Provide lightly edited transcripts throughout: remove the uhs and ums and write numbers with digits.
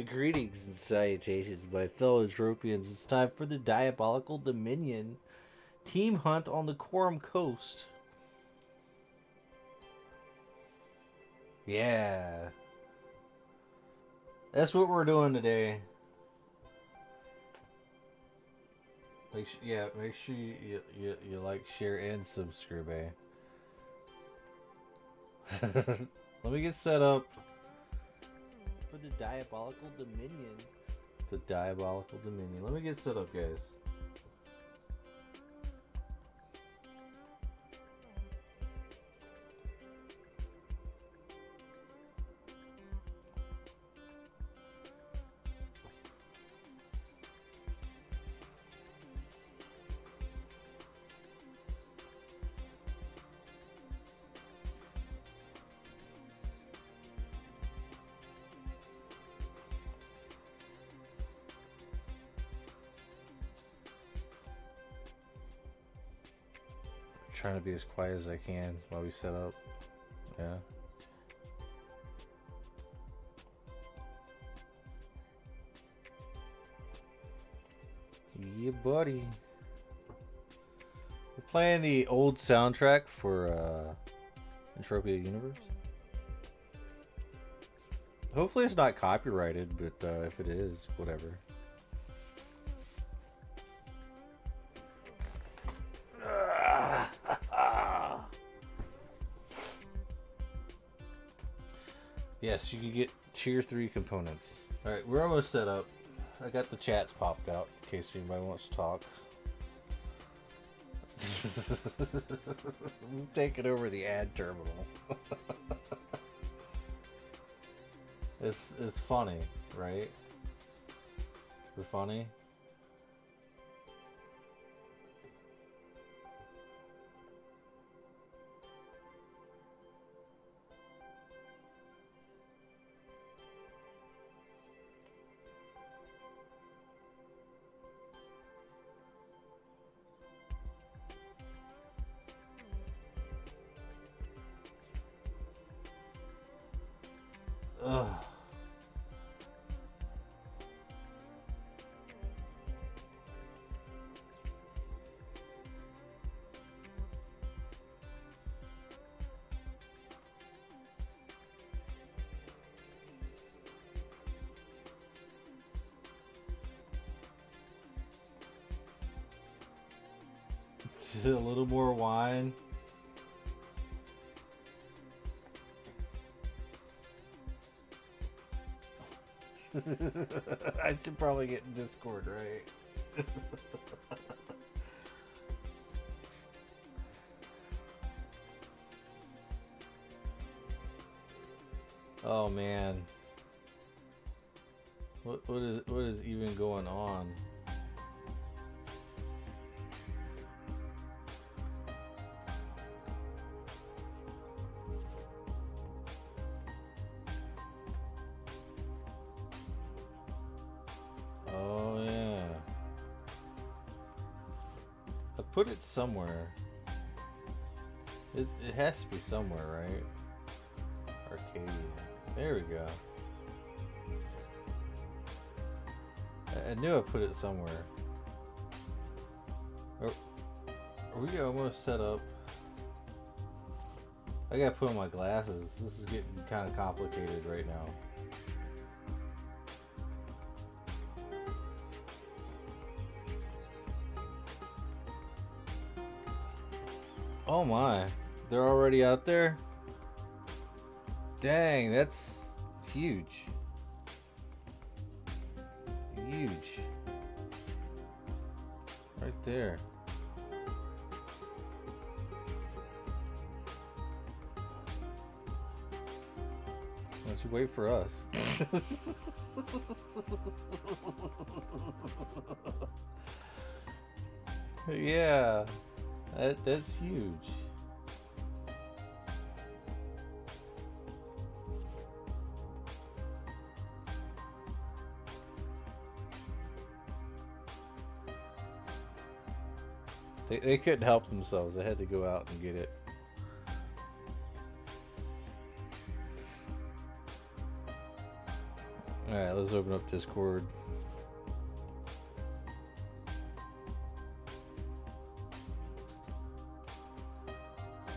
Greetings and salutations, my fellow Entropians. It's time for the Diabolical Dominion team hunt on the Khorum coast. Yeah. That's what we're doing today. Make sure you like, share, and subscribe. Let me get set up for the Diabolical Dominion. The Diabolical Dominion. Let me get set up, guys. Trying to be as quiet as I can while we set up. Yeah. Yeah, buddy. We're playing the old soundtrack for Entropia Universe. Hopefully it's not copyrighted, but if it is, whatever. Yes, you can get tier 3 components. Alright, we're almost set up. I got the chats popped out in case anybody wants to talk. We've taken over the ad terminal. It's funny, right? We're funny. Ugh. Just a little more wine. I should probably get in Discord, right? Oh man. What is even going on? Oh yeah. I put it somewhere. It has to be somewhere, right? Arcadia. There we go. I knew I put it somewhere. Are we almost set up? I gotta put on my glasses. This is getting kind of complicated right now. Oh my, they're already out there? Dang, that's huge. Huge. Right there. Let's wait for us. Yeah, that's huge. They couldn't help themselves. They had to go out and get it. Alright, let's open up Discord.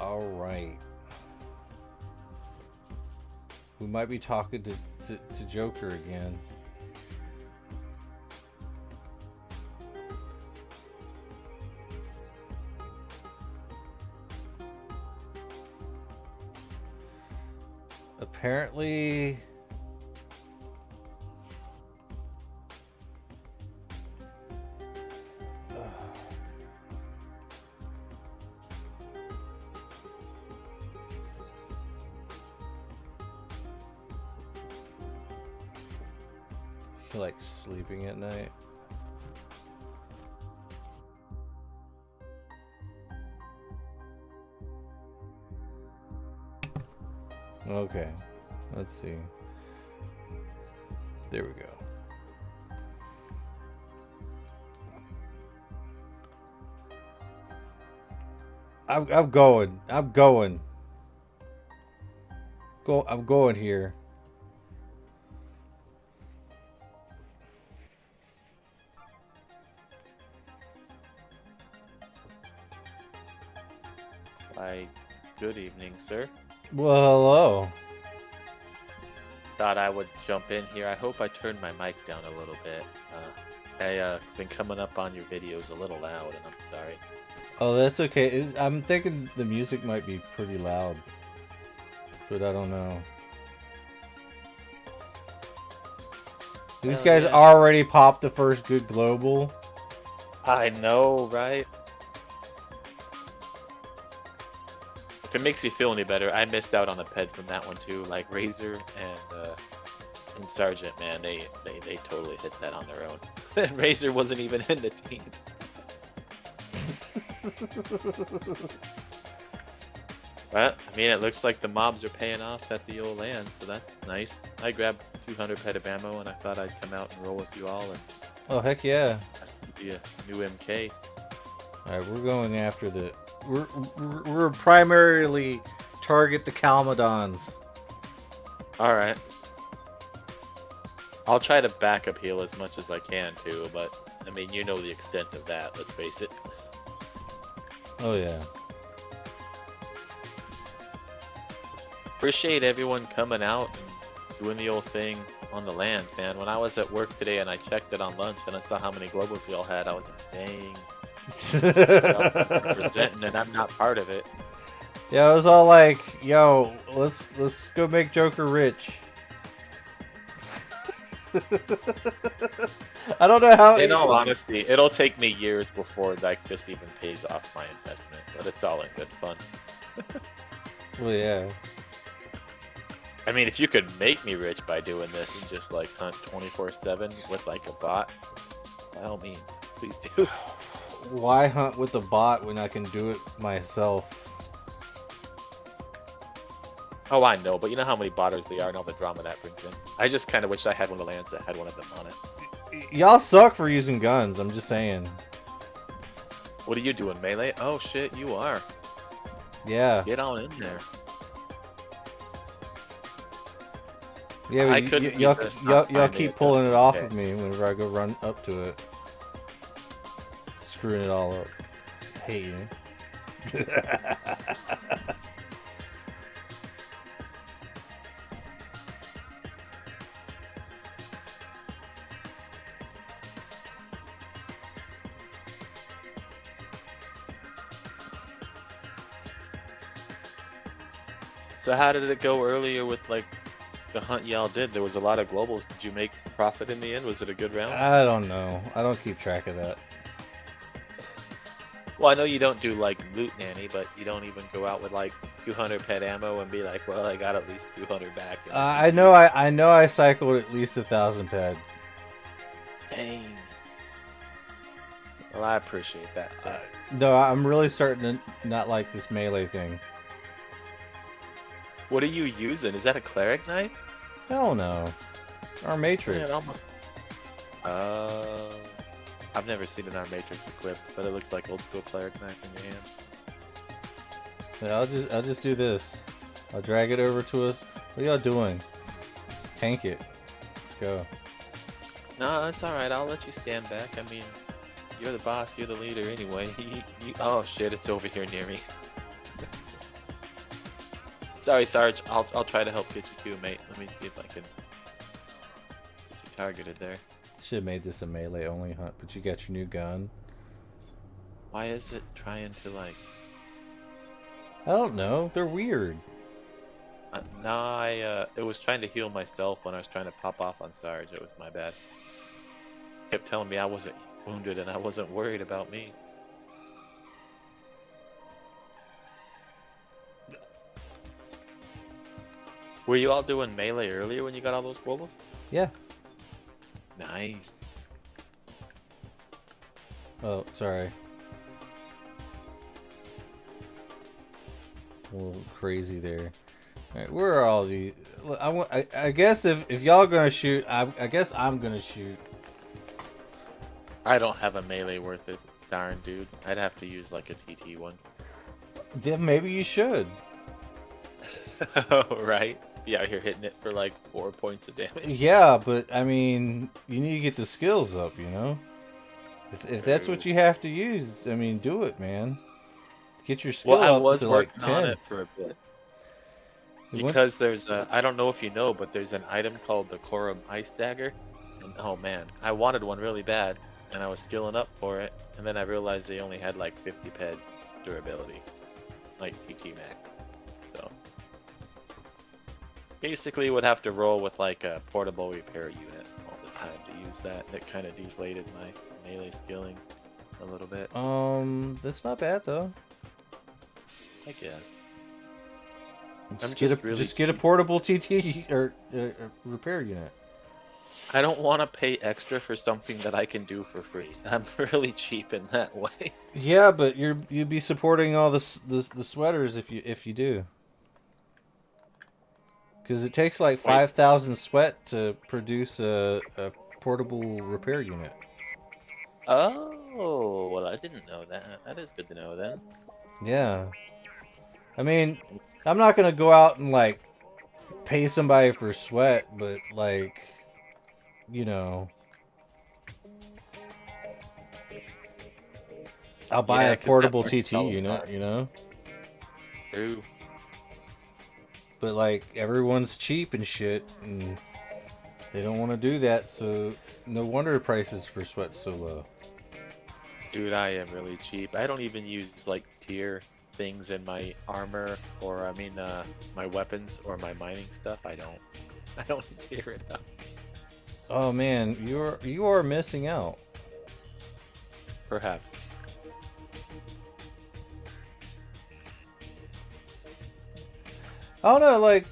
Alright. We might be talking to Joker again. Apparently... You like sleeping at night? Okay, let's see. There we go. I'm going. I'm going here. Why, good evening, sir. Well, hello. Thought I would jump in here. I hope I turned my mic down a little bit. I've been coming up on your videos a little loud, and I'm sorry. Oh, that's okay. I'm thinking the music might be pretty loud, but I don't know. These guys already popped the first good global. I know, right? If it makes you feel any better, I missed out on a ped from that one too. Like Razor and Sergeant, man, they totally hit that on their own. And Razor wasn't even in the team. Well, I mean, it looks like the mobs are paying off at the old land, so that's nice. I grabbed 200 ped of ammo, and I thought I'd come out and roll with you all. And oh, heck yeah. that's to be a new MK. Alright, we're going after the... We're primarily target the Calmadons. Alright. I'll try to back up heal as much as I can, too, but, I mean, you know the extent of that, let's face it. Oh, yeah. Appreciate everyone coming out and doing the old thing on the land, man. When I was at work today and I checked it on lunch and I saw how many globals we all had, I was like, dang. Representing, and I'm not part of it. Yeah, I was all like, yo, let's go make Joker rich. I don't know how. In all honesty, it'll take me years before like this even pays off my investment, but it's all in good fun. Well, yeah. I mean, if you could make me rich by doing this and just like hunt 24/7 with like a bot, by all means, please do. Why hunt with a bot when I can do it myself? Oh, I know, but you know how many botters they are and all the drama that brings in. I just kind of wish I had one of the lands that had one of them on it. Y'all suck for using guns, I'm just saying. What are you doing, melee? Oh shit, you are. Yeah. Get on in there. Yeah, I but couldn't y'all keep pulling it off of me whenever I go run up to it. Screwing it all up. Hate you. So how did it go earlier with like the hunt y'all did? There was a lot of globals. Did you make profit in the end? Was it a good round? I don't know. I don't keep track of that. Well, I know you don't do like loot nanny, but you don't even go out with like 200 pet ammo and be like, well, I got at least 200 back. I know I cycled at least 1,000 ped. Dang. Well, I appreciate that. So. No, I'm really starting to not like this melee thing. What are you using? Is that a cleric knife? Hell no. Our Matrix. Yeah, it almost. I've never seen an Matrix equipped, but it looks like old school cleric knife in your hand. Yeah, I'll just do this. I'll drag it over to us. What are y'all doing? Tank it. go. No, it's all right. I'll let you stand back. I mean, you're the boss. You're the leader anyway. Oh shit! It's over here near me. Sorry, Sarge. I'll try to help get you too, mate. Let me see if I can get you targeted there. Should have made this a melee only hunt, but you got your new gun. Why is it trying to like? I don't know. They're weird. No, it was trying to heal myself when I was trying to pop off on Sarge. It was my bad. Kept telling me I wasn't wounded and I wasn't worried about me. Were you all doing melee earlier when you got all those globals? Yeah. Nice. Oh, sorry. A little crazy there. Alright, where are all these? I guess if y'all gonna shoot, I guess I'm gonna shoot. I don't have a melee worth it, darn dude. I'd have to use like a TT one. Then maybe you should. Right? Be out here hitting it for like 4 points of damage. Yeah, but I mean, you need to get the skills up, you know? If that's what you have to use, I mean, do it, man. Get your skill Well, I up was to working like 10. on it for a bit. Because there's a, I don't know if you know, but there's an item called the Khorum Ice Dagger. And oh man, I wanted one really bad, and I was skilling up for it, and then I realized they only had like 50 ped durability, like TT max. So basically would have to roll with like a portable repair unit all the time to use that. That kind of deflated my melee skilling a little bit. That's not bad though. I guess. Just get a portable TT or repair unit. I don't want to pay extra for something that I can do for free. I'm really cheap in that way. Yeah, but you'd be supporting all the sweaters if you do. Because it takes like 5,000 sweat to produce a portable repair unit. Oh, well, I didn't know that. That is good to know then. Yeah. I mean, I'm not going to go out and like pay somebody for sweat, but like, you know, I'll buy a portable TT unit, you know? Ooh. But like, everyone's cheap and shit, and they don't want to do that, so no wonder prices for sweat's so low. Dude, I am really cheap. I don't even use like tier things in my armor, or I mean my weapons or my mining stuff. I don't tier it up. Oh man, you are missing out. Perhaps. I don't know, like,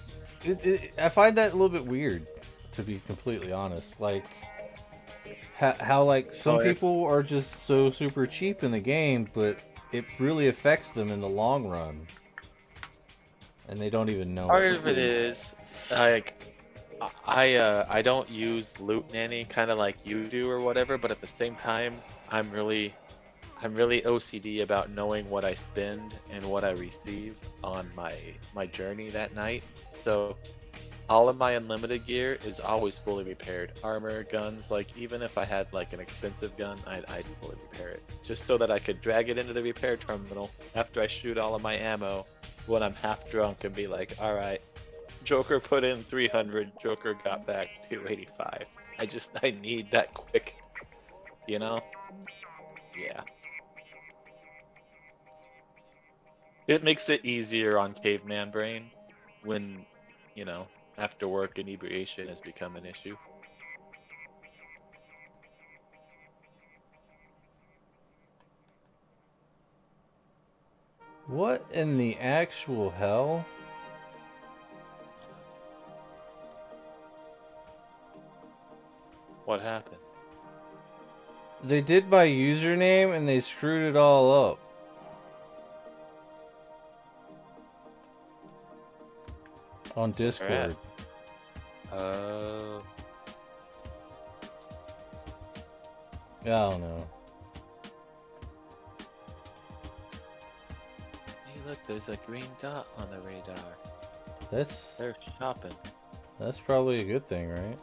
I find that a little bit weird, to be completely honest. Like, how like some people are just so super cheap in the game, but it really affects them in the long run, and they don't even know. Part of it is like I don't use Loot Nanny kind of like you do or whatever, but at the same time I'm really OCD about knowing what I spend and what I receive on my journey that night. So all of my unlimited gear is always fully repaired. Armor, guns, like even if I had like an expensive gun, I'd fully repair it. Just so that I could drag it into the repair terminal after I shoot all of my ammo when I'm half drunk and be like, alright, Joker put in 300, Joker got back 285. I need that quick, you know? Yeah. It makes it easier on caveman brain when, you know, after work inebriation has become an issue. What in the actual hell? What happened? They did my username and they screwed it all up. On Discord. Oh. I don't know. Hey, look, there's a green dot on the radar. They're shopping. That's probably a good thing, right?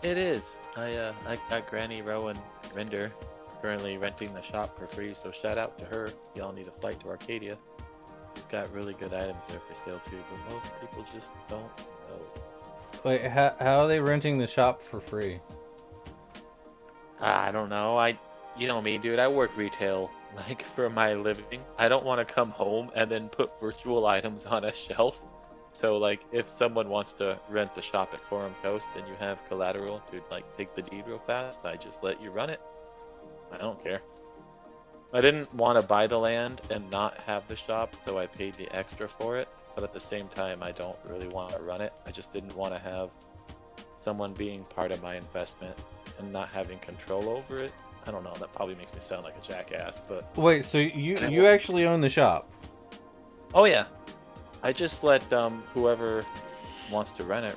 It is. I got Granny Rowan Render currently renting the shop for free, so shout out to her. Y'all need a flight to Arcadia. She's got really good items there for sale too, but most people just don't know. Wait, how are they renting the shop for free? I don't know. You know me, dude. I work retail, like for my living. I don't want to come home and then put virtual items on a shelf. So, like, if someone wants to rent the shop at Khorum Coast and you have collateral to like take the deed real fast, I just let you run it. I don't care. I didn't want to buy the land and not have the shop, so I paid the extra for it. But at the same time, I don't really want to run it. I just didn't want to have someone being part of my investment and not having control over it. I don't know, that probably makes me sound like a jackass, but... Wait, so you actually own the shop? Oh yeah. I just let whoever wants to run it.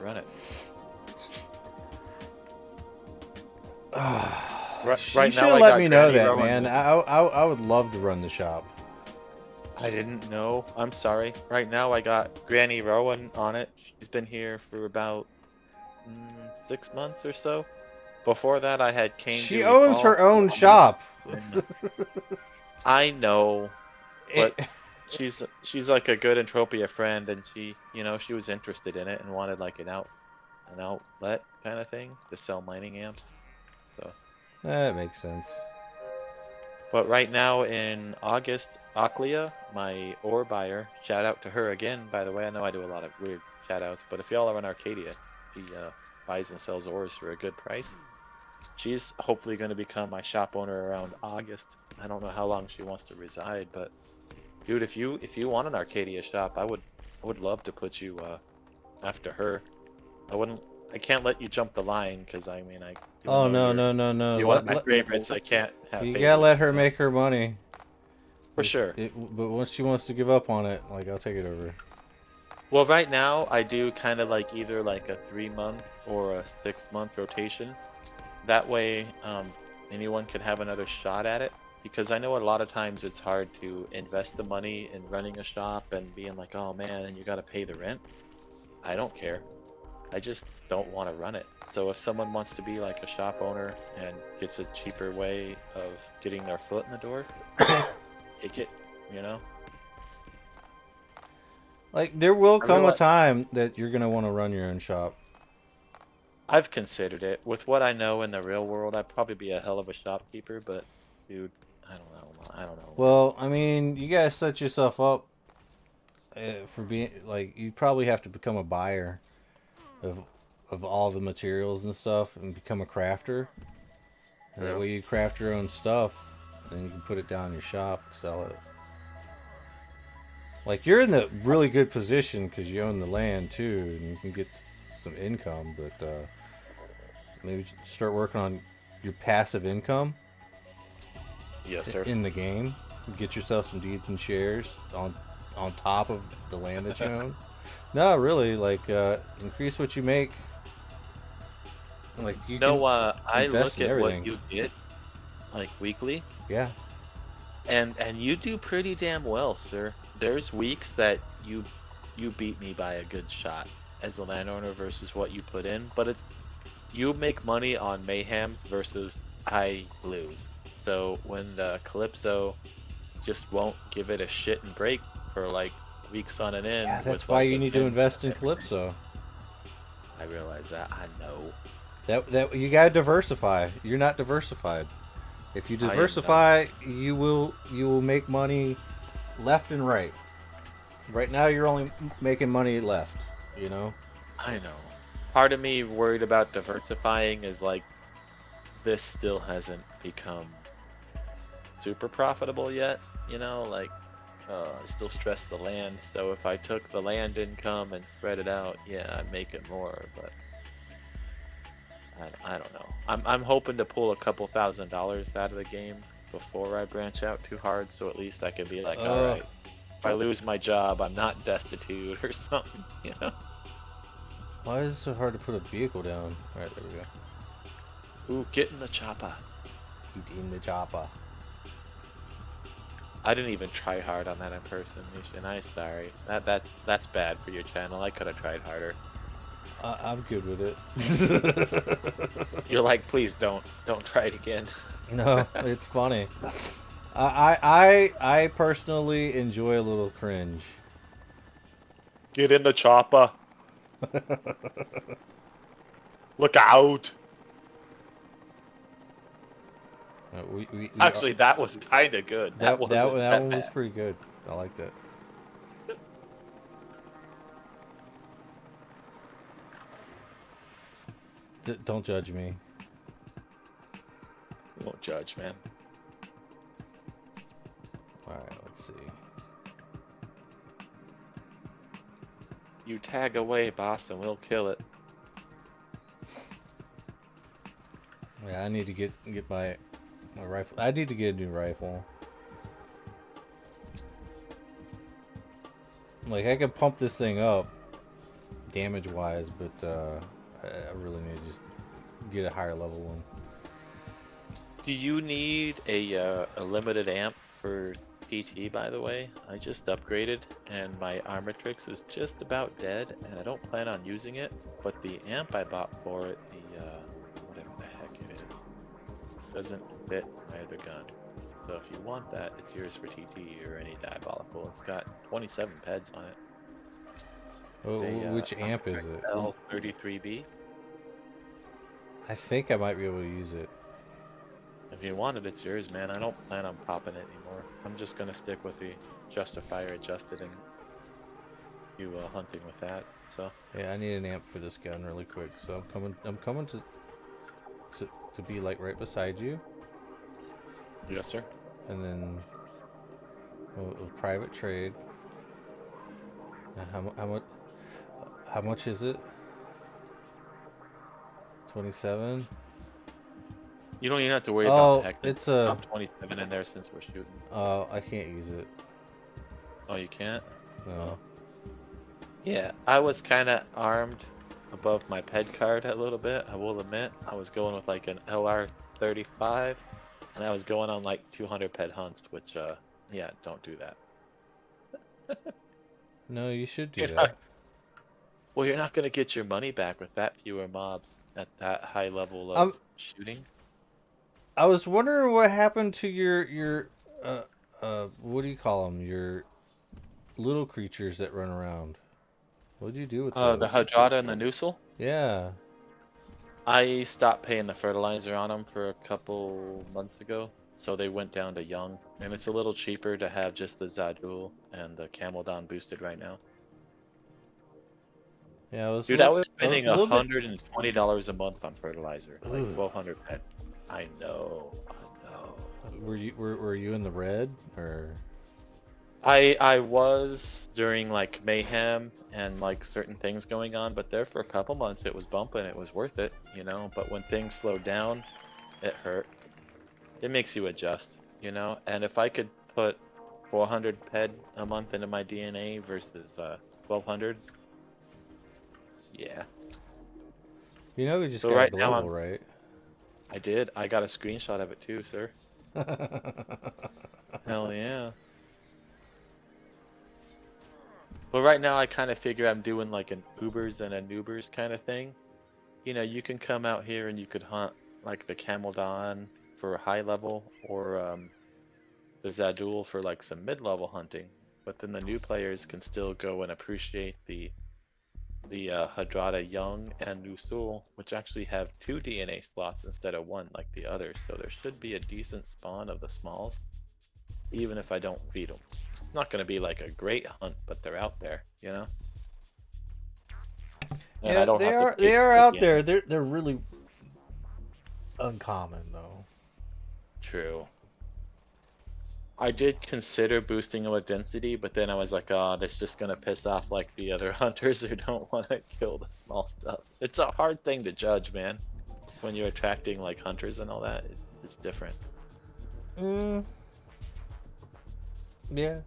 You should let me know that, man. I would love to run the shop. I didn't know. I'm sorry. Right now I got Granny Rowan on it. She's been here for about 6 months or so. Before that I had Kane. She owns her own shop. I know, but she's like a good Entropia friend, and she was interested in it and wanted like an outlet kind of thing to sell mining amps. So that makes sense. But right now in August, Aklia, my ore buyer, shout out to her again, by the way. I know I do a lot of weird shout outs, but if y'all are in Arcadia, she buys and sells ores for a good price. She's hopefully going to become my shop owner around August. I don't know how long she wants to reside, but dude, if you want an Arcadia shop, I would love to put you after her. I can't let you jump the line because I mean Oh no. You want my favorites? I can't have. You gotta let her make her money. For sure. But once she wants to give up on it, like I'll take it over. Well, right now I do kind of like either like a 3-month or a 6-month rotation. That way, anyone could have another shot at it. Because I know a lot of times it's hard to invest the money in running a shop and being like, oh man, you gotta pay the rent. I don't care. I just don't want to run it. So if someone wants to be like a shop owner and gets a cheaper way of getting their foot in the door, take it, Like, there will come a time that you're going to want to run your own shop. I've considered it. With what I know in the real world, I'd probably be a hell of a shopkeeper, but, dude, I don't know. Well, I mean, you guys set yourself up for being, like, you probably have to become a buyer of all the materials and stuff and become a crafter. And that way you craft your own stuff and you can put it down in your shop and sell it. Like, you're in the really good position because you own the land too and you can get some income, but maybe start working on your passive income. Yes, sir. In the game. Get yourself some deeds and shares on top of the land that you own. No, really, like, increase what you make. Like, I look at what you get, like, weekly. Yeah. And you do pretty damn well, sir. There's weeks that you beat me by a good shot as a landowner versus what you put in, but you make money on mayhems versus I lose. So when the Calypso just won't give it a shit and break for like weeks on an end. Yeah, that's why you need to invest in Calypso. I realize that. I know. That you gotta diversify. You're not diversified. If you diversify, you will make money left and right. Right now, you're only making money left. I know. Part of me worried about diversifying is like this still hasn't become super profitable yet. I still stress the land, so if I took the land income and spread it out, yeah, I'd make it more, but I don't know. I'm hoping to pull a couple $1,000s out of the game before I branch out too hard, so at least I can be like, alright, if I lose my job, I'm not destitute or something, Why is it so hard to put a vehicle down? Alright, there we go. Ooh, get in the chopper. Get in the chopper. I didn't even try hard on that impersonation. I'm sorry. That's bad for your channel. I could have tried harder. I'm good with it. You're like, please don't try it again. No, it's funny. I personally enjoy a little cringe. Get in the chopper. Look out. We Actually, that was kind of good. That wasn't that that one was bad. pretty good. I like that. Don't judge me. You won't judge, man. All right, let's see. You tag away, boss, and we'll kill it. Yeah, I need to get my rifle. I need to get a new rifle. Like I can pump this thing up, damage wise, but I really need to just get a higher level one. Do you need a limited amp for TT, by the way? I just upgraded, and my Armatrix is just about dead, and I don't plan on using it. But the amp I bought for it, the whatever the heck it is, doesn't fit my other gun. So if you want that, it's yours for TT or any Diabolical. It's got 27 peds on it. Which amp is it? L33B. I think I might be able to use it. If you want it, it's yours, man. I don't plan on popping it anymore. I'm just gonna stick with the Justifier adjusted and you hunting with that. So Yeah, I need an amp for this gun really quick. So I'm coming to be like right beside you, yes, sir. and then a private trade. How much is it? 27. You don't even have to worry about heck. It's Top 27 in there since we're shooting. I can't use it. Oh, you can't? No. Yeah, I was kind of armed above my ped card a little bit, I will admit. I was going with like an LR35, and I was going on like 200 ped hunts, which, yeah, don't do that. No, you should do You're that. not- Well, you're not going to get your money back with that fewer mobs at that high level of shooting. I was wondering what happened to your what do you call them? Your little creatures that run around. What did you do with those? The Hadrada and the Noosel? Yeah. I stopped paying the fertilizer on them for a couple months ago, so they went down to young, and it's a little cheaper to have just the Zadul and the Camaldon boosted right now. Yeah, I was. Dude, I was spending a little bit- $120 a month on fertilizer, like Ugh. 1,200 pet. I know. Were you in the red or? I was during like mayhem and like certain things going on, but there for a couple months it was bumping. It was worth it, you know. But when things slowed down, it hurt. It makes you adjust, you know. And if I could put 400 ped a month into my DNA versus 1,200, yeah. You know, we just So got right a now global, right? I did. I got a screenshot of it too, sir. Hell yeah. But right now I kind of figure I'm doing like an Ubers and a Nubers kind of thing. You know, you can come out here and you could hunt like the Camaldon for a high level, or the Zadul for like some mid-level hunting. But then the new players can still go and appreciate the Hadrada Young and Nusul, which actually have 2 DNA slots instead of 1 like the others. So there should be a decent spawn of the smalls, even if I don't feed them. It's not going to be like a great hunt, but they're out there, you know? And Yeah, I don't they have to are. pay They for are the out DNA. there. They're really uncommon though. True. I did consider boosting them with density, but then I was like, oh, that's just gonna piss off like the other hunters who don't want to kill the small stuff. It's a hard thing to judge, man. When you're attracting like hunters and all that, it's different. Yeah.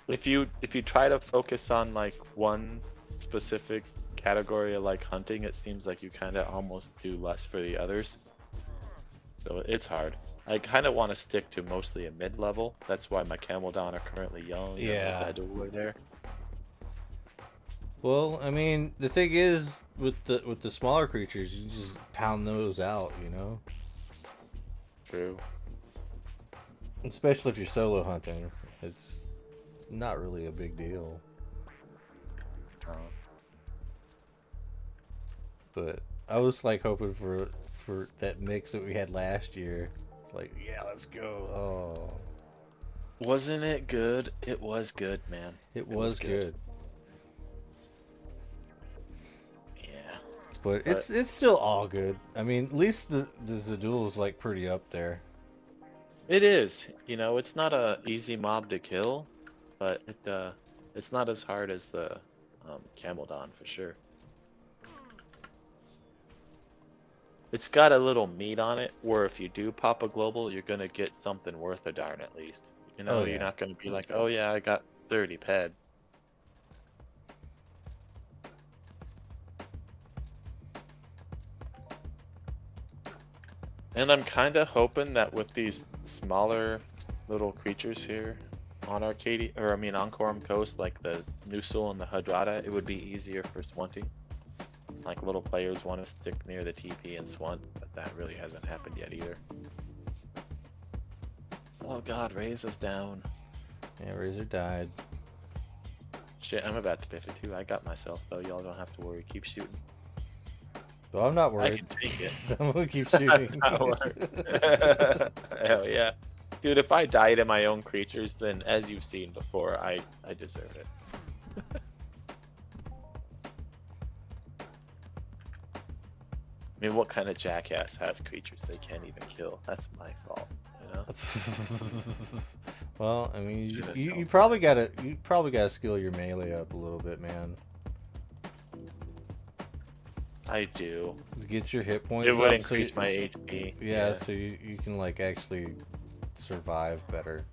If you try to focus on like one specific category of like hunting, it seems like you kind of almost do less for the others. So it's hard. I kind of want to stick to mostly a mid-level. That's why my Camaldon are currently young. Yeah. And Zadul are there. Well, I mean, the thing is with the smaller creatures, you just pound those out, you know. True. Especially if you're solo hunting, it's not really a big deal. Uh, But I was like hoping for that mix that we had last year. Like, yeah, let's go. Oh, wasn't it good? It was good, man. it It was was good. good, Yeah. but But it's still all good. I mean, at least the Zadul is like pretty up there. it is. It's not a easy mob to kill, but it's not as hard as the Camaldon for sure. It's got a little meat on it, where if you do pop a global, you're gonna get something worth a darn at least. Oh You're yeah, not gonna be like, oh yeah, I got 30 ped. And I'm kind of hoping that with these smaller little creatures here on Arcadia, or I mean on Khorum Coast, like the Nusul and the Hadrada, it would be easier for Swunting. Like little players want to stick near the TP and Swunt, but that really hasn't happened yet either. Oh god, raise us down. yeah. Razor died. Shit, I'm about to biff it too. I got myself though, y'all don't have to worry. Keep shooting. Well, I'm not I worried. can take it. I'm gonna keep shooting. Hell yeah. Dude, if I died in my own creatures, then as you've seen before, I deserve it. I mean, what kind of jackass has creatures they can't even kill? That's my fault, you know? Well, I mean, Should've you known. probably gotta skill your melee up a little bit, man. I do. Get your hit points It would up increase my HP. Yeah, so you can like actually survive better.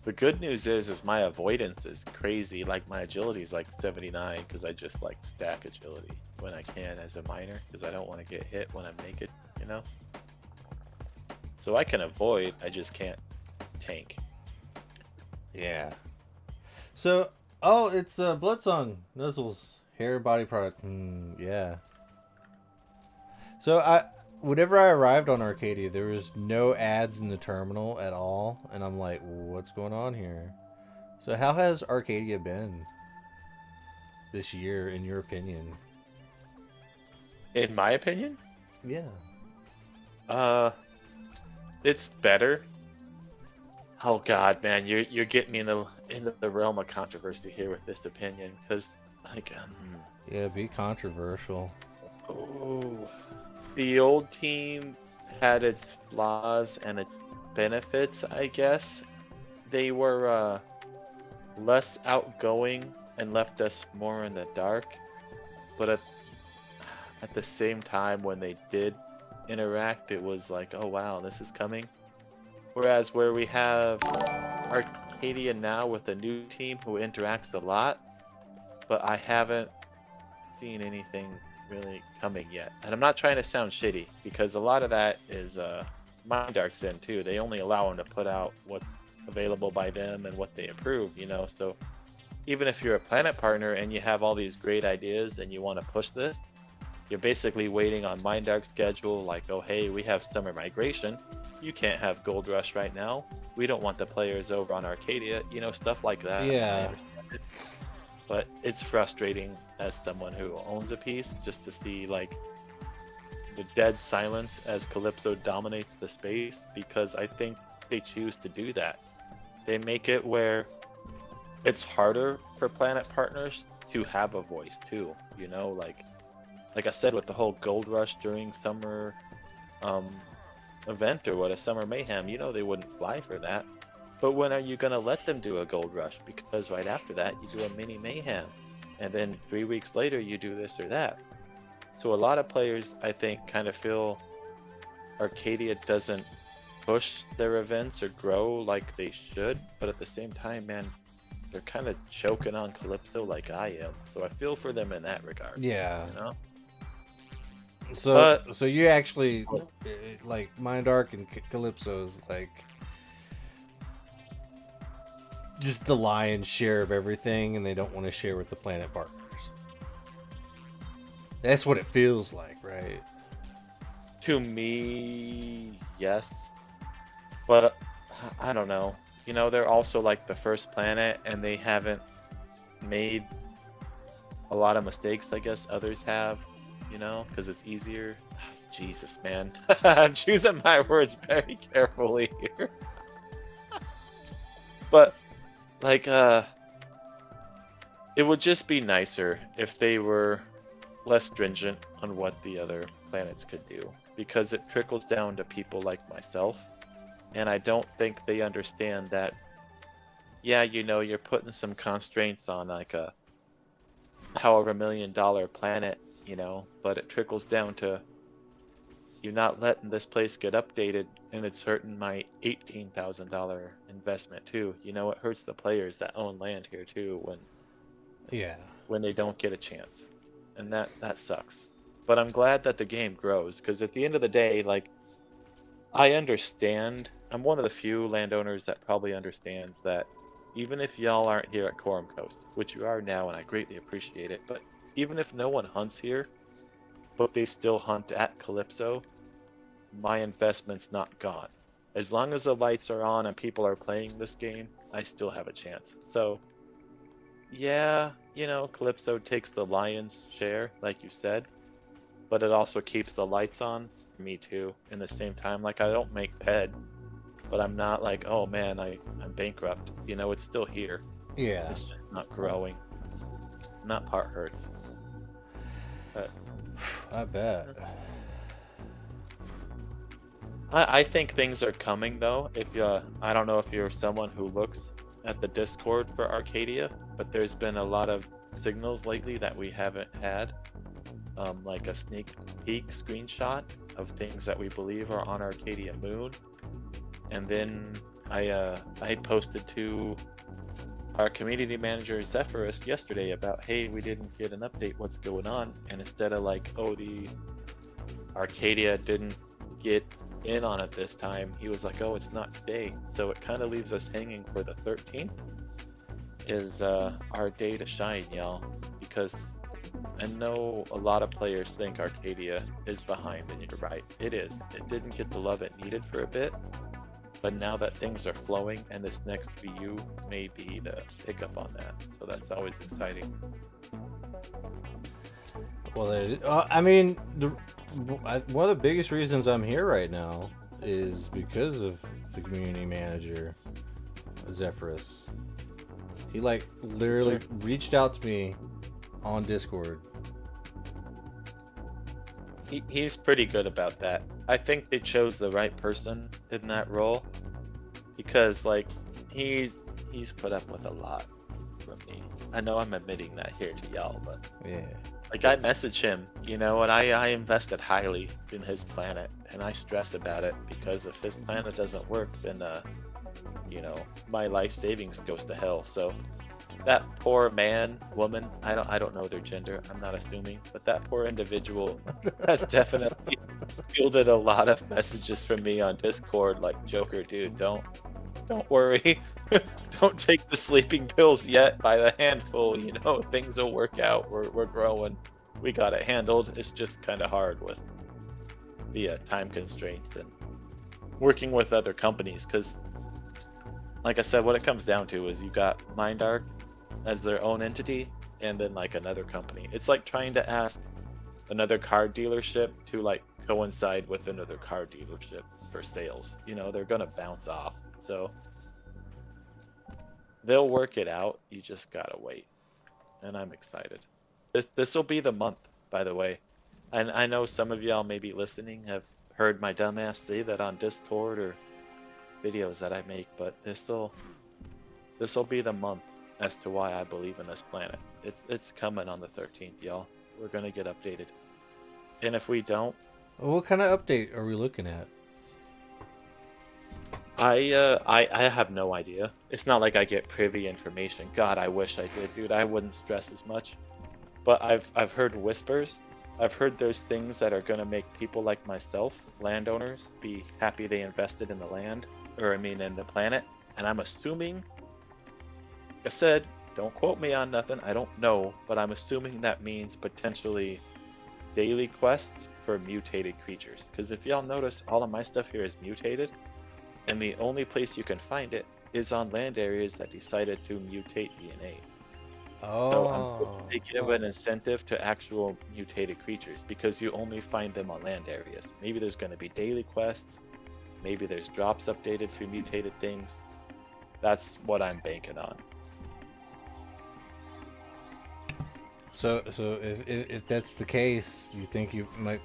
The good news is my avoidance is crazy. Like my agility is like 79 because I just like stack agility when I can as a miner because I don't want to get hit when I'm naked, you know? So I can avoid, I just can't tank. Yeah. So, oh, it's Bloodsong Nuzzles hair and body product. Yeah. So whenever I arrived on Arcadia, there was no ads in the terminal at all, and I'm like, what's going on here? So how has Arcadia been this year, in your opinion? In my opinion, Yeah. it's better. Oh god, man, you're getting me into the realm of controversy here with this opinion, because like Yeah, be controversial. oh, the old team had its flaws and its benefits, I guess. They were less outgoing and left us more in the dark, but at the same time, when they did interact, it was like, oh wow, this is coming. Whereas where we have Arcadia now with a new team who interacts a lot, but I haven't seen anything really coming yet. And I'm not trying to sound shitty, because a lot of that is Mindark's in too. They only allow them to put out what's available by them and what they approve, you know? So even if you're a planet partner and you have all these great ideas and you want to push this, you're basically waiting on Mindark's schedule, like, oh hey, we have summer migration. You can't have Gold Rush right now. We don't want the players over on Arcadia, you know, stuff like that. Yeah. But it's frustrating as someone who owns a piece just to see like the dead silence as Calypso dominates the space, because I think they choose to do that. They make it where it's harder for planet partners to have a voice too, you know, like I said with the whole Gold Rush during summer event or what, a summer mayhem, you know, they wouldn't fly for that. But when are you gonna let them do a Gold Rush? Because right after that you do a mini mayhem, and then 3 weeks later you do this or that. So a lot of players, I think, kind of feel Arcadia doesn't push their events or grow like they should, but at the same time, man, they're kind of choking on Calypso like I am. So I feel for them in that regard. Yeah. You know? So you actually like Mind Arc and Calypso's like just the lion's share of everything, and they don't want to share with the planet partners. That's what it feels like, right? To me, yes. But I don't know. You know, they're also like the first planet, and they haven't made a lot of mistakes, I guess others have, you know, because it's easier. Jesus, man. I'm choosing my words very carefully here. But, like, it would just be nicer if they were less stringent on what the other planets could do, because it trickles down to people like myself, and I don't think they understand that, yeah, you know, you're putting some constraints on like a however $1 million planet, you know, but it trickles down to you're not letting this place get updated, and it's hurting my $18,000 investment too. You know, it hurts the players that own land here too when they don't get a chance, and that sucks. But I'm glad that the game grows, because at the end of the day, like, I understand. I'm one of the few landowners that probably understands that even if y'all aren't here at Khorum Coast, which you are now, and I greatly appreciate it, but even if no one hunts here, but they still hunt at Calypso, my investment's not gone. As long as the lights are on and people are playing this game, I still have a chance. So, yeah, you know, Calypso takes the lion's share, like you said, but it also keeps the lights on. Me too. In the same time, like, I don't make PED, but I'm not like, oh man, I'm bankrupt. You know, it's still here. Yeah. It's just not growing. And that part hurts. But I bet. I think things are coming though. If I don't know if you're someone who looks at the Discord for Arcadia, but there's been a lot of signals lately that we haven't had, like a sneak peek screenshot of things that we believe are on Arcadia Moon, and then I posted to our community manager Zephyrus yesterday about, hey, we didn't get an update, what's going on? And instead of like, oh, the Arcadia didn't get in on it this time, he was like, oh, it's not today. So it kind of leaves us hanging for the 13th is our day to shine, y'all, because I know a lot of players think Arcadia is behind, and you're right, it is. It didn't get the love it needed for a bit, but now that things are flowing, and this next VU may be the pickup on that, so that's always exciting. Well, I mean, one of the biggest reasons I'm here right now is because of the community manager, Zephyrus. He like literally reached out to me on Discord. He's pretty good about that. I think they chose the right person in that role, because like he's put up with a lot from me. I know I'm admitting that here to y'all, but yeah, like I message him, you know, and I invested highly in his planet, and I stress about it, because if his planet doesn't work, then you know, my life savings goes to hell. So that poor man, woman, I don't know their gender, I'm not assuming, but that poor individual has definitely fielded a lot of messages from me on Discord like, Joker, dude, don't worry. Don't take the sleeping pills yet by the handful, you know, things will work out. We're growing. We got it handled. It's just kind of hard with the time constraints and working with other companies, because like I said, what it comes down to is you got MindArc as their own entity, and then like another company. It's like trying to ask another car dealership to like coincide with another car dealership for sales. You know, they're gonna bounce off. So they'll work it out. You just gotta wait. And I'm excited. This will be the month, by the way. And I know some of y'all maybe listening have heard my dumbass say that on Discord or videos that I make, but this'll be the month as to why I believe in this planet. It's coming on the 13th, y'all. We're gonna get updated. And if we don't, what kind of update are we looking at? I have no idea. It's not like I get privy information. God, I wish I did, dude. I wouldn't stress as much. But I've heard whispers. I've heard there's things that are gonna make people like myself, landowners, be happy they invested in the land, or I mean in the planet. And I'm assuming I said, don't quote me on nothing. I don't know, but I'm assuming that means potentially daily quests for mutated creatures. Because if y'all notice, all of my stuff here is mutated, and the only place you can find it is on land areas that decided to mutate DNA. So I'm hoping they give an incentive to actual mutated creatures because you only find them on land areas. Maybe there's going to be daily quests. Maybe there's drops updated for mutated things. That's what I'm banking on. So if that's the case, you think you might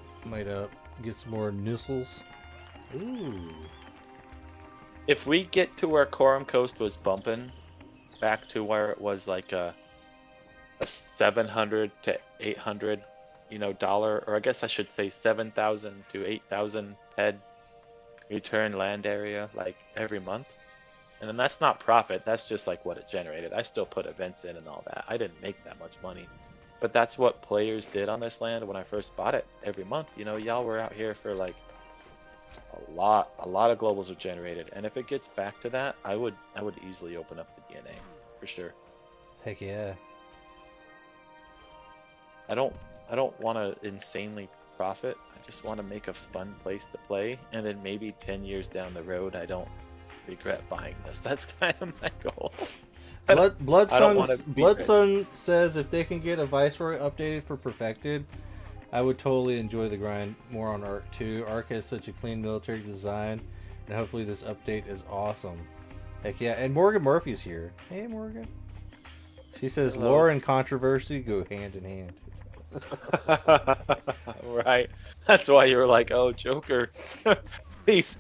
get some more Nissels? Ooh. If we get to where Khorum Coast was bumping, back to where it was like a 700 to 800, dollar, or I guess I should say 7,000 to 8,000 head return land area like every month. And then that's not profit, that's just like what it generated. I still put events in and all that. I didn't make that much money. But that's what players did on this land when I first bought it every month. Y'all were out here for like a lot of globals are generated. And if it gets back to that, I would easily open up the DNA for sure. Heck yeah. I don't want to insanely profit. I just want to make a fun place to play, and then maybe 10 years down the road, I don't regret buying this. That's kind of my goal. Bloodsun says if they can get a Viceroy updated for Perfected, I would totally enjoy the grind more on Arc 2. Arc has such a clean military design, and hopefully this update is awesome. Heck yeah, and Morgan Murphy's here. Hey, Morgan. She says Hello. lore and controversy go hand in hand. Right. That's why you were like, oh, Joker, please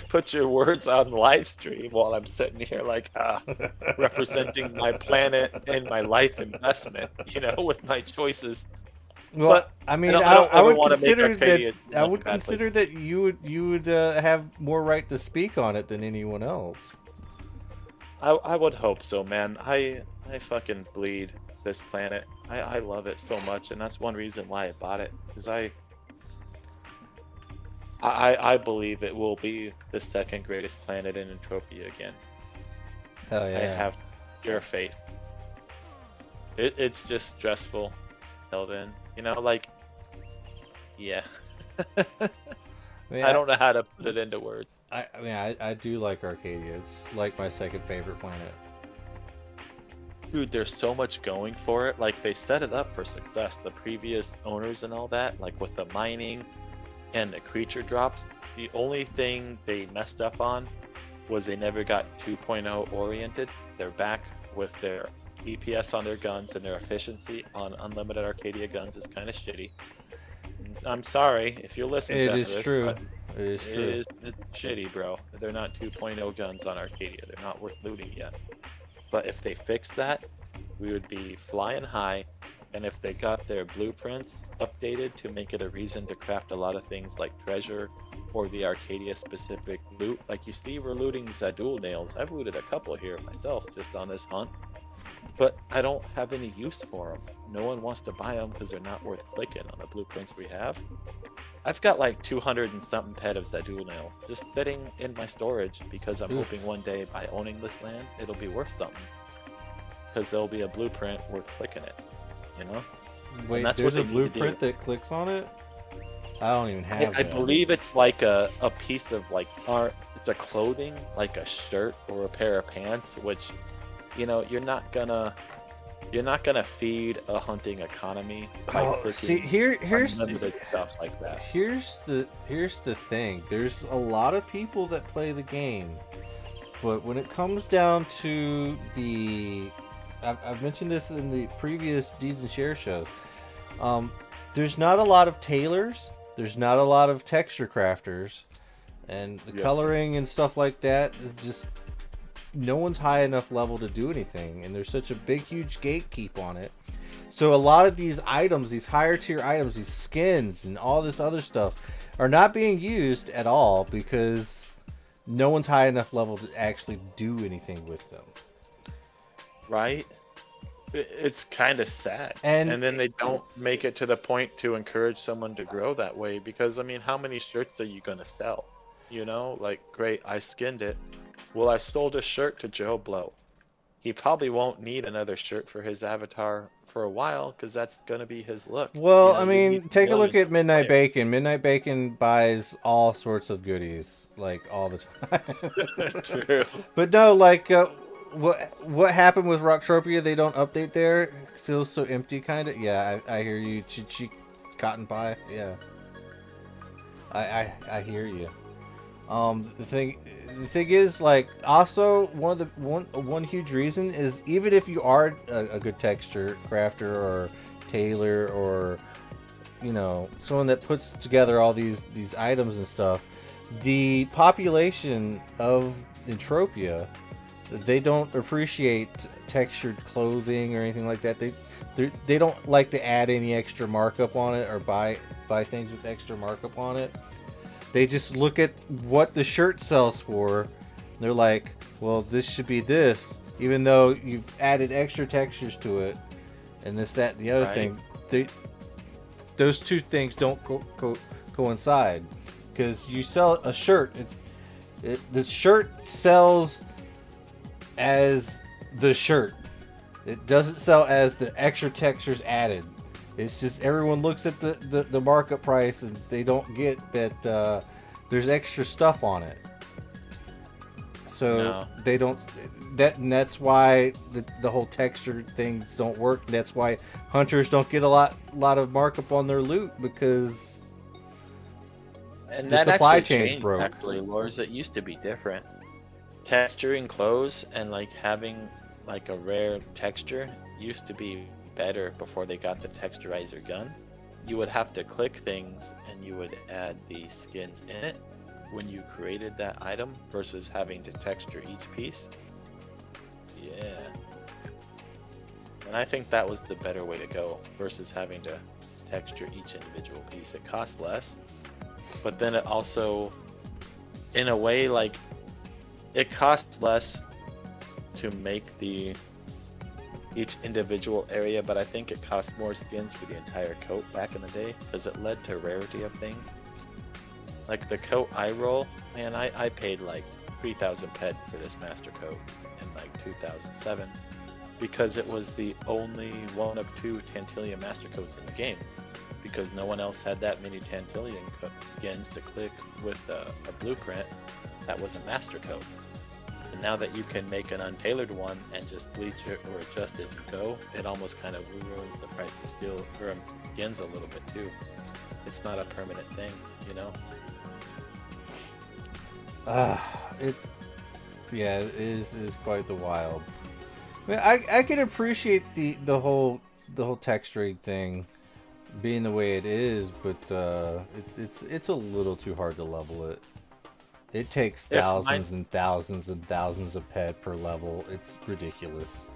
put your words on live stream while I'm sitting here like representing my planet and my life investment, with my choices. Well, but I mean, I would want to consider make that. I would consider that you would have more right to speak on it than anyone else. I would hope so, man. I fucking bleed this planet. I love it so much, and that's one reason why I bought it, because I believe it will be the second greatest planet in Entropia again. Hell yeah. I have pure faith. It's just stressful till then. Yeah. I don't know how to put it into words. I do like Arcadia. It's like my second favorite planet. Dude, there's so much going for it. Like, they set it up for success. The previous owners and all that, like with the mining and the creature drops, the only thing they messed up on was they never got 2.0 oriented. They're back with their DPS on their guns, and their efficiency on unlimited Arcadia guns is kind of shitty. I'm sorry if you're listening to this. It is true. It's shitty, bro. They're not 2.0 guns on Arcadia. They're not worth looting yet. But if they fix that, we would be flying high. And if they got their blueprints updated to make it a reason to craft a lot of things like treasure or the Arcadia specific loot, like you see, we're looting Zadul nails. I've looted a couple here myself just on this hunt, but I don't have any use for them. No one wants to buy them because they're not worth clicking on the blueprints we have. I've got like 200 and something pet of Zadul nail just sitting in my storage because I'm hoping one day by owning this land, it'll be worth something. Because there'll be a blueprint worth clicking it, Wait, that's there's what a blueprint that clicks on it? I don't even have I that. believe it's like a piece of like art. It's a clothing, like a shirt or a pair of pants, which, you're not gonna feed a hunting economy by see, here's unlimited stuff like that. Here's the thing. There's a lot of people that play the game, but when it comes down to I've mentioned this in the previous Deeds and Share shows. There's not a lot of tailors. There's not a lot of texture crafters, and the coloring and stuff like that is just no one's high enough level to do anything. And there's such a big, huge gatekeep on it. So a lot of these items, these higher tier items, these skins and all this other stuff, are not being used at all because no one's high enough level to actually do anything with them. Right? It's kind of sad. And then they don't make it to the point to encourage someone to grow that way, because, I mean, how many shirts are you going to sell? Like, great, I skinned it. Well, I sold a shirt to Joe Blow. he probably won't need another shirt for his avatar for a while because that's gonna be his look. Well, You know, I you meet mean, take a look millions at of Midnight players. Bacon. Midnight Bacon buys all sorts of goodies, like all the time. True. But no, like what happened with Rocktropia? They don't update there. It feels so empty, kind of. Yeah, I hear you. Cheek cotton pie. Yeah, I hear you. The thing is, like, also one huge reason is, even if you are a good texture crafter or tailor, or someone that puts together all these items and stuff, the population of Entropia, they don't appreciate textured clothing or anything like that. They don't like to add any extra markup on it, or buy things with extra markup on it. They just look at what the shirt sells for. They're like, well, this should be this, even though you've added extra textures to it, and this, that, and the other thing. Those two things don't coincide, because you sell a shirt. The shirt sells as the shirt. It doesn't sell as the extra textures added. It's just everyone looks at the markup price, and they don't get that there's extra stuff on it. So they don't. And that's why the whole texture things don't work. That's why hunters don't get a lot of markup on their loot, because And the that supply actually chain's changed, broke. actually, Lors. It used to be different. Texturing clothes and like having like a rare texture used to be better before they got the texturizer gun. You would have to click things and you would add the skins in it when you created that item, versus having to texture each piece. Yeah. And I think that was the better way to go, versus having to texture each individual piece. It costs less, but then it also, in a way, like, it costs less to make each individual area, but I think it cost more skins for the entire coat back in the day, because it led to rarity of things. Like the coat I roll, man, I paid like 3,000 ped for this master coat in like 2007, because it was the only one of two Tantillion master coats in the game, because no one else had that many Tantillion skins to click with a blueprint that was a master coat. And now that you can make an untailored one and just bleach it or adjust as you go, it almost kind of ruins the price of skins a little bit too. It's not a permanent thing, you know? It is quite the wild. I mean, I can appreciate the whole texturing thing being the way it is, but it's a little too hard to level it. It takes thousands and thousands and thousands of ped per level. It's ridiculous.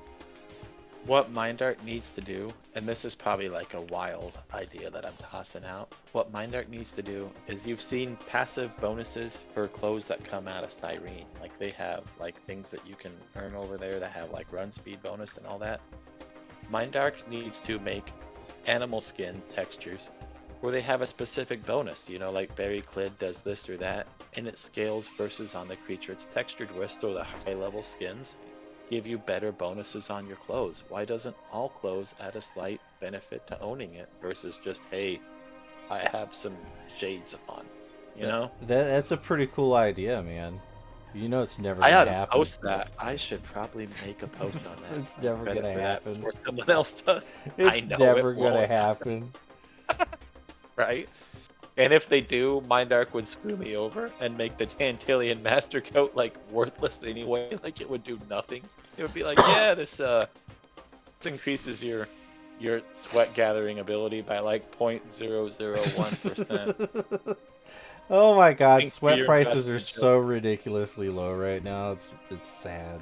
What MindArt needs to do, and this is probably like a wild idea that I'm tossing out, what MindArt needs to do is, you've seen passive bonuses for clothes that come out of Cyrene. Like they have like things that you can earn over there that have like run speed bonus and all that. MindArt needs to make animal skin textures where they have a specific bonus, you know, like Berry Clid does this or that, and it scales versus on the creature it's textured with, so the high level skins give you better bonuses on your clothes. Why doesn't all clothes add a slight benefit to owning it, versus just, hey, I have some shades on, you know? That's a pretty cool idea, man. You know, it's never I gonna ought to happen. post that. I should probably make a post on that. It's never gonna happen. Before someone else does. It's I know never it gonna won't. happen. Right? And if they do, MindArt would screw me over and make the Tantillion Master Coat like worthless anyway. Like it would do nothing. It would be like, yeah, this increases your sweat gathering ability by like 0.001%. Oh my god, Thanks for sweat your prices are investment, so ridiculously low right now. It's sad.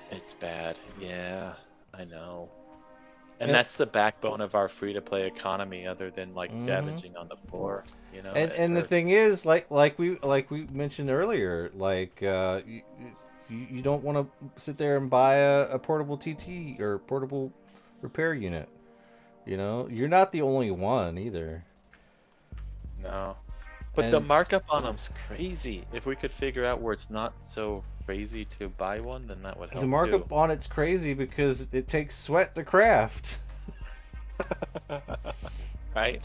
It's bad. Yeah, I know. And that's the backbone of our free-to-play economy, other than like scavenging on the floor, you know. And the thing is, like we mentioned earlier, like you don't want to sit there and buy a portable TT or portable repair unit. You know, you're not the only one either. No. But the And markup on them's crazy. If we could figure out where it's not so crazy to buy one, then that would the help too. markup on it's crazy because it takes sweat to craft. Right?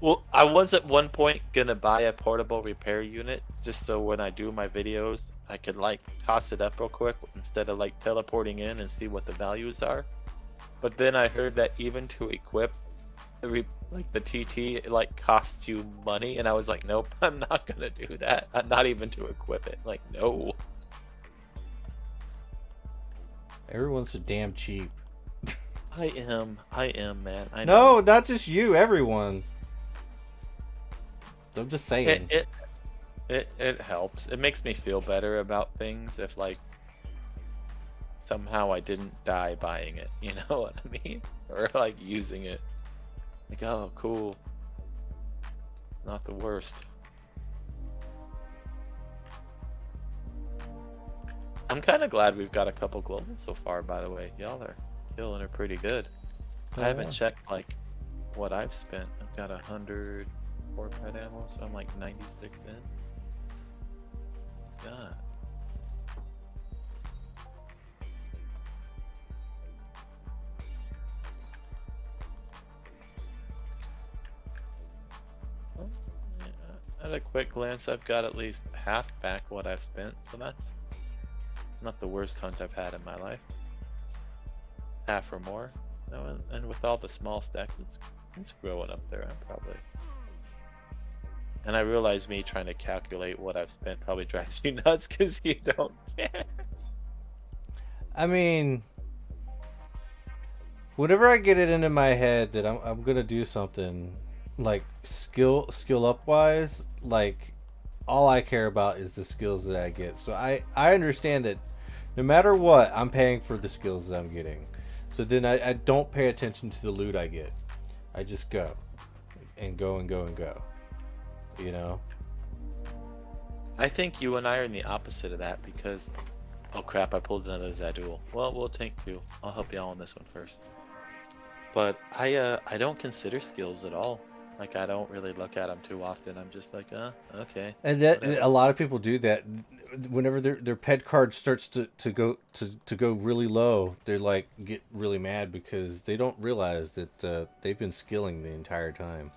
Well, I was at one point gonna buy a portable repair unit just so when I do my videos, I could like toss it up real quick instead of like teleporting in and see what the values are. But then I heard that even to equip like the TT, it like costs you money, and I was like, nope, I'm not gonna do that. Not even to equip it. Like, no. Everyone's so damn cheap. I am, man. I No, know. not just you. Everyone. I'm just It, saying. it it helps. It makes me feel better about things if like somehow I didn't die buying it. You know what I mean? Or like using it. Like, oh, cool. Not the worst. I'm kind of glad we've got a couple globals so far, by the way. Y'all are killing it pretty good. I haven't Yeah. checked like what I've spent. I've got 100 pet ammo, so I'm like 96 in. God. Well, yeah, at a quick glance, I've got at least half back what I've spent, so that's not the worst hunt I've had in my life. Half or more. No, and with all the small stacks, it's growing up there. I'm probably. And I realize me trying to calculate what I've spent probably drives you nuts because you don't care. I mean, whenever I get it into my head that I'm gonna do something like skill up wise, like all I care about is the skills that I get. So I understand that no matter what, I'm paying for the skills that I'm getting. So then I don't pay attention to the loot I get. I just go and go and go and go. You know? I think you and I are in the opposite of that because, oh crap, I pulled another Zadul. Well, we'll take two. I'll help y'all on this one first. But I don't consider skills at all. Like I don't really look at them too often. I'm just like, okay, And that whatever. a lot of people do that. Whenever their pet card starts to go really low, they're like get really mad because they don't realize that they've been skilling the entire time.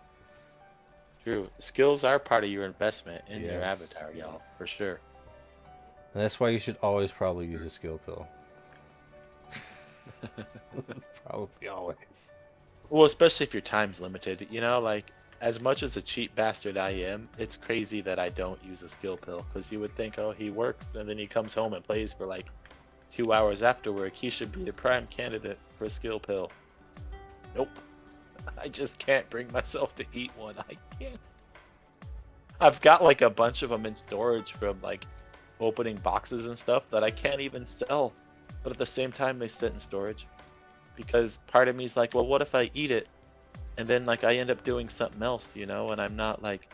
True. Skills are part of your investment in your Yes, avatar, y'all, for sure. and that's why you should always probably use a skill pill. Probably always. Well, especially if your time's limited. You know, like as much as a cheap bastard I am, it's crazy that I don't use a skill pill because you would think, oh, he works and then he comes home and plays for like 2 hours after work. He should be a prime candidate for a skill pill. Nope. I just can't bring myself to eat one. I can't. I've got like a bunch of them in storage from like opening boxes and stuff that I can't even sell. But at the same time, they sit in storage because part of me is like, well, what if I eat it and then like I end up doing something else, you know, and I'm not like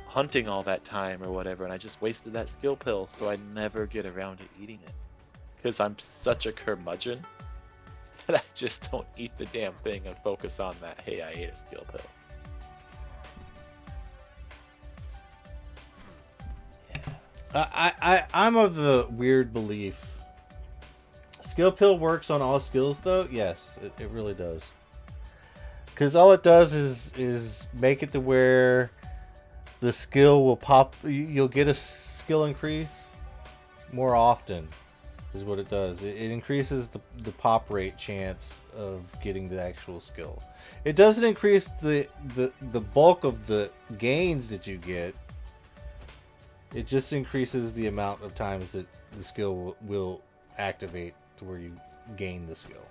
hunting all that time or whatever, and I just wasted that skill pill, so I never get around to eating it because I'm such a curmudgeon that I just don't eat the damn thing and focus on that. Hey, I ate a skill pill. I'm of the weird belief. Skill pill works on all skills, though. Yes, it really does. Because all it does is make it to where the skill will pop. You'll get a skill increase more often. Is what it does. It increases the pop rate chance of getting the actual skill. It doesn't increase the bulk of the gains that you get. It just increases the amount of times that the skill will activate to where you gain the skill.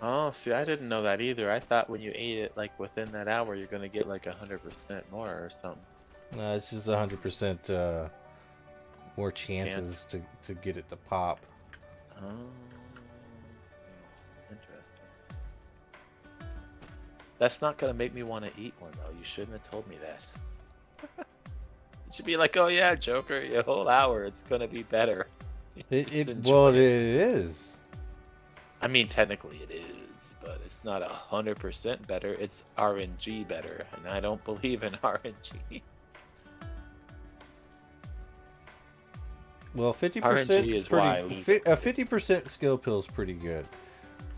Oh, see, I didn't know that either. I thought when you ate it, like within that hour, you're gonna get like 100% more or something. No, it's just 100% more chances to get it to pop. Oh, interesting. That's not gonna make me want to eat one though. You shouldn't have told me that. You should be like, oh yeah, Joker, a whole hour, it's gonna be better. Just enjoy It it. is. I mean, technically it is, but it's not 100% better. It's RNG better, and I don't believe in RNG. Well, 50% RNG is is why I pretty. lose it. A 50% skill pill is pretty good.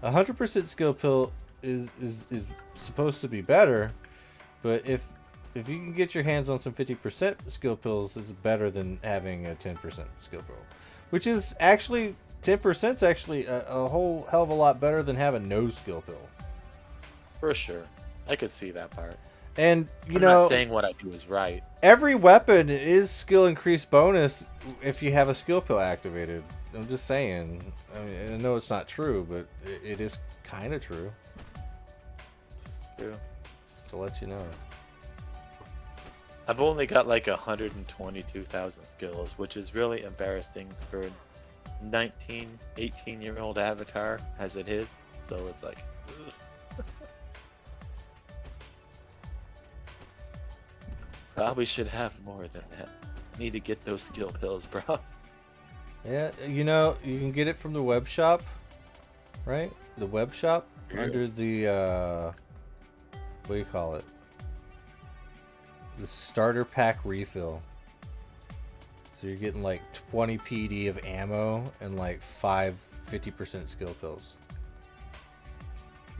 100% skill pill is supposed to be better, but if you can get your hands on some 50% skill pills, it's better than having a 10% skill pill, which is actually 10% is actually a whole hell of a lot better than having no skill pill. For sure. I could see that part. And I'm not saying what I do is right. every weapon is skill increase bonus if you have a skill pill activated. I'm just saying. I mean, I know it's not true, but it is kind of true. True. Just to let you know. I've only got like 122,000 skills, which is really embarrassing for a 19, 18-year-old avatar as it is. So it's like, ugh. Probably should have more than that. Need to get those skill pills, bro. Yeah, you know, you can get it from the web shop, right? The web shop under the what do you call it? The starter pack refill. So you're getting like 20 PD of ammo and like 50% skill pills.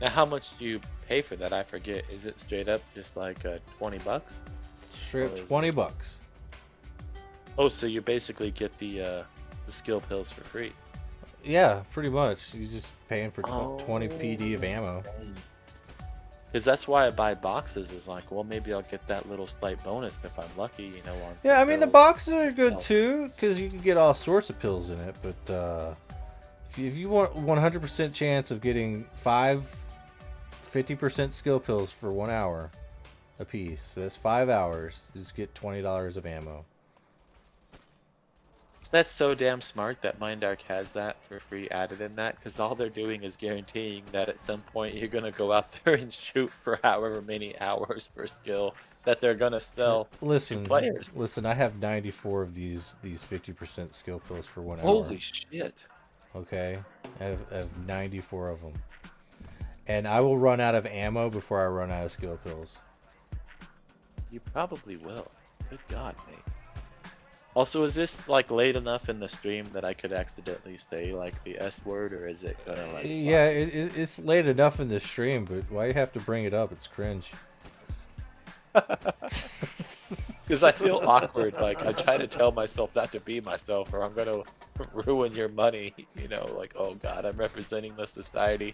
Now, how much do you pay for that? I forget. Is it straight up just like $20? Straight up $20. Oh, so you basically get the skill pills for free. Yeah, pretty much. You're just paying for 20 PD of ammo. Because that's why I buy boxes. Is like, well, maybe I'll get that little slight bonus if I'm lucky, you know. On yeah, I mean the boxes are good too because you can get all sorts of pills in it. But if you want 100% chance of getting 50% skill pills for 1 hour a piece, so that's 5 hours. You just get $20 of ammo. That's so damn smart that MindArk has that for free added in that, because all they're doing is guaranteeing that at some point you're gonna go out there and shoot for however many hours per skill that they're gonna sell to players. Listen, I have 94 of these 50% skill pills for 1 hour. Holy shit! Okay, I have 94 of them, and I will run out of ammo before I run out of skill pills. You probably will. Good God, mate. Also, is this like late enough in the stream that I could accidentally say like the S word, or is it gonna like? Yeah, it's late enough in the stream, but why you have to bring it up? It's cringe. Because I feel awkward. Like I try to tell myself not to be myself, or I'm gonna ruin your money. You know, like oh God, I'm representing the society,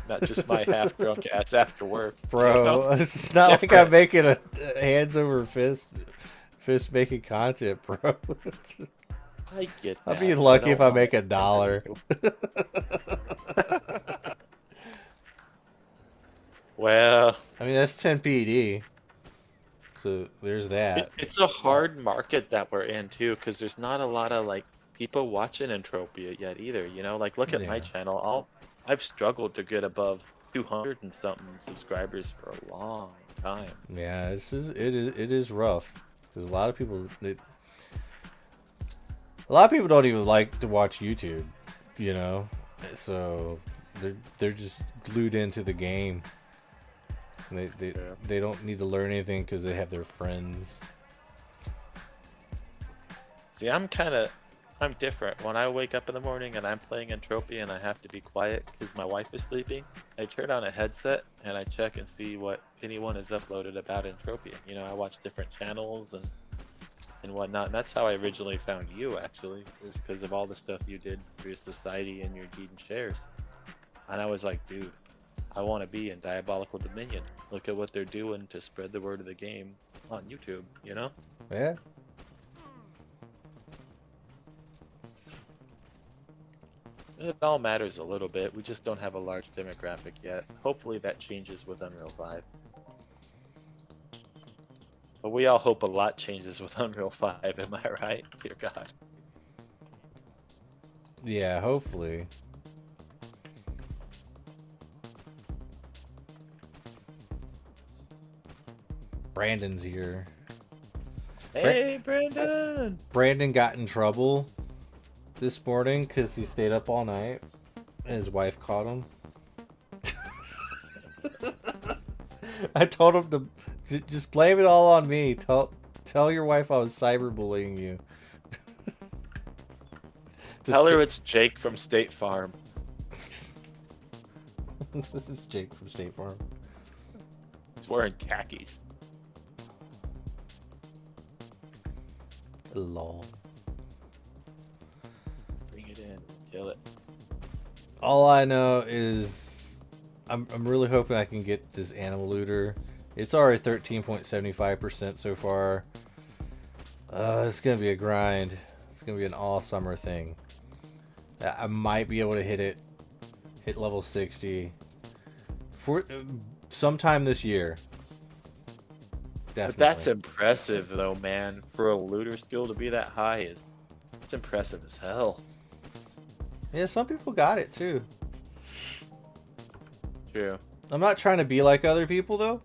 not just my half drunk ass after work. Bro, you know? It's not like I'm making a hands over fist making content, bro. I get that. I'll be lucky if I make $1. Well, I mean that's 10 PD. So there's that. It's a hard market that we're in too, because there's not a lot of like people watching Entropia yet either. You know, like look at my channel. I've struggled to get above 200 and something subscribers for a long time. Yeah, it is rough. Because a lot of people don't even like to watch YouTube, you know. So they're just glued into the game. They don't need to learn anything because they have their friends. See, I'm different. When I wake up in the morning and I'm playing Entropia and I have to be quiet because my wife is sleeping, I turn on a headset and I check and see what anyone has uploaded about Entropia. You know, I watch different channels and whatnot. And that's how I originally found you, actually, is because of all the stuff you did for your society and your deed and shares. And I was like, dude, I want to be in Diabolical Dominion. Look at what they're doing to spread the word of the game on YouTube, you know? Yeah. It all matters a little bit. We just don't have a large demographic yet. Hopefully that changes with Unreal 5. But we all hope a lot changes with Unreal 5, am I right? Dear God. Yeah, hopefully. Brandon's here. Hey, Brandon! Brandon got in trouble this morning because he stayed up all night and his wife caught him. I told him to just blame it all on me. Tell your wife I was cyberbullying you. Tell her it's Jake from State Farm. This is Jake from State Farm. He's wearing khakis. Lol. Bring it in. Kill it. All I know is I'm really hoping I can get this animal looter. It's already 13.75% so far. It's gonna be a grind. It's gonna be an all summer thing. I might be able to hit level 60 for sometime this year. Definitely. But that's impressive, though, man. For a looter skill to be that high it's impressive as hell. Yeah, some people got it too. True. I'm not trying to be like other people though.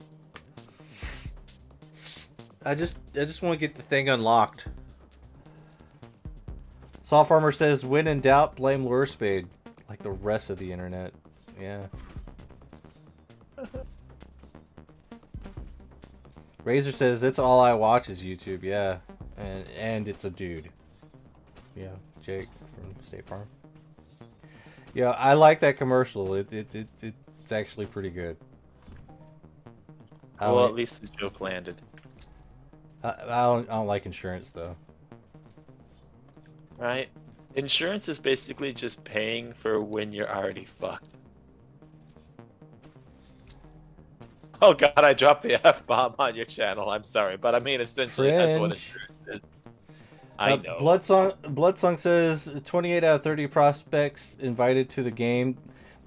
I just want to get the thing unlocked. Saw Farmer says, when in doubt, blame Lure Spade. Like the rest of the internet. Yeah. Razor says, that's all I watch is YouTube. Yeah. And it's a dude. Yeah. Jake from State Farm. Yeah, I like that commercial. It's actually pretty good. Well, at least the joke landed. I don't like insurance though. Right? Insurance is basically just paying for when you're already fucked. Oh god, I dropped the F-bomb on your channel. I'm sorry, but I mean essentially that's what insurance is. I know. Bloodsong says 28 out of 30 prospects invited to the game.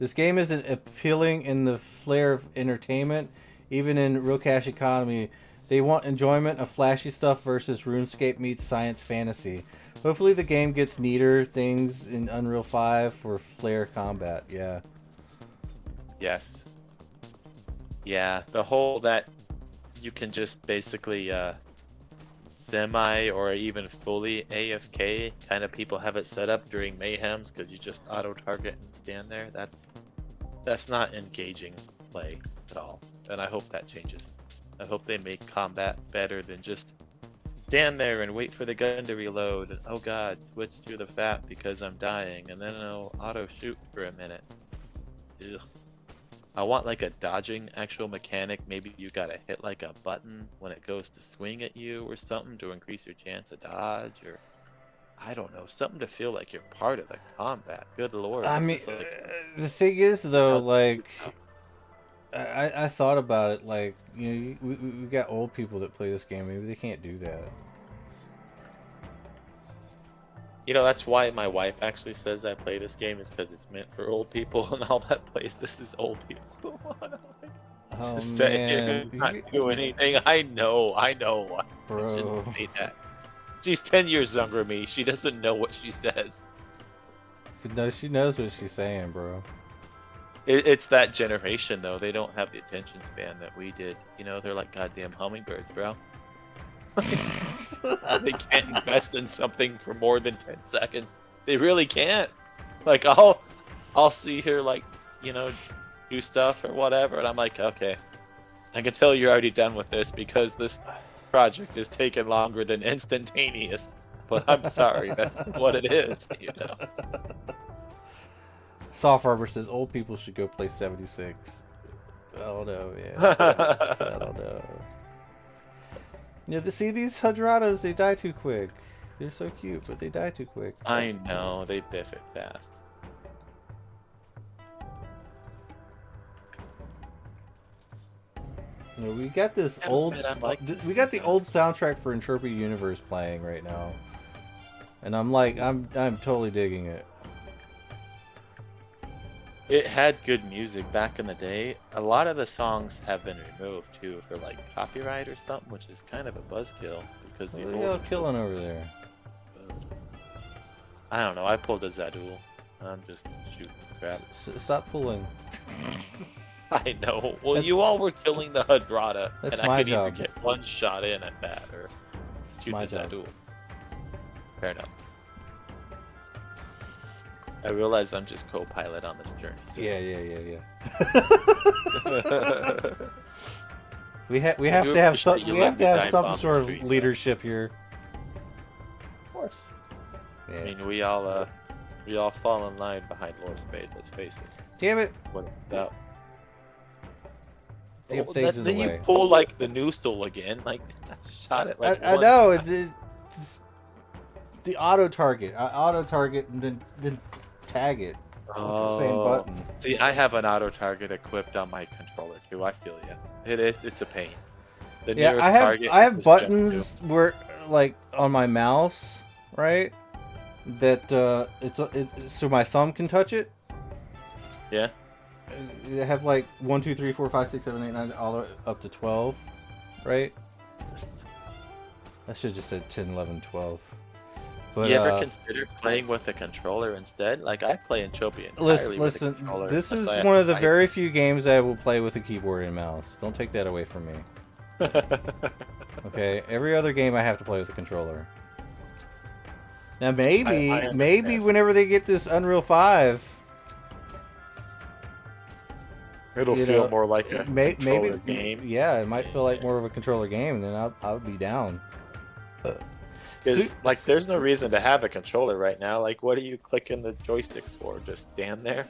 This game isn't appealing in the flair of entertainment, even in real cash economy. They want enjoyment of flashy stuff versus RuneScape meets science fantasy. Hopefully the game gets neater things in Unreal 5 for flair combat. Yeah. Yes. Yeah, the whole that you can just basically semi or even fully AFK kind of people have it set up during mayhems because you just auto target and stand there. That's not engaging play at all, and I hope that changes. I hope they make combat better than just stand there and wait for the gun to reload and oh god, switch to the FAP because I'm dying, and then I'll auto shoot for a minute. Ugh. I want like a dodging actual mechanic. Maybe you gotta hit like a button when it goes to swing at you or something to increase your chance of dodge, or I don't know, something to feel like you're part of the combat. Good lord. I mean, the thing is though, like, I thought about it, like, you know, we got old people that play this game. Maybe they can't do that. You know, that's why my wife actually says I play this game, is because it's meant for old people, and all that plays this is old people. Just saying, not do anything. I know. Bro. I shouldn't say that. She's 10 years younger than me. She doesn't know what she says. No, she knows what she's saying, bro. It's that generation, though. They don't have the attention span that we did. You know, they're like goddamn hummingbirds, bro. They can't invest in something for more than 10 seconds. They really can't. Like, I'll see her, like, you know, do stuff or whatever, and I'm like, okay, I can tell you're already done with this because this project is taking longer than instantaneous. But I'm sorry, that's what it is, you know. Soft Harbor says old people should go play 76. I don't know, man. I don't know. Yeah, see, these Hadradas, they die too quick. They're so cute, but they die too quick. I know, they biff it fast. You know, we got this old, we got the old soundtrack for Entropia Universe playing right now, and I'm like, I'm totally digging it. It had good music back in the day. A lot of the songs have been removed too for like copyright or something, which is kind of a buzzkill because the old killing over there. I don't know. I pulled a Zadul. I'm just shooting crap. Stop pulling. I know. Well, you all were killing the Hadrada, That's and my I could job. even get one shot in at that, or shoot my the job. Zadul. Fair enough. I realize I'm just co-pilot on this journey. So. Yeah. we have to have some sort of leadership here. Of course. Yeah. I mean, we all We all fall in line behind Lord Spade. Let's face it. Damn it! What about? Damn things in the Then you way. pull like the new stool again. Like I shot it like I one know time. it's the auto target. I auto target and then tag it with the same Oh, button. see, I have an auto target equipped on my controller too. I feel you. It's a pain. The Yeah, nearest target I have is jump to. buttons where like on my mouse, right? That it's so my thumb can touch it. Yeah. They have like 1, 2, 3, 4, 5, 6, 7, 8, 9, all the way up to 12, right? I should have just said 10, 11, 12. But, you ever consider playing with a controller instead? Like I play Entropia entirely with a listen, controller. this is unless I have one of to the very few games I will play with a keyboard and mouse. Don't take that away from me. type. Okay, every other game I have to play with a controller. Now maybe I understand. whenever they get this Unreal 5, It'll you feel know, more like a controller game. Yeah, it might feel like more of a controller game, and then I'll be down. Because like, there's no reason to have a controller right now. Like, what are you clicking the joysticks for? Just stand there.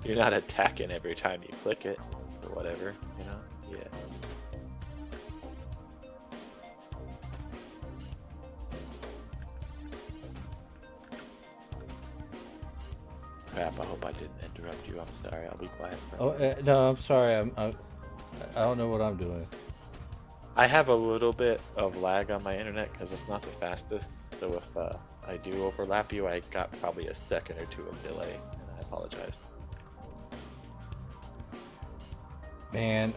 You're not attacking every time you click it, or whatever. You know? Yeah. Crap! I hope I didn't interrupt you. I'm sorry. I'll be quiet. No, I'm sorry. I don't know what I'm doing. I have a little bit of lag on my internet because it's not the fastest. So if I do overlap you, I got probably a second or two of delay, and I apologize. Man,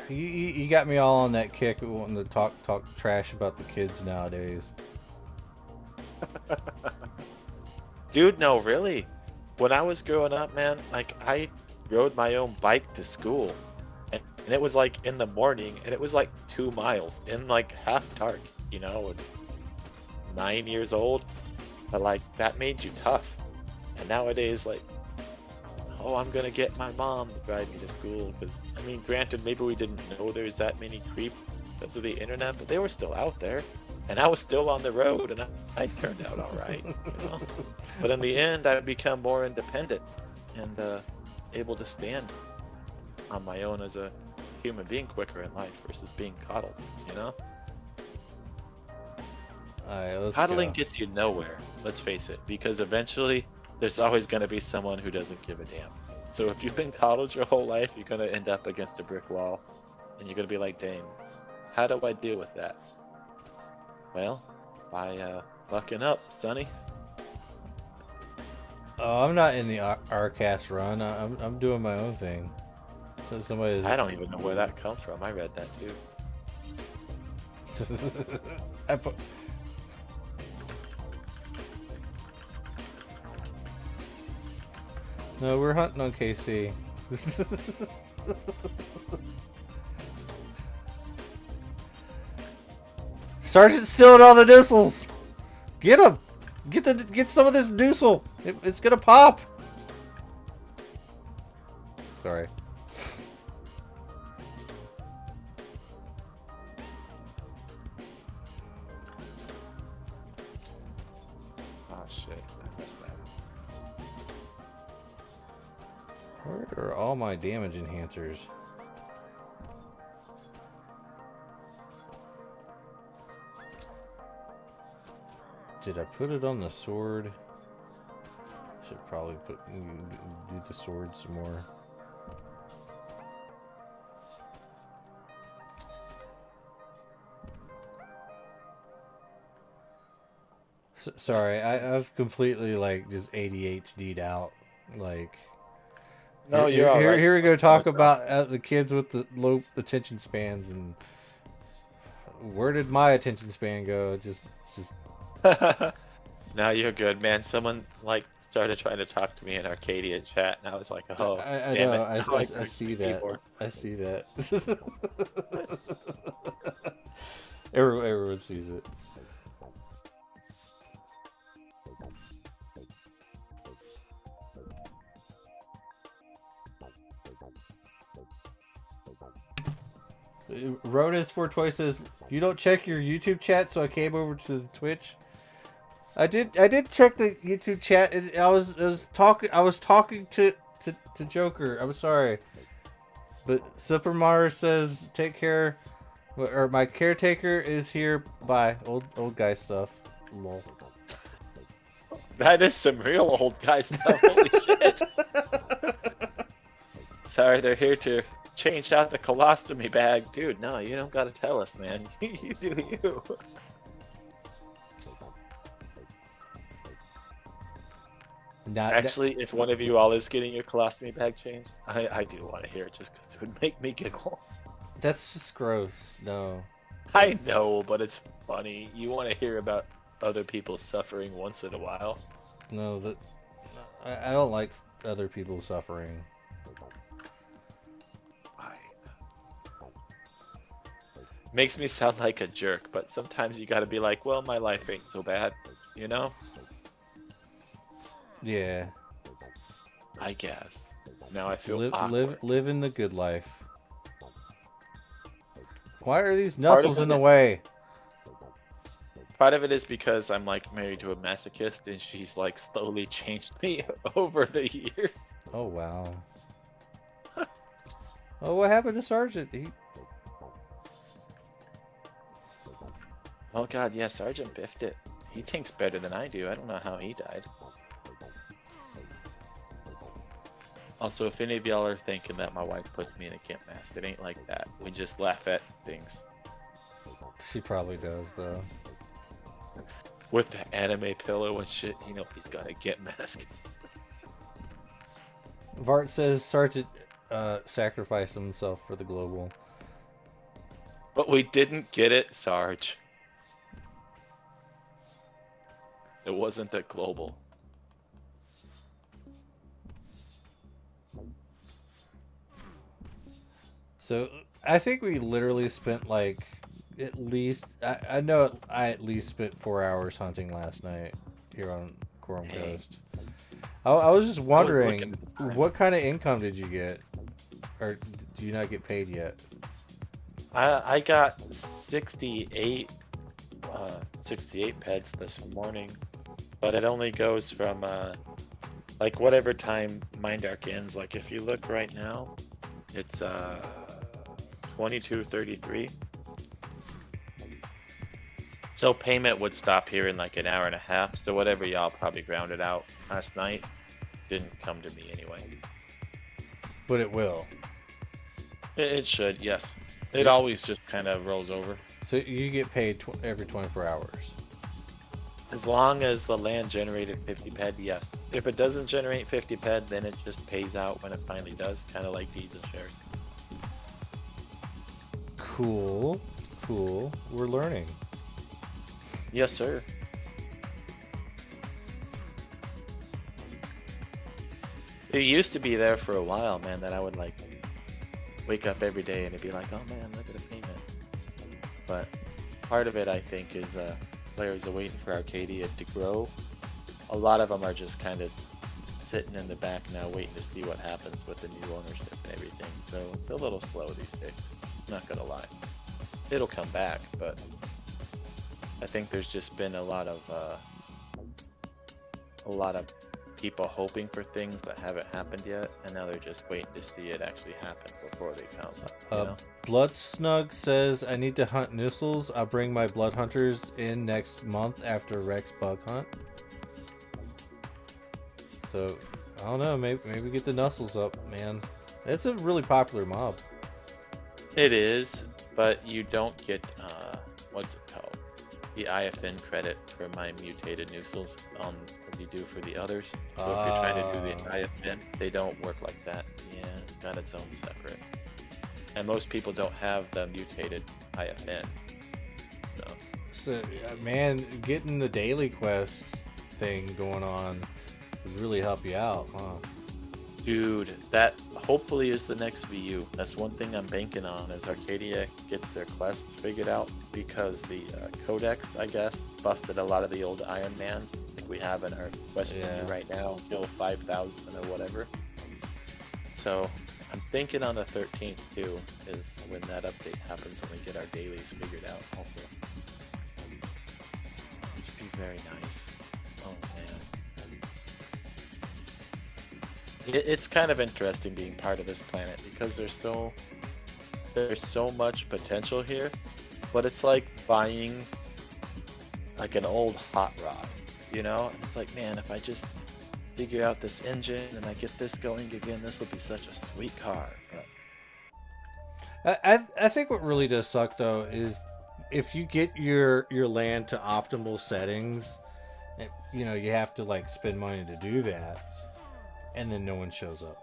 you got me all on that kick of wanting to talk trash about the kids nowadays. Dude, no, really. When I was growing up, man, like I rode my own bike to school, and it was like in the morning, and it was like 2 miles in like half dark, you know, and 9 years old, but like that made you tough. And nowadays, like, oh, I'm gonna get my mom to drive me to school, because I mean, granted, maybe we didn't know there's that many creeps because of the internet, but they were still out there, and I was still on the road, and I turned out all right, you know. But in the end, I become more independent and able to stand on my own as a human being quicker in life versus being coddled, you know? Alright, let's Coddling go. gets you nowhere, let's face it, because eventually there's always going to be someone who doesn't give a damn. So if you've been coddled your whole life, you're going to end up against a brick wall, and you're going to be like, dang, how do I deal with that? Well, by bucking up, sonny. Oh, I'm not in the Rcast run. I'm doing my own thing. So somebody's. I don't even know where that comes from. I read that too. No, we're hunting on KC. Sergeant's stealing all the noozles. Get him. Get some of this noozle. It's gonna pop. Sorry. Oh shit, I missed that. Where are all my damage enhancers? Did I put it on the sword? Should probably do the sword some more. Sorry, I've completely like just ADHD'd out. Like, No, you're all right. Here we go. Talk about the kids with the low attention spans, and where did my attention span go? Just. No, you're good, man. Someone like started trying to talk to me in Arcadia chat, and I was like, "Oh, I damn know. it!" I see that. Keyboard. I see that. Everyone sees it. Ronas420 says, "You don't check your YouTube chat, so I came over to the Twitch." I did check the YouTube chat. I was talking to Joker. I'm sorry, but Super Mario says take care, or my caretaker is here. Bye, old guy stuff. Lol. That is some real old guy stuff. Holy shit. Sorry, they're here to change out the colostomy bag. Dude, no, you don't gotta tell us, man. You do you. Actually, if one of you all is getting your colostomy bag changed, I do want to hear it just because it would make me giggle. That's just gross. No. I know, but it's funny. You want to hear about other people suffering once in a while. No, I don't like other people suffering. Makes me sound like a jerk, but sometimes you gotta be like, well, my life ain't so bad, you know? Yeah. I guess. Now I feel awkward. Living the good life. Why are these nuzzles in the way? Part of it is because I'm like married to a masochist and she's like slowly changed me over the years. Oh wow. Oh, what happened to Sergeant? Oh god, yeah, Sergeant biffed it. He thinks better than I do. I don't know how he died. Also, if any of y'all are thinking that my wife puts me in a gimp mask, it ain't like that. We just laugh at things. She probably does, though. With the anime pillow and shit, you know he's got a gimp mask. Vart says Sergeant sacrificed himself for the global. But we didn't get it, Sarge. It wasn't a global. So I think we literally spent like at least I know I at least spent 4 hours hunting last night here on Khorum Coast. I was just wondering, what kind of income did you get, or do you not get paid yet? I got 68 peds this morning, but it only goes from like whatever time Mindark ends. Like if you look right now, it's 22:33. So payment would stop here in like an hour and a half. So whatever y'all probably grounded out last night didn't come to me anyway. But it will. It should, yes. It always just kind of rolls over. So you get paid every 24 hours. As long as the land generated 50 ped, yes. If it doesn't generate 50 ped, then it just pays out when it finally does, kind of like deeds and shares. Cool. We're learning. Yes, sir. It used to be there for a while, man, that I would like wake up every day and it'd be like, oh man, look at the payment. But part of it, I think, is players are waiting for Arcadia to grow. A lot of them are just kind of sitting in the back now waiting to see what happens with the new ownership and everything. So it's a little slow these days. Not gonna lie. It'll come back, but I think there's just been a lot of people hoping for things that haven't happened yet, and now they're just waiting to see it actually happen before they come. You know? Blood Snug says, I need to hunt Nuzzles. I'll bring my blood hunters in next month after Rex bug hunt. So, I don't know, maybe get the Nuzzles up, man. It's a really popular mob. It is, but you don't get, what's it called? The IFN credit for my mutated Nuzzles, as you do for the others. So if you're trying to do the IFN, they don't work like that. Yeah, it's got its own separate. And most people don't have the mutated IFN. So man, getting the daily quest thing going on would really help you out, huh? Dude, that hopefully is the next VU. That's one thing I'm banking on, is Arcadia gets their quests figured out, because the Codex, I guess, busted a lot of the old Iron Mans like we have in our quest menu right now, kill 5,000 or whatever. So I'm thinking on the 13th too is when that update happens and we get our dailies figured out also. Which would be very nice. Oh man. It's kind of interesting being part of this planet because there's so much potential here, but it's like buying like an old hot rod, you know? It's like, man, if I just figure out this engine and I get this going again, this will be such a sweet car. But I think what really does suck though is if you get your land to optimal settings, you know, you have to like spend money to do that, and then no one shows up.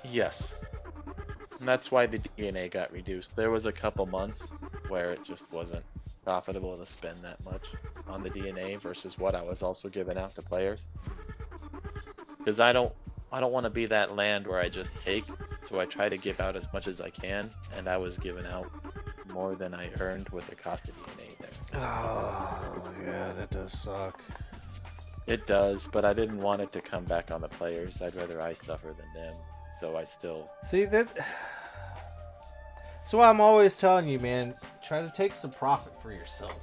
yes, and that's why the DNA got reduced. There was a couple months where it just wasn't profitable to spend that much on the DNA versus what I was also giving out to players. Because I don't want to be that land where I just take, so I try to give out as much as I can, and I was giving out more than I earned with the cost of DNA there. Oh yeah, that does suck. It does, but I didn't want it to come back on the players. I'd rather I suffer than them. So I still See that. So I'm always telling you, man, try to take some profit for yourself.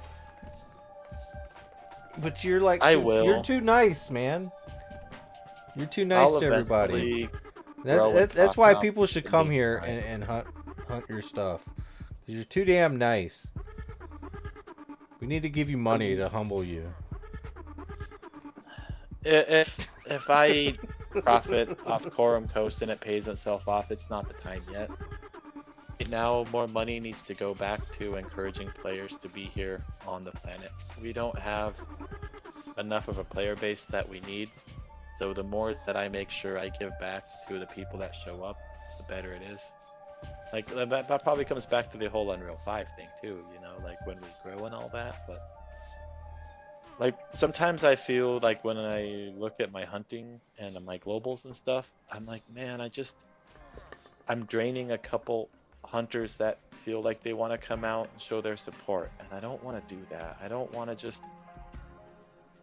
But you're like, I will. You're too nice, man. You're too nice I'll to everybody. eventually grow and That's why profit people off should the come being here kind. and hunt your stuff. 'Cause you're too damn nice. We need to give you money to humble you. If I profit off Khorum Coast and it pays itself off, it's not the time yet. Right now, more money needs to go back to encouraging players to be here on the planet. We don't have enough of a player base that we need, so the more that I make sure I give back to the people that show up, the better it is. Like that probably comes back to the whole Unreal 5 thing too, you know, like when we grow and all that, but like sometimes I feel like when I look at my hunting and my globals and stuff, I'm like, man, I'm draining a couple hunters that feel like they want to come out and show their support, and I don't want to do that. I don't want to just.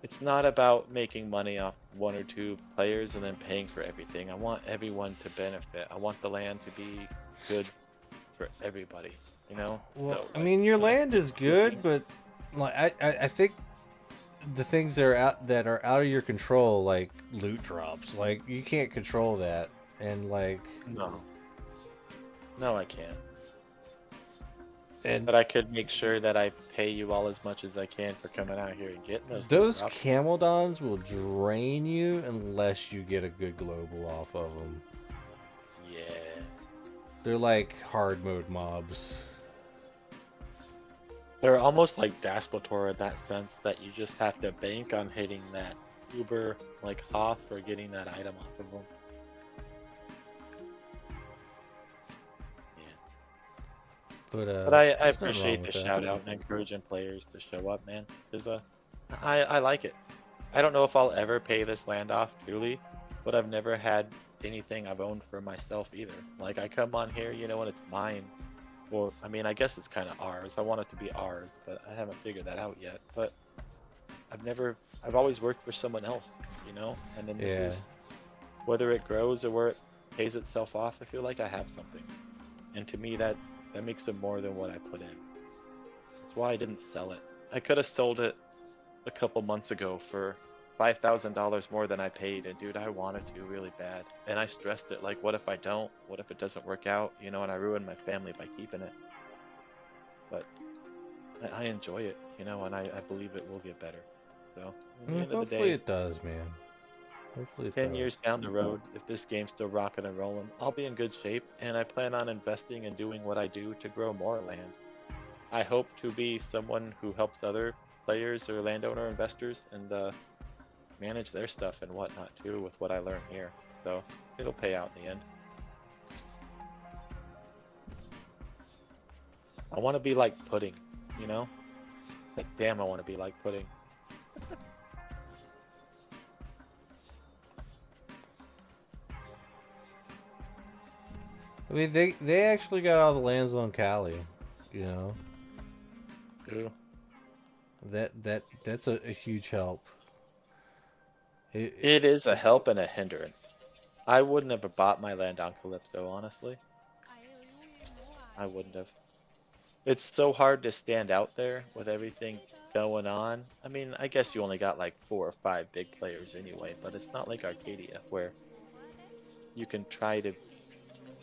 It's not about making money off one or two players and then paying for everything. I want everyone to benefit. I want the land to be good for everybody, you know? Well, So, I mean, your land is good, but like I think the things that are out of your control, like loot drops, like you can't control that, and like no, I can't. and But I could make sure that I pay you all as much as I can for coming out here and getting those those drops. camaldons will drain you unless you get a good global off of them. Yeah. They're like hard mode mobs. They're almost like Daspletor in that sense that you just have to bank on hitting that Uber like off or getting that item off of them. But But I there's nothing wrong appreciate the with that. shout out and encouraging players to show up, man. Because I like it. I don't know if I'll ever pay this land off truly, but I've never had anything I've owned for myself either. Like I come on here, you know, and it's mine. Or I mean, I guess it's kind of ours. I want it to be ours, but I haven't figured that out yet. But I've always worked for someone else, you know. And then this is whether it grows or where it pays itself off. I feel like I have something, and to me that makes it more than what I put in. That's why I didn't sell it. I could have sold it a couple months ago for $5,000 more than I paid, and dude, I wanted to really bad. And I stressed it, like, what if I don't? What if it doesn't work out? You know, and I ruined my family by keeping it. But I enjoy it, you know, and I believe it will get better. So, at the end of the Hopefully day, it does, man. Hopefully it 10 does. years down the road, if this game's still rocking and rolling, I'll be in good shape, and I plan on investing and doing what I do to grow more land. I hope to be someone who helps other players or landowner investors and manage their stuff and whatnot too with what I learn here. So it'll pay out in the end. I want to be like pudding, you know? Like, damn, I want to be like pudding. I mean, they actually got all the lands on Cali, you know. Ooh. That's a huge help. It is a help and a hindrance. I wouldn't have bought my land on Calypso, honestly. I wouldn't have. It's so hard to stand out there with everything going on. I mean, I guess you only got like 4 or 5 big players anyway, but it's not like Arcadia where you can try to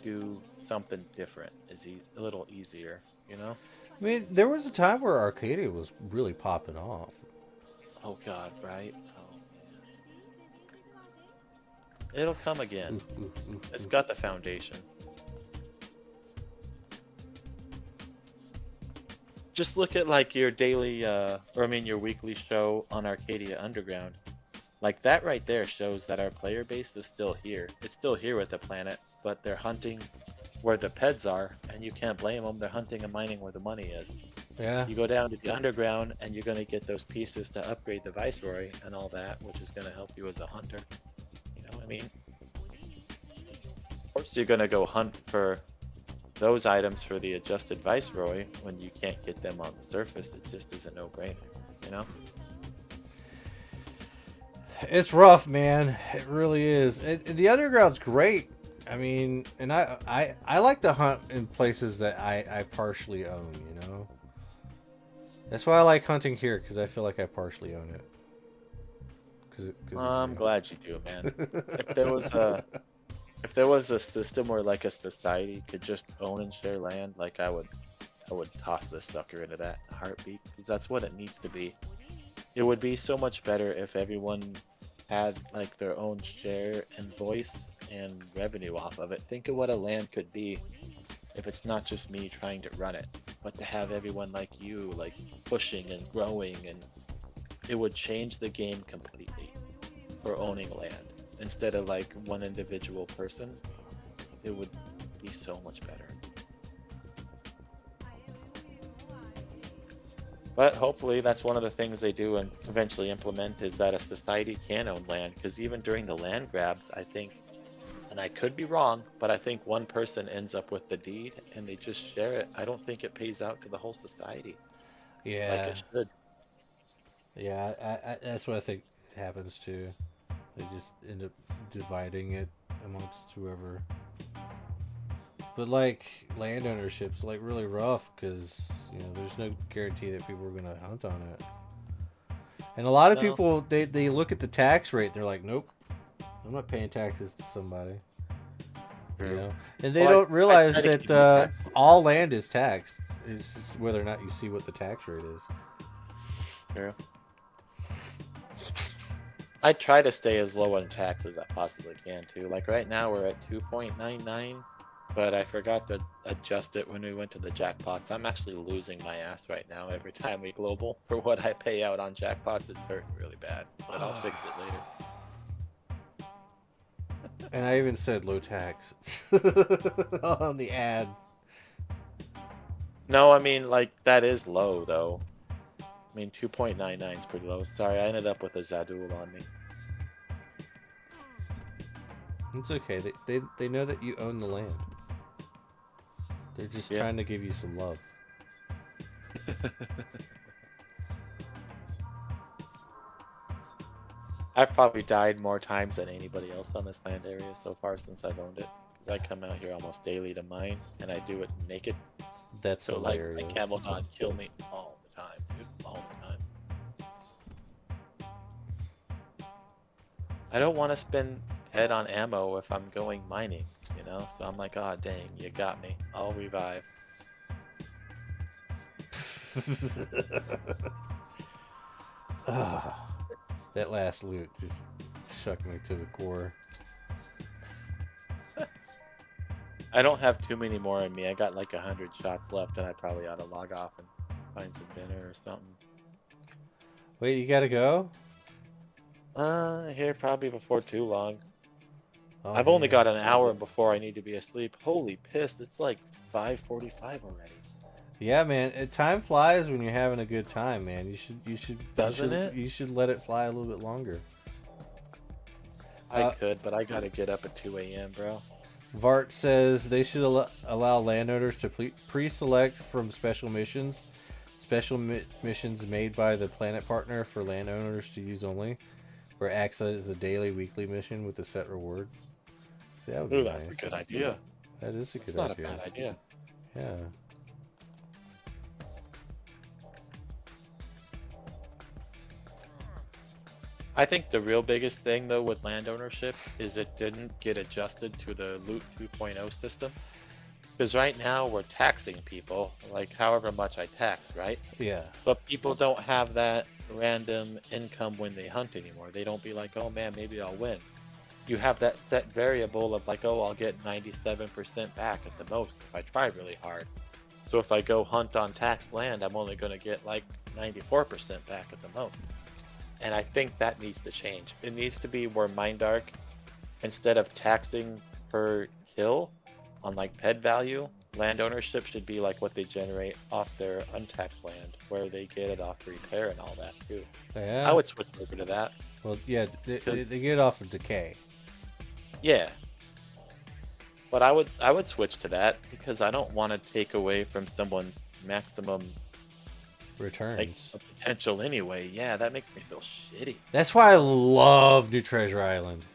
do something different. Is a little easier, you know? I mean, there was a time where Arcadia was really popping off. Oh God, right? Oh man, it'll come again. Ooh, ooh, ooh, It's ooh. got the foundation. Just look at like your daily, or I mean your weekly show on Arcadia Underground. Like that right there shows that our player base is still here. It's still here with the planet, but they're hunting where the peds are, and you can't blame them. They're hunting and mining where the money is. Yeah. You go down to the underground, and you're going to get those pieces to upgrade the Viceroy and all that, which is going to help you as a hunter. You know what I mean? Of course, you're going to go hunt for those items for the adjusted Viceroy when you can't get them on the surface. It just is a no-brainer, you know? It's rough, man. It really is. The underground's great. I mean, and I like to hunt in places that I partially own, you know? That's why I like hunting here, because I feel like I partially own it. I'm glad you do, man. If there was a system where like a society could just own and share land, like I would toss this sucker into that in a heartbeat, because that's what it needs to be. It would be so much better if everyone had like their own share and voice and revenue off of it. Think of what a land could be if it's not just me trying to run it, but to have everyone like you like pushing and growing, and it would change the game completely for owning land. Instead of like one individual person, it would be so much better. But hopefully that's one of the things they do and eventually implement, is that a society can own land, because even during the land grabs, I think, and I could be wrong, but I think one person ends up with the deed and they just share it. I don't think it pays out to the whole society like Yeah. it should. Yeah, that's what I think happens too. They just end up dividing it amongst whoever. But like land ownership's like really rough, because there's no guarantee that people are gonna hunt on it. And a lot of No, people they look at the tax rate and they're like, nope, I'm not paying taxes to somebody. true. And they Well, don't I realize try to keep my that taxes all land is taxed. It's just whether or not you see what the tax rate is. true. I try to stay as low on tax as I possibly can too. Like right now we're at 2.99, but I forgot to adjust it when we went to the jackpots. I'm actually losing my ass right now every time we global for what I pay out on jackpots. It's hurting really bad, but I'll fix it later. And I even said low tax on the ad. No, I mean like that is low though. I mean 2.99 is pretty low. Sorry, I ended up with a Zadul on me. It's okay. They know that you own the land. They're just trying to give you some love. I've probably died more times than anybody else on this land area so far since I've owned it. Because I come out here almost daily to mine, and I do it naked. That's So like hilarious. my camel god kill me all the time, dude, all the time. I don't want to spend head on ammo if I'm going mining, you know? So I'm like, oh dang, you got me. I'll revive. That last loot just shook me to the core. I don't have too many more in me. I got like 100 shots left, and I probably ought to log off and find some dinner or something. Wait, you gotta go? Here probably before too long. Oh, I've only man. got an hour before I need to be asleep. Holy piss, it's like 5:45 already. Yeah, man. Time flies when you're having a good time, man. Doesn't it? You should let it fly a little bit longer. I could, but I gotta get up at 2 a.m., bro. Vart says they should allow landowners to pre-select from special missions. Special missions made by the planet partner for landowners to use only, where acts as a daily, weekly mission with a set reward. See, that would be That's nice. a good idea. That is a good It's idea. not a bad idea. Yeah. I think the real biggest thing though with land ownership is it didn't get adjusted to the Loot 2.0 system. Because right now we're taxing people, like however much I tax, right? Yeah. But people don't have that random income when they hunt anymore. They don't be like, oh man, maybe I'll win. You have that set variable of like, oh, I'll get 97% back at the most if I try really hard. So if I go hunt on taxed land, I'm only going to get like 94% back at the most. And I think that needs to change. It needs to be where Mindark, instead of taxing per kill on like ped value, land ownership should be like what they generate off their untaxed land, where they get it off repair and all that too. Yeah. I would switch over to that. Well, yeah, they get it off of decay. Yeah. But I would switch to that because I don't want to take away from someone's maximum Returns. like potential anyway. Yeah, that makes me feel shitty. That's why I love New Treasure Island.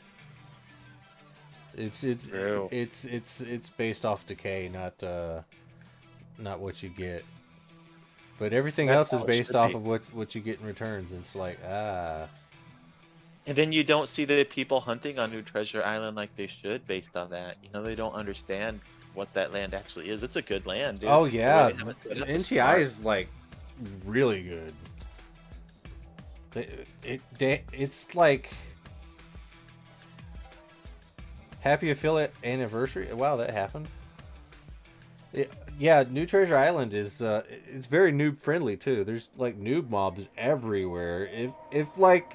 It's True. it's based off decay, not what you get. But everything That's else is how it based should off be. of what you get in returns. It's like And then you don't see the people hunting on New Treasure Island like they should based on that. You know, they don't understand what that land actually is. It's a good land, dude. oh The way yeah, they have it set up NTI smart. is like really good. It's like happy affiliate anniversary. Wow, that happened. Yeah, New Treasure Island is it's very noob friendly too. There's like noob mobs everywhere. If like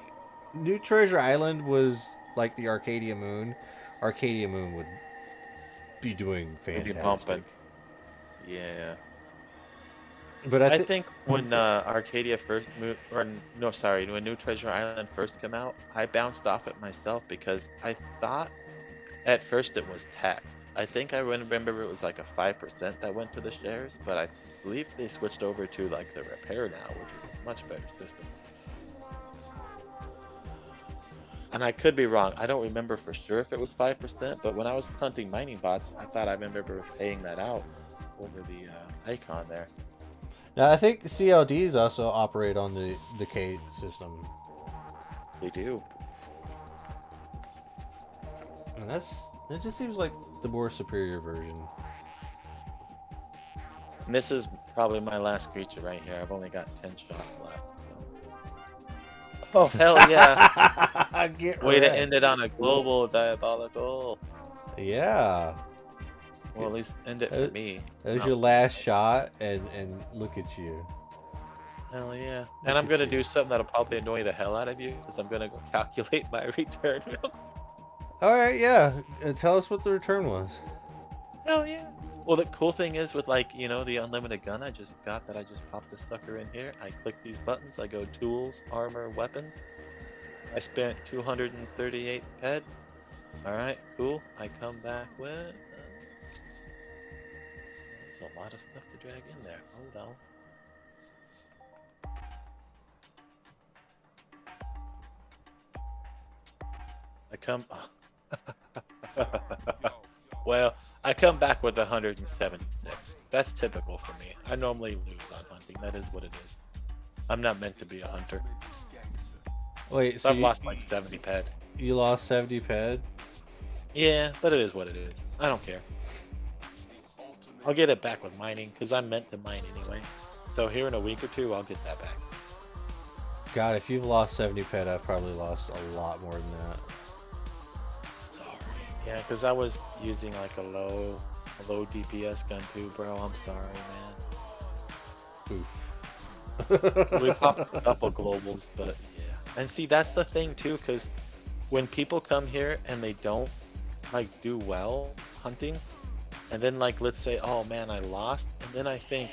New Treasure Island was like the Arcadia Moon would be doing It'd be fantastic. bumping. Yeah. But I think when Arcadia first moved, or no, sorry, when New Treasure Island first came out, I bounced off it myself because I thought at first it was taxed. I think I remember it was like a 5% that went to the shares, but I believe they switched over to like the repair now, which is a much better system. And I could be wrong. I don't remember for sure if it was 5%, but when I was hunting mining bots, I thought I remember paying that out over the icon there. now I think CLDs also operate on the decay system, They do. and it just seems like the more superior version. And this is probably my last creature right here. I've only got 10 shots left. So. Oh, hell yeah. Get Way to wrecked. end it on a global diabolical. Yeah. Well, at least end it for me. That was Oh, your last shot, and look at you. hell yeah. Look And I'm at going to you. do something that'll probably annoy the hell out of you because I'm going to go calculate my return. All right, yeah. Tell us what the return was. Hell yeah. Well, the cool thing is with like, you know, the unlimited gun I just got that I just popped this sucker in here. I click these buttons. I go tools, armor, weapons. I spent 238 ped. All right, cool. I come back with... there's a lot of stuff to drag in there. Hold on. I come... well, I come back with 176. That's typical for me. I normally lose on hunting. That is what it is. I'm not meant to be a hunter. Wait, So so I've lost like 70 ped. you lost 70 ped? Yeah, but it is what it is. I don't care. I'll get it back with mining because I'm meant to mine anyway. So here in a week or two, I'll get that back. God, if you've lost 70 ped, I've probably lost a lot more than that. Sorry. Yeah, because I was using like a low DPS gun too, bro. I'm sorry, man. Oof. We popped a couple globals, but yeah. And see, that's the thing too, because when people come here and they don't like do well hunting, and then like let's say, oh man, I lost, and then I think,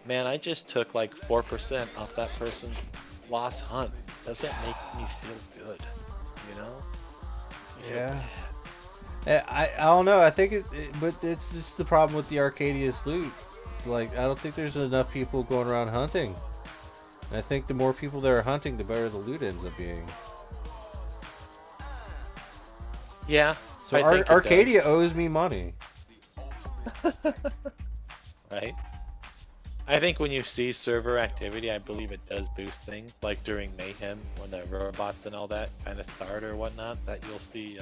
man, I just took like 4% off that person's lost hunt. Doesn't make me feel good, you know? Makes me feel Yeah. bad. I don't know. I think but it's just the problem with the Arcadius loot. Like, I don't think there's enough people going around hunting. And I think the more people that are hunting, the better the loot ends up being. Yeah. So I think it Arcadia owes me money. right? I think when you see server activity, I believe it does boost things, like during Mayhem, when the robots and all that kind of start or whatnot, that you'll see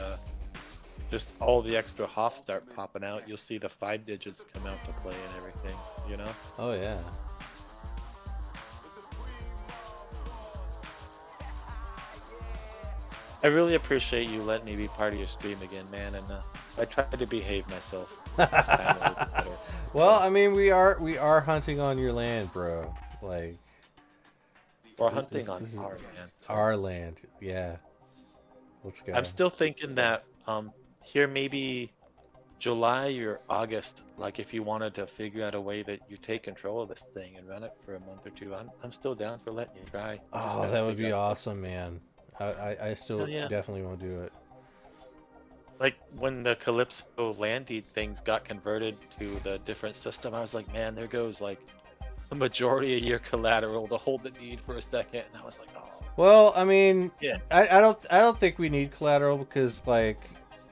just all the extra hoffs start popping out. You'll see the 5 digits come out to play and everything, you know? Oh yeah. I really appreciate you letting me be part of your stream again, man, and I tried to behave myself this time a little bit better. Well, I mean, we are hunting on your land, bro. Like, We're hunting on this is our land. So. our land. Yeah. Let's go. I'm still thinking that here maybe July or August, like if you wanted to figure out a way that you take control of this thing and run it for a month or two, I'm still down for letting you try. Oh, that would be awesome, man. I still definitely want to do it. Like when the Calypso land deed things got converted to the different system, I was like, man, there goes like the majority of your collateral to hold the deed for a second, and I was like, oh. Well, I mean, yeah, I don't think we need collateral because like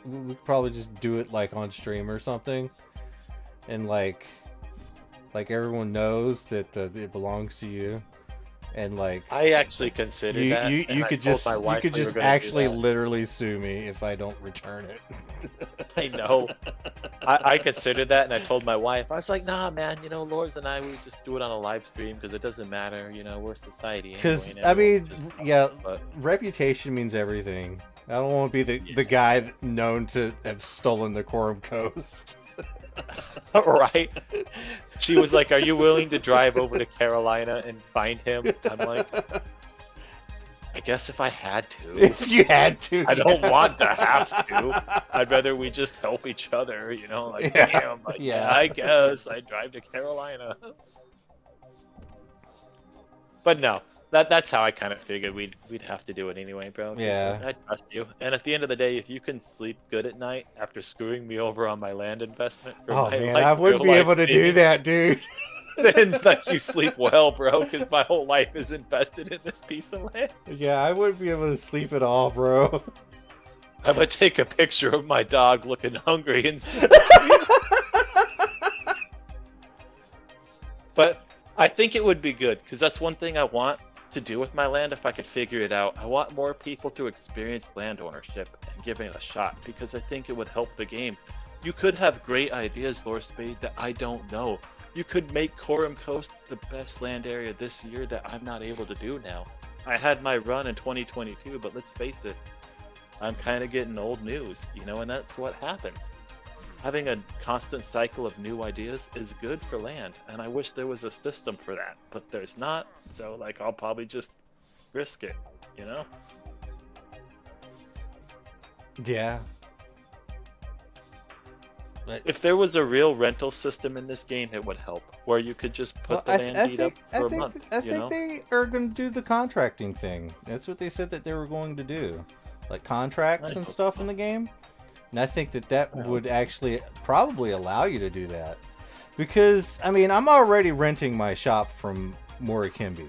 we could probably just do it like on stream or something, and like everyone knows that it belongs to you. And like I actually considered that. You could just actually literally sue me if I don't return it. I know. I considered that, and I told my wife. I was like, "Nah, man. You know, Lors and I, we would just do it on a live stream because it doesn't matter. You know, we're society." Because anyway, I mean, yeah, reputation means everything. I don't want to be the guy known to have stolen the Khorum Coast. Right? She was like, "Are you willing to drive over to Carolina and find him?" I'm like, "I guess if I had to." If you had to. I don't want to have to. I'd rather we just help each other, you know? Like, damn, like, yeah, I guess I'd drive to Carolina. But no, that's how I kind of figured we'd have to do it anyway, bro. Yeah. I trust you. And at the end of the day, if you can sleep good at night after screwing me over on my land investment, for my man, I wouldn't be able to do that, dude. Then let you sleep well, bro, because my whole life is invested in this piece of land. Yeah, I wouldn't be able to sleep at all, bro. I'm gonna take a picture of my dog looking hungry and But I think it would be good, because that's one thing I want to do with my land if I could figure it out. I want more people to experience land ownership and give it a shot, because I think it would help the game. You could have great ideas, Lord Spade, that I don't know. You could make Khorum Coast the best land area this year that I'm not able to do now. I had my run in 2022, but let's face it, I'm kind of getting old news, you know, and that's what happens. Having a constant cycle of new ideas is good for land, and I wish there was a system for that, but there's not, so like I'll probably just risk it, you know? Yeah. If there was a real rental system in this game, it would help, where you could just put the land deed up for a month. I think they are going to do the contracting thing. That's what they said that they were going to do, like contracts and stuff in the game. And I think that would actually probably allow you to do that, because I mean I'm already renting my shop from Morikimbi,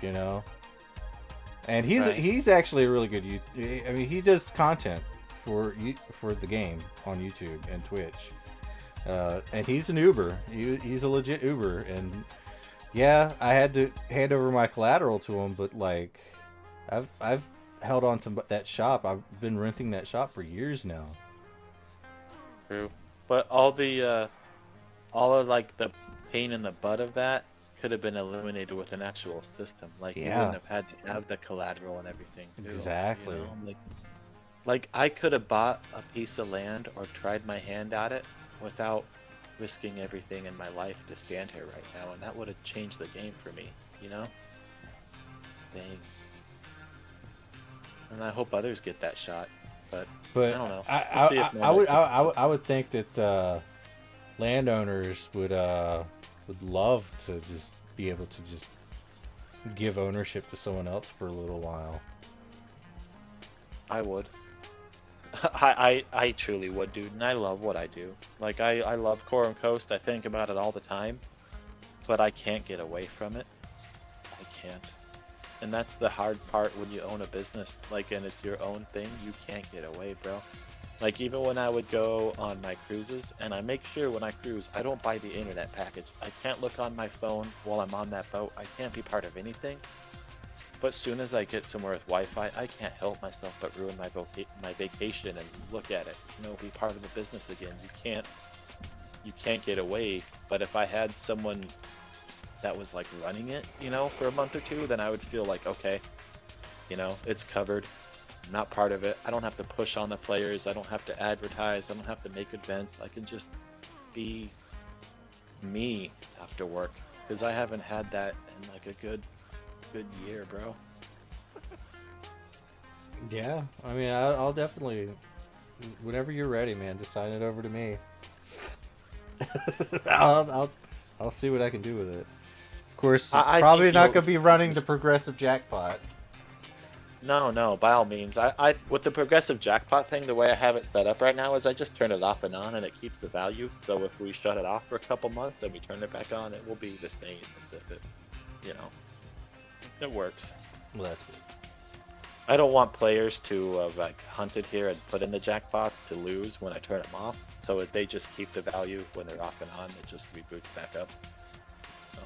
you know, and he's actually a really good. I mean he does content for the game on YouTube and Twitch, and he's an Uber. He's a legit Uber, and yeah, I had to hand over my collateral to him, but like I've held on to that shop. I've been renting that shop for years now. True, but all of like the pain in the butt of that could have been eliminated with an actual system. Like you wouldn't have had to have the collateral and everything. Too, exactly. You know? Like I could have bought a piece of land or tried my hand at it without risking everything in my life to stand here right now, and that would have changed the game for me. You know? Dang. And I hope others get that shot. But I don't know. I would think that landowners would love to just be able to just give ownership to someone else for a little while. I would. I truly would, dude, and I love what I do. Like I love Khorum Coast. I think about it all the time, but I can't get away from it. I can't. And that's the hard part when you own a business, like, and it's your own thing. You can't get away, bro. Like even when I would go on my cruises, and I make sure when I cruise, I don't buy the internet package. I can't look on my phone while I'm on that boat. I can't be part of anything. But soon as I get somewhere with Wi-Fi, I can't help myself but ruin my vacation and look at it. You know, be part of the business again. You can't get away. But if I had someone that was like running it, you know, for a month or two, then I would feel like, okay, you know, it's covered. I'm not part of it. I don't have to push on the players. I don't have to advertise. I don't have to make events. I can just be me after work. Because I haven't had that in like a good year, bro. Yeah, I mean, I'll definitely, whenever you're ready, man, just sign it over to me. I'll see what I can do with it. Of course, I probably think not going to be running the progressive jackpot. No, by all means. I with the progressive jackpot thing, the way I have it set up right now is I just turn it off and on, and it keeps the value. So if we shut it off for a couple months and we turn it back on, it will be the same as if it, you know, it works. Well, that's good. I don't want players to have like hunted here and put in the jackpots to lose when I turn them off. So if they just keep the value when they're off and on, it just reboots back up. So.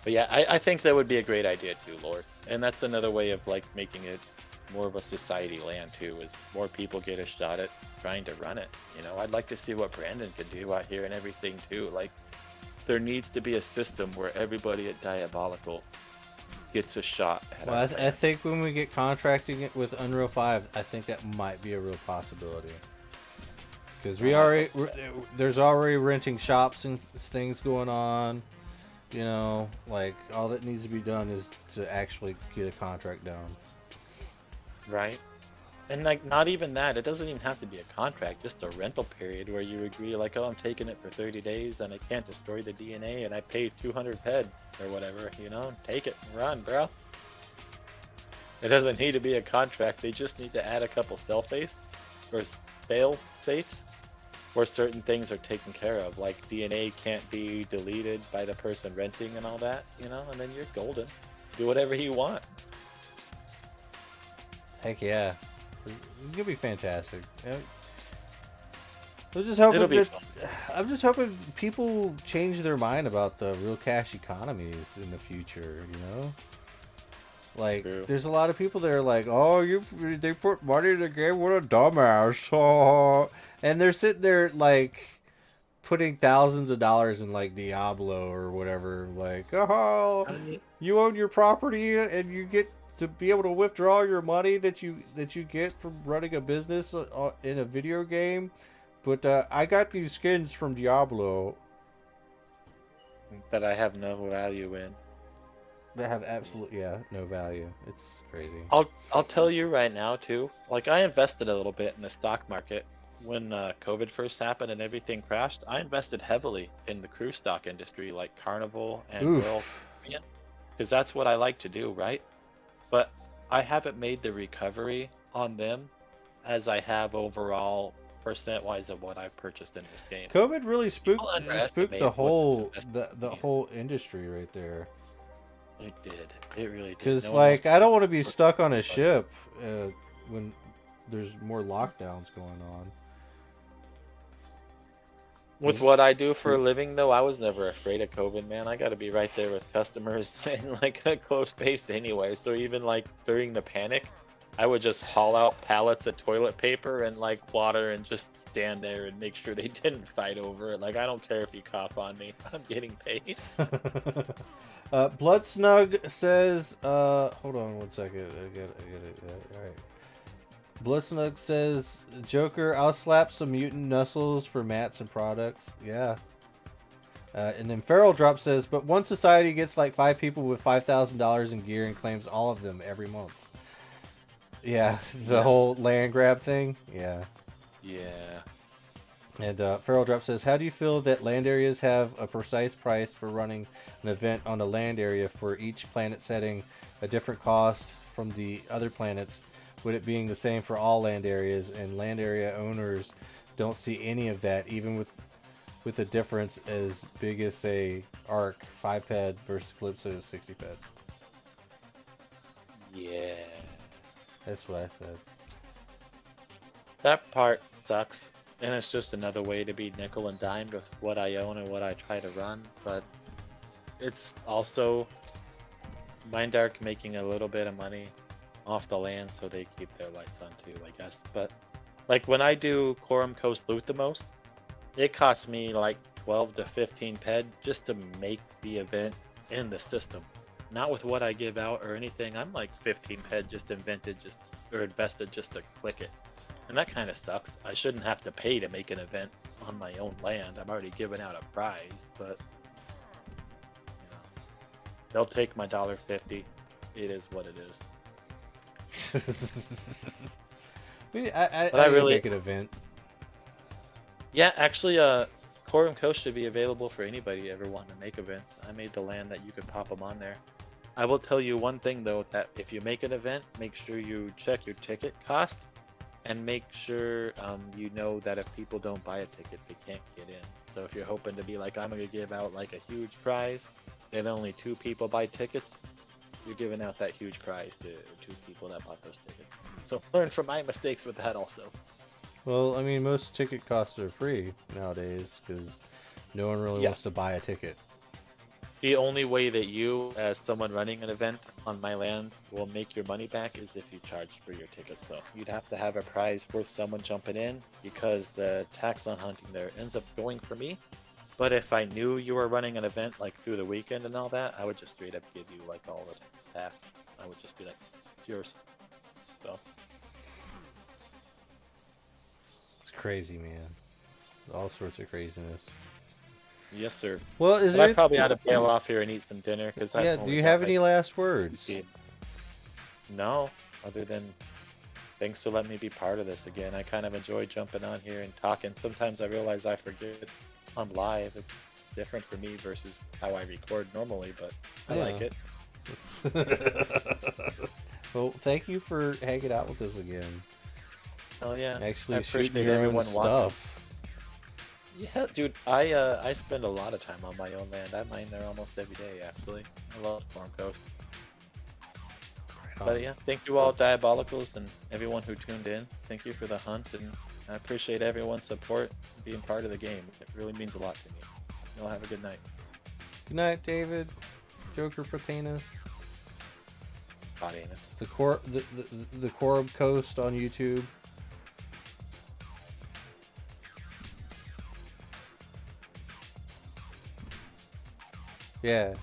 But yeah, I think that would be a great idea too, Lors. And that's another way of like making it more of a society land too, is more people get a shot at trying to run it. You know, I'd like to see what Brandon could do out here and everything too. Like, there needs to be a system where everybody at Diabolical gets a shot at Well, I think when we get contracting it with Unreal 5, I think that might be a real possibility. Because there's already renting shops and things going on. You know, like, all that needs to be done is to actually get a contract down. Right. And like, not even that, it doesn't even have to be a contract, just a rental period where you agree like, oh, I'm taking it for 30 days and I can't destroy the DNA and I pay 200 ped or whatever, you know, take it and run, bro. It doesn't need to be a contract, they just need to add a couple fail safes where certain things are taken care of, like DNA can't be deleted by the person renting and all that, you know, and then you're golden. Do whatever you want. Heck yeah. It's gonna be fantastic. I'm just hoping people change their mind about the real cash economies in the future. You know, like True. There's a lot of people that are like, "Oh, they put money in the game. What a dumbass!" Oh. And they're sitting there like putting thousands of dollars in like Diablo or whatever. Like, oh, you own your property and you get to be able to withdraw your money that you get from running a business in a video game. But I got these skins from Diablo That I have no value in. that have absolutely no value. It's crazy. I'll tell you right now too. Like, I invested a little bit in the stock market when COVID first happened and everything crashed. I invested heavily in the cruise stock industry, like Carnival and Royal, because that's what I like to do, right? But I haven't made the recovery on them as I have overall percent-wise of what I've purchased in this game. COVID really spooked the whole the whole industry right there. It did. It really did. Because like I don't want to be stuck on a ship when there's more lockdowns going on. With what I do for a living, though, I was never afraid of COVID, man. I got to be right there with customers in like a close space anyway. So even like during the panic, I would just haul out pallets of toilet paper and like water and just stand there and make sure they didn't fight over it. Like, I don't care if you cough on me. I'm getting paid. Blood Snug says, hold on one second. I get it. All right. Blood Snug says, Joker, I'll slap some mutant nuzzles for mats and products. Yeah. And then Feral Drop says, but one society gets like 5 people with $5,000 in gear and claims all of them every month. Yeah, the whole land grab thing. Yeah. Yeah. And Feral Drop says, how do you feel that land areas have a precise price for running an event on a land area for each planet setting a different cost from the other planets, with it being the same for all land areas, and land area owners don't see any of that, even with a difference as big as, say, Arc 5 ped versus Calypso 60 ped? Yeah. That's what I said. That part sucks, and it's just another way to be nickel and dimed with what I own and what I try to run. But it's also Mindark making a little bit of money off the land, so they keep their lights on too, I guess. But like when I do Khorum Coast loot the most, it costs me like 12 to 15 ped just to make the event in the system. Not with what I give out or anything. I'm like 15 ped just invested just to click it. And that kind of sucks. I shouldn't have to pay to make an event on my own land. I'm already giving out a prize, but you know, they'll take my $1.50. It is what it is. I really make an event. Yeah, actually, Khorum Coast should be available for anybody ever wanting to make events. I made the land that you could pop them on there. I will tell you one thing though, that if you make an event, make sure you check your ticket cost, and make sure you know that if people don't buy a ticket, they can't get in. So if you're hoping to be like, I'm gonna give out like a huge prize, and only 2 people buy tickets, you're giving out that huge prize to 2 people that bought those tickets. So learn from my mistakes with that also. Well, I mean, most ticket costs are free nowadays because no one really wants to buy a ticket. The only way that you, as someone running an event on my land, will make your money back is if you charge for your tickets, though. You'd have to have a prize worth someone jumping in, because the tax on hunting there ends up going for me. But if I knew you were running an event like through the weekend and all that, I would just straight up give you like all the theft. I would just be like, it's yours. So it's crazy, man. All sorts of craziness. yes, sir. Well, I probably ought to bail off here and eat some dinner because do you have any last words? No, other than thanks for letting me be part of this again. I kind of enjoy jumping on here and talking. Sometimes I realize I forget I'm live. It's different for me versus how I record normally, but I like it. Well, thank you for hanging out with us again. Oh yeah, actually I shooting appreciate your everyone own stuff. Yeah, dude, I spend a lot of time on my own land. I mine there almost every day, actually. I love Khorum Coast. But yeah, thank you all, Diabolicals, and everyone who tuned in. Thank you for the hunt, and I appreciate everyone's support and being part of the game. It really means a lot to me. Y'all have a good night. Good night, David. Joker Protainus. The Khorum Coast on YouTube. Yeah.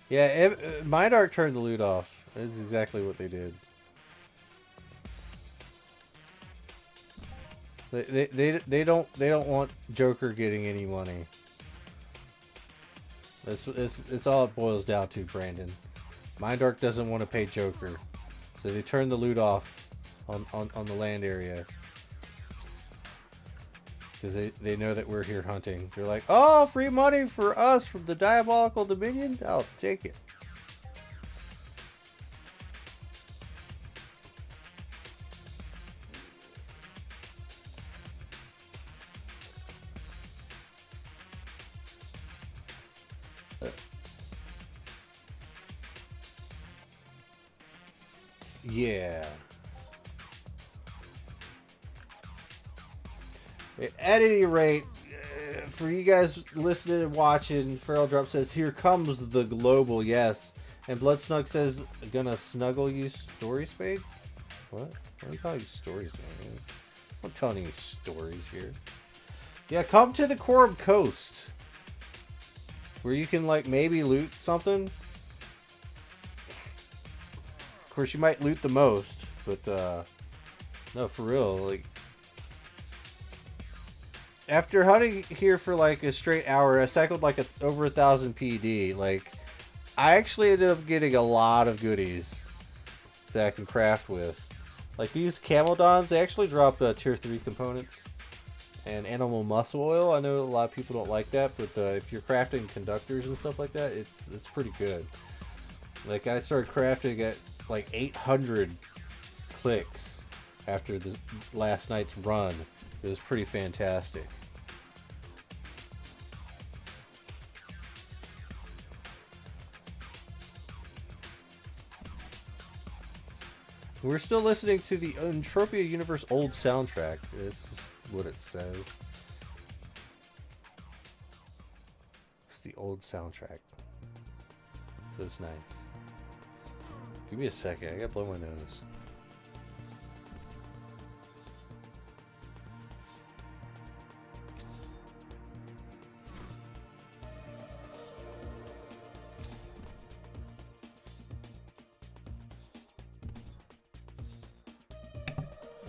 Yeah, Mindark turned the loot off. That's exactly what they did. They don't want Joker getting any money. It's all it boils down to, Brandon. Mindark doesn't want to pay Joker, so they turned the loot off on the land area because they know that we're here hunting. They're like, oh, free money for us from the Diabolical Dominion. I'll take it. Yeah. At any rate, for you guys listening and watching, Feral Drop says, here comes the global, yes. And Bloodsnug says, gonna snuggle you, Story Spade? What? What are you calling you stories, man? I'm not telling you stories here. Yeah, come to the Khorum Coast, where you can, like, maybe loot something. Of course, you might loot the most, but, no, for real, like, after hunting here for like a straight hour, I cycled like over 1,000 PD. Like, I actually ended up getting a lot of goodies that I can craft with. Like these Camodons, they actually drop tier 3 components and animal muscle oil. I know a lot of people don't like that, but if you're crafting conductors and stuff like that, it's pretty good. Like I started crafting at like 800 clicks after the last night's run. It was pretty fantastic. We're still listening to the Entropia Universe old soundtrack. It's just what it says. It's the old soundtrack. So it's nice. Give me a second. I gotta blow my nose.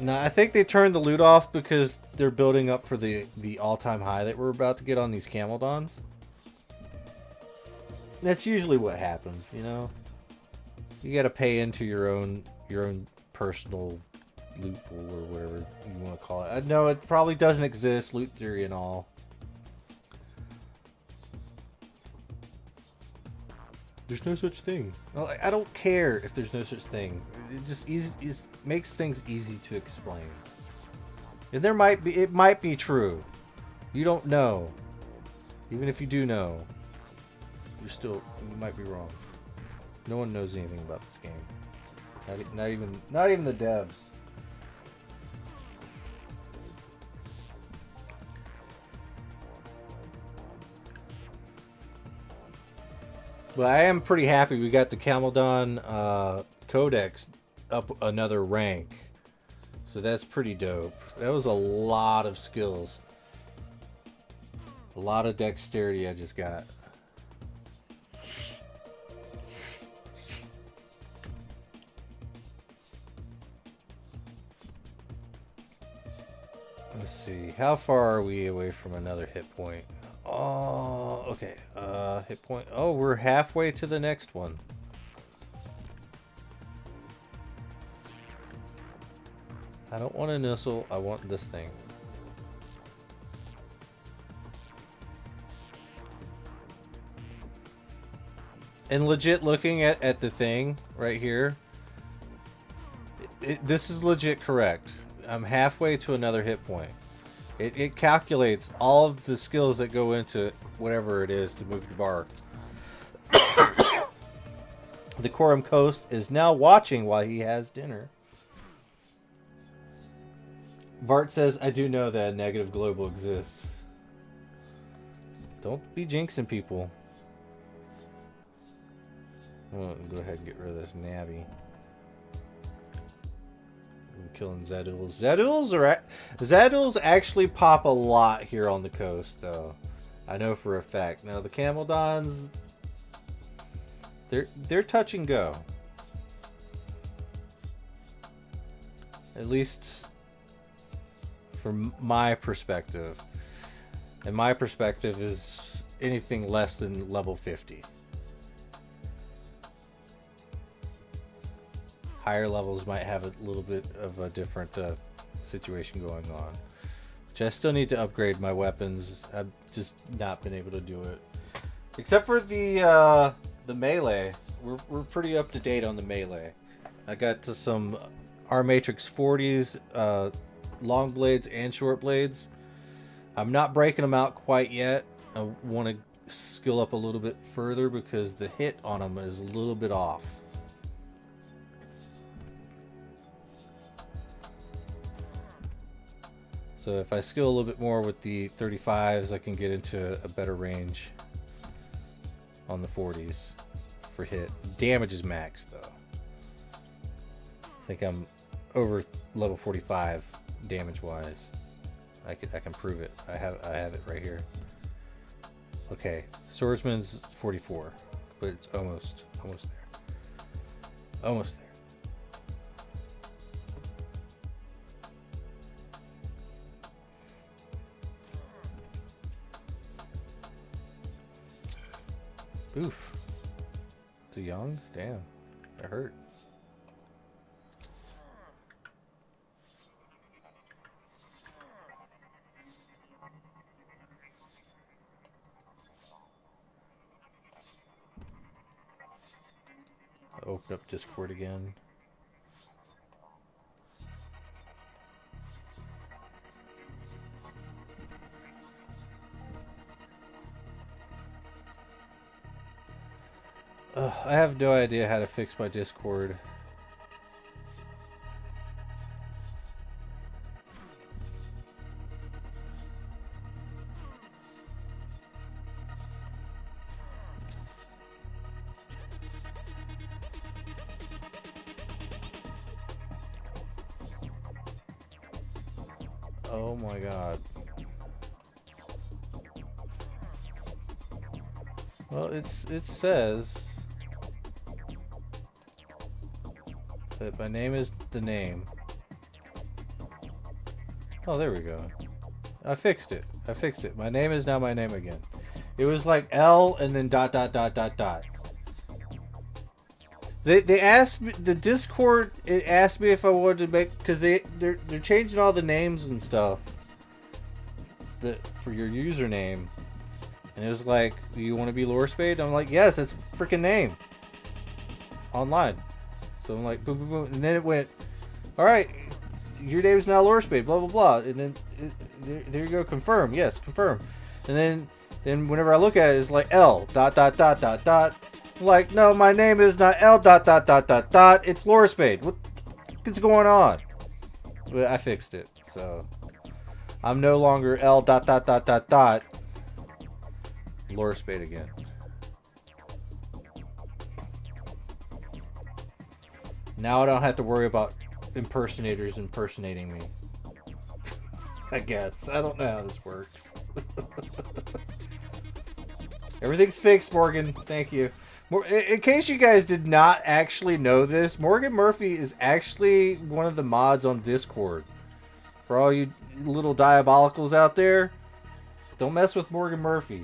No, I think they turned the loot off because they're building up for the all-time high that we're about to get on these Camaldons. That's usually what happens, you know. You got to pay into your own personal loot pool or whatever you want to call it. I know it probably doesn't exist, loot theory and all. There's no such thing. Well, I don't care if there's no such thing. It just makes things easy to explain. And it might be true. You don't know. Even if you do know, you might be wrong. No one knows anything about this game. Not even the devs. But I am pretty happy we got the Camaldon Codex up another rank. So that's pretty dope. That was a lot of skills. A lot of dexterity I just got. Let's see. How far are we away from another hit point? Oh, okay. Hit point. Oh, we're halfway to the next one. I don't want a Nissel. I want this thing. And legit looking at the thing right here, this is legit correct. I'm halfway to another hit point. It calculates all of the skills that go into whatever it is to move the bar. The Khorum Coast is now watching while he has dinner. Bart says, I do know that a negative global exists. Don't be jinxing people. I'll go ahead and get rid of this Navi. I'm killing Zaduls. Zaduls actually pop a lot here on the coast, though. I know for a fact. Now the Camaldons, they're touch and go. At least from my perspective. And my perspective is anything less than level 50. Higher levels might have a little bit of a different situation going on. Which I still need to upgrade my weapons. I've just not been able to do it. Except for the melee. We're pretty up to date on the melee. I got to some R Matrix 40s, long blades and short blades. I'm not breaking them out quite yet. I want to skill up a little bit further because the hit on them is a little bit off. So if I skill a little bit more with the 35s, I can get into a better range on the 40s for hit. Damage is max though. I think I'm over level 45 damage wise. I can prove it. I have it right here. Okay, swordsman's 44, but it's almost there. Almost there. Oof. Too young? Damn. That hurt. Open up Discord again. I have no idea how to fix my Discord. Oh my god. Well, it says that my name is the name. Oh, there we go. I fixed it. My name is now my name again. It was like L and then dot dot dot dot dot. They asked me, the Discord, it asked me if I wanted to make, because they're changing all the names and stuff for your username. And it was like, do you want to be Lore Spade? I'm like, yes, it's a freaking name. Online. So I'm like, boom, boom, boom. And then it went, all right, your name's now Lore Spade, blah, blah, blah. And then, there you go, confirm. Yes, confirm. And then whenever I look at it, it's like L, dot, dot, dot, dot, dot. I'm like, no, my name is not L, dot, dot, dot, dot, dot. It's Lore Spade. What's going on? But I fixed it. So I'm no longer L, dot, dot, dot, dot, dot. Lore Spade again. Now I don't have to worry about impersonators impersonating me. I guess. I don't know how this works. Everything's fixed, Morgan. Thank you. In case you guys did not actually know this, Morgan Murphy is actually one of the mods on Discord. For all you little diabolicals out there, don't mess with Morgan Murphy.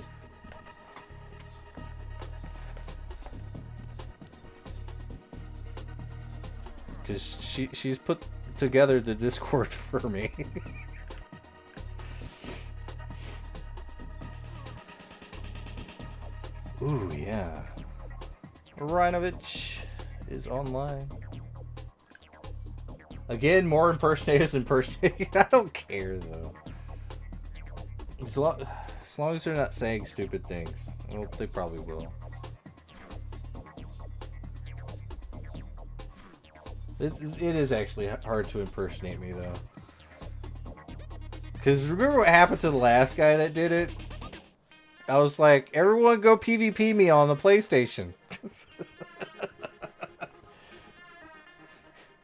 Because she's put together the Discord for me. Ooh, yeah. Rhinovich is online. Again, more impersonators impersonating. I don't care, though. As long as they're not saying stupid things. Well, they probably will. It is actually hard to impersonate me, though. Because remember what happened to the last guy that did it? I was like, everyone go PvP me on the PlayStation.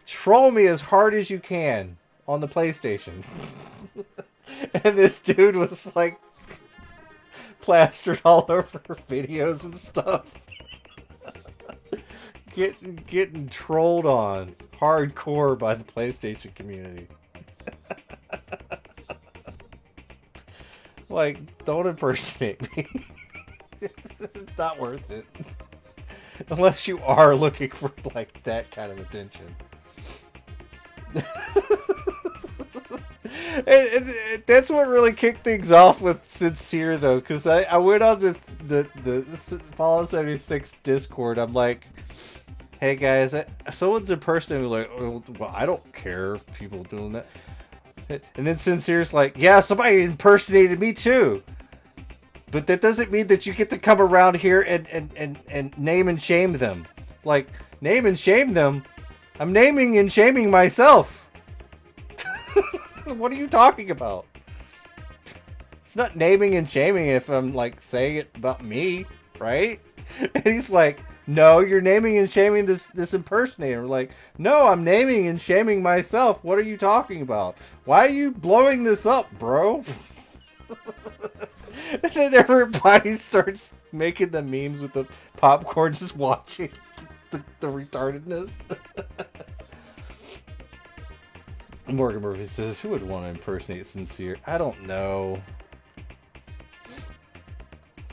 Troll me as hard as you can on the PlayStation. And this dude was like plastered all over videos and stuff. Getting trolled on hardcore by the PlayStation community. Like, don't impersonate me. It's not worth it. Unless you are looking for, like, that kind of attention. and that's what really kicked things off with Sincere, though. Because I went on the Fallout 76 Discord. I'm like, hey, guys, someone's impersonating me. Like, oh, well, I don't care if people doing that. And then Sincere's like, yeah, somebody impersonated me too. But that doesn't mean that you get to come around here and name and shame them. Like, name and shame them? I'm naming and shaming myself. What are you talking about? It's not naming and shaming if I'm, like, saying it about me, right? And he's like, no, you're naming and shaming this impersonator. Like, no, I'm naming and shaming myself. What are you talking about? Why are you blowing this up, bro? And then everybody starts making the memes with the popcorn just watching the retardedness. Morgan Murphy says, who would want to impersonate Sincere? I don't know.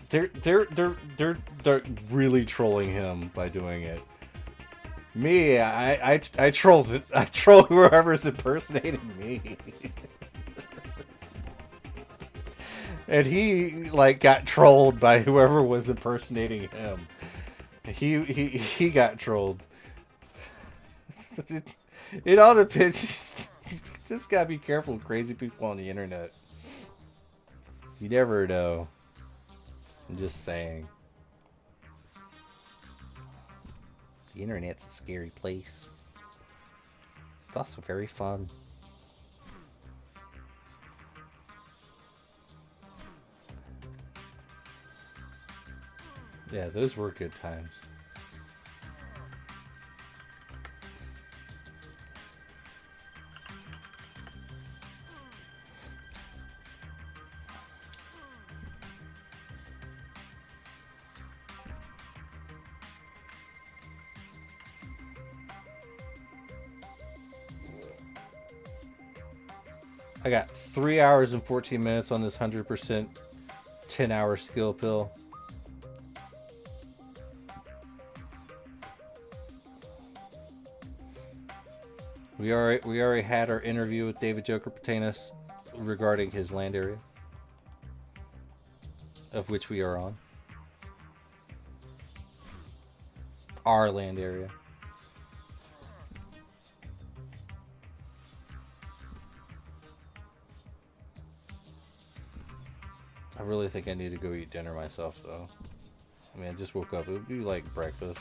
They're really trolling him by doing it. Me, I troll whoever's impersonating me. And he like got trolled by whoever was impersonating him. He got trolled. It all depends. Just gotta be careful with crazy people on the internet. You never know. I'm just saying. The internet's a scary place. It's also very fun. Yeah, those were good times. I got 3 hours and 14 minutes on this 100% 10-hour skill pill. We already had our interview with David Joker Patanis regarding his land area, of which we are on. Our land area. I really think I need to go eat dinner myself, though. I mean, I just woke up. It would be like breakfast.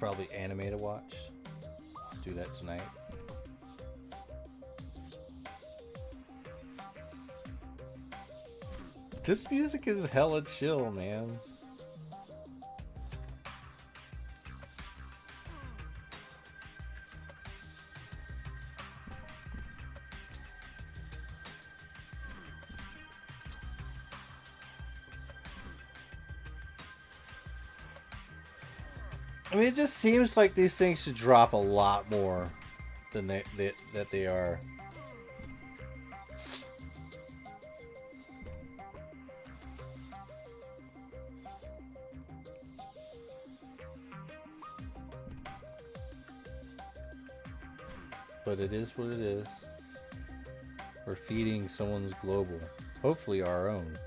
Probably anime to watch. Let's do that tonight. This music is hella chill, man. I mean, it just seems like these things should drop a lot more than they are. But it is what it is. We're feeding someone's global. Hopefully our own.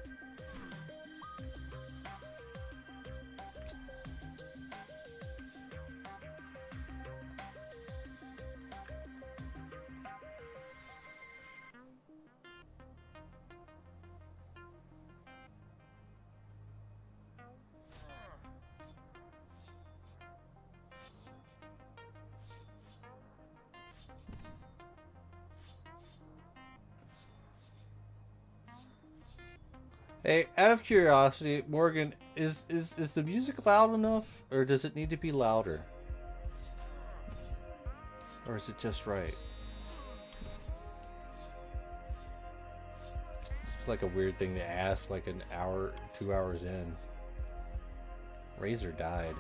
Hey, out of curiosity, Morgan, is the music loud enough, or does it need to be louder? Or is it just right? It's like a weird thing to ask, like an hour, 2 hours in. Razor died.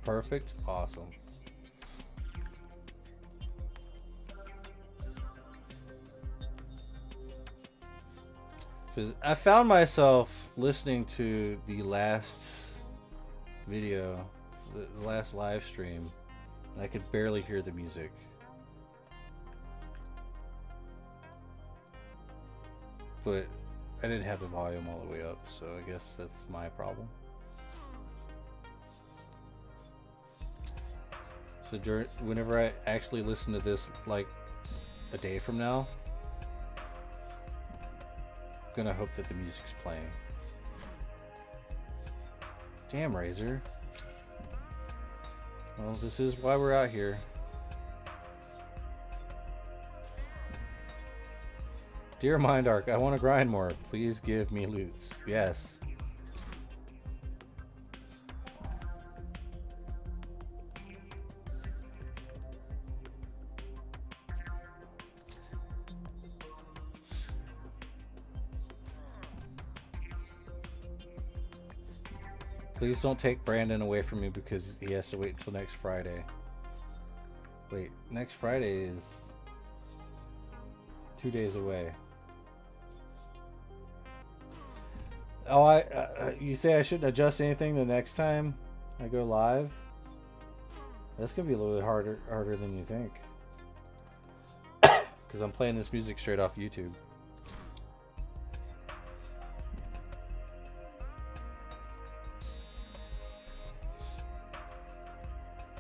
Perfect. Awesome. Because I found myself listening to the last video, the last live stream, and I could barely hear the music. But I didn't have the volume all the way up, so I guess that's my problem. So whenever I actually listen to this, like a day from now, I'm gonna hope that the music's playing. Damn, Razor. Well, this is why we're out here. Dear Mind Arc, I want to grind more. Please give me loots. Yes. Please don't take Brandon away from me because he has to wait until next Friday. Wait, next Friday is 2 days away. Oh, you say I shouldn't adjust anything the next time I go live? That's gonna be a little bit harder than you think. Because I'm playing this music straight off YouTube.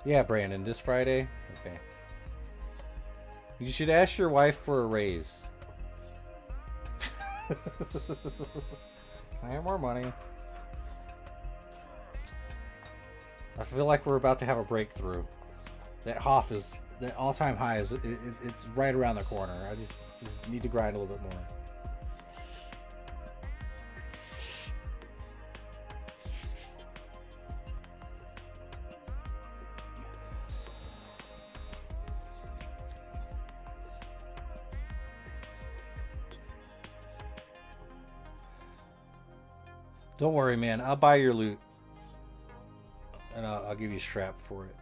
Yeah, Brandon, this Friday? Okay. You should ask your wife for a raise. I have more money. I feel like we're about to have a breakthrough. That HOF is the all-time high. It's right around the corner. I just need to grind a little bit more. Don't worry, man. I'll buy your loot. And I'll give you a strap for it.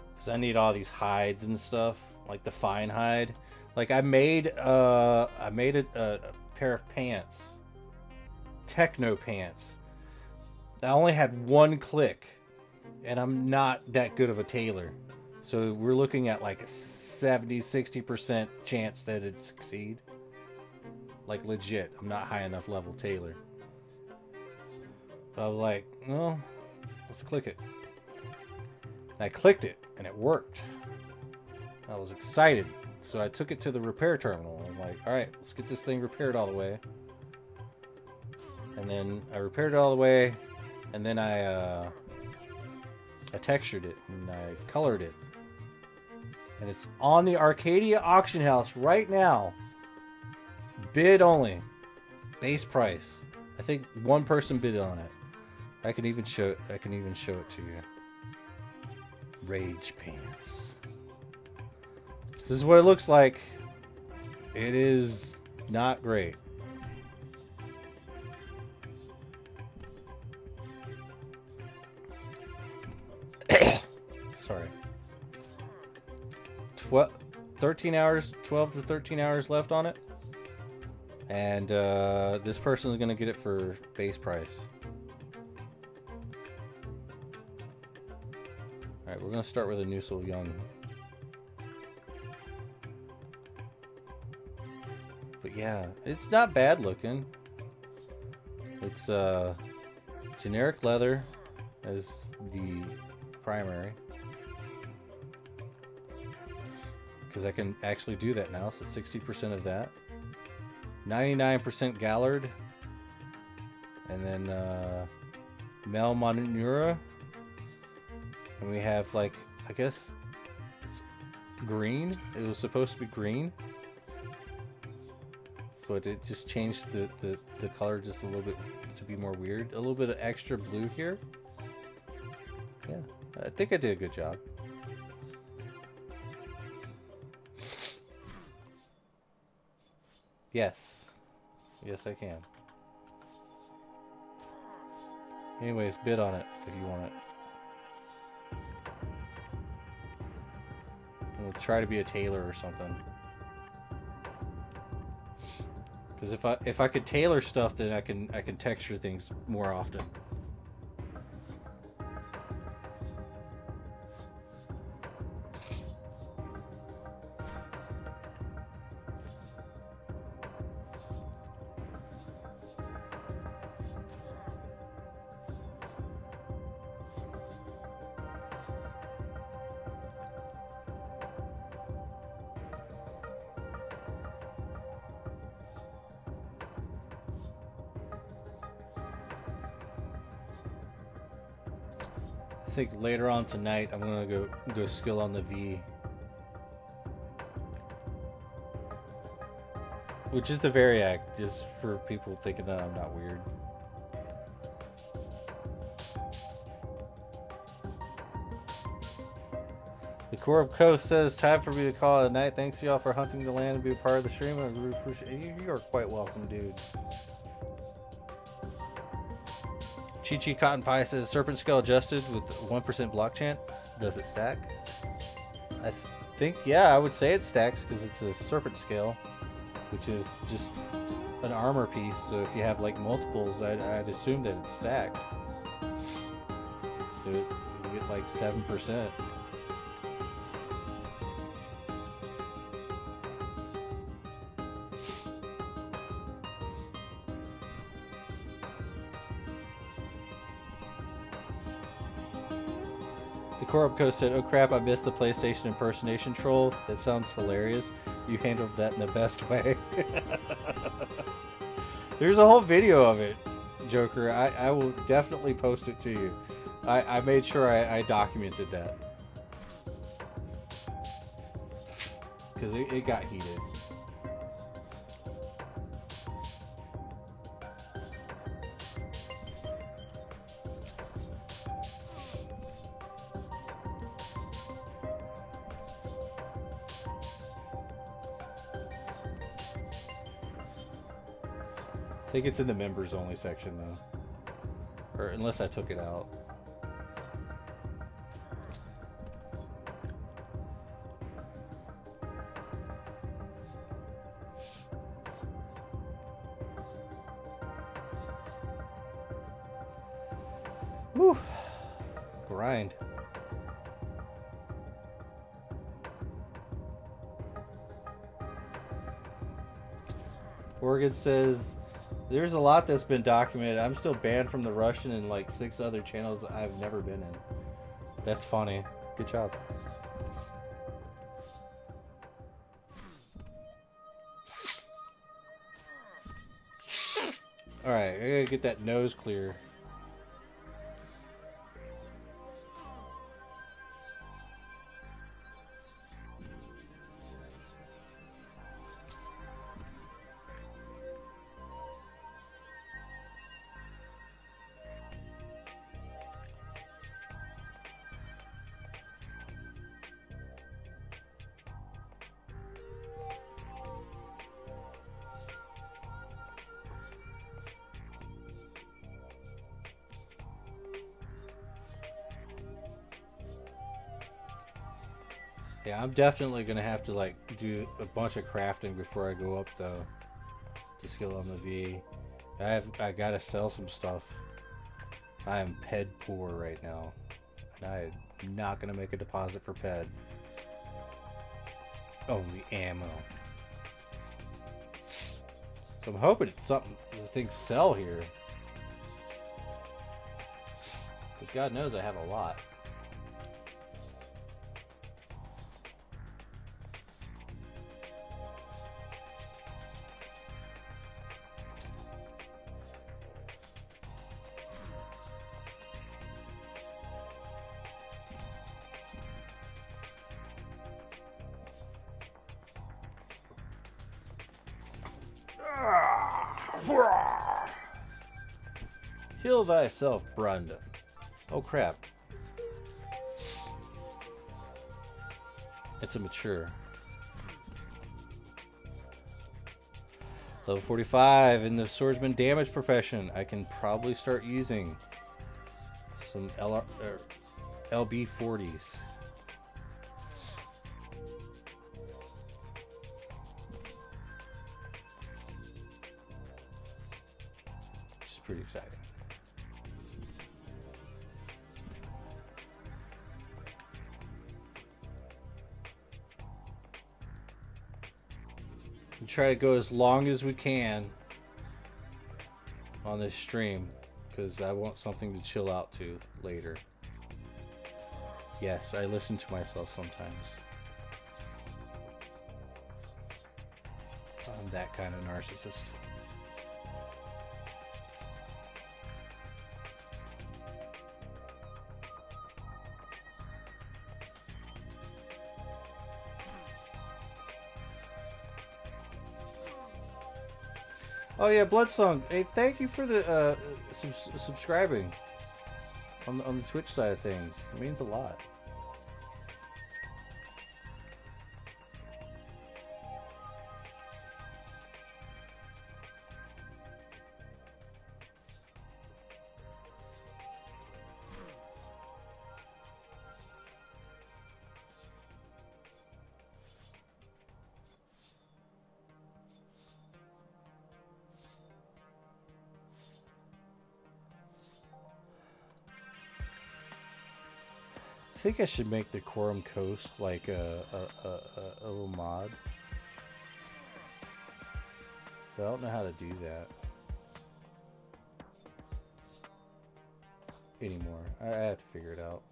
Because I need all these hides and stuff. Like the fine hide. Like I made a pair of pants. Techno pants. I only had one click. And I'm not that good of a tailor. So we're looking at like a 70-60% chance that it'd succeed. Like legit, I'm not high enough level tailor. So I was like, well, let's click it. And I clicked it, and it worked. I was excited, so I took it to the repair terminal. I'm like, all right, let's get this thing repaired all the way. And then I repaired it all the way, and then I textured it and I colored it, and it's on the Arcadia auction house right now. Bid only. Base price. I think one person bid on it. I can even show it to you. Rage pants. This is what it looks like. It is not great. Sorry. 13 hours, 12 to 13 hours left on it. And this person is going to get it for base price. Alright, we're going to start with a Nusel Young. But yeah, it's not bad looking. It's generic leather as the primary. Because I can actually do that now, so 60% of that. 99% Gallard, and then Mel Monura, and we have like, I guess it's green. It was supposed to be green, but it just changed the color just a little bit to be more weird. A little bit of extra blue here. Yeah, I think I did a good job. Yes. Yes, I can. Anyways, bid on it if you want it. We'll try to be a tailor or something. Because if I could tailor stuff, then I can texture things more often. I think later on tonight I'm gonna go skill on the V, which is the Variac, just for people thinking that I'm not weird. The Khorum Coast says, time for me to call it a night. Thanks y'all for hunting the land and be a part of the stream. I really appreciate you. You are quite welcome, dude. Chi Chi Cotton Pie says, Serpent Skull adjusted with 1% block chance. Does it stack? I think, yeah, I would say it stacks because it's a Serpent Scale, which is just an armor piece. So if you have like multiples, I'd assume that it's stacked. So you get like 7%. The Khorum Coast said, "Oh crap, I missed the PlayStation impersonation troll. That sounds hilarious. You handled that in the best way." There's a whole video of it, Joker. I will definitely post it to you. I made sure I documented that. Because it got heated. I think it's in the members only section though. Or unless I took it out. Whew. Grind. Oregon says, "There's a lot that's been documented. I'm still banned from the Russian and like 6 other channels I've never been in." That's funny. Good job. Alright, I gotta get that nose clear. Yeah, I'm definitely gonna have to like do a bunch of crafting before I go up though to skill on the V. I gotta sell some stuff. I am ped poor right now, and I am not gonna make a deposit for ped. Only ammo. So I'm hoping it's something the things sell here, because God knows I have a lot. Heal thyself, Brandon. Oh crap. It's a mature. Level 45 in the swordsman damage profession. I can probably start using some LB40s. Which is pretty exciting. And try to go as long as we can on this stream, because I want something to chill out to later. Yes, I listen to myself sometimes. I'm that kind of narcissist. Oh yeah, Bloodsong. Hey, thank you for the subscribing on the Twitch side of things. It means a lot. I think I should make the Khorum Coast like a little mod. But I don't know how to do that anymore. I have to figure it out.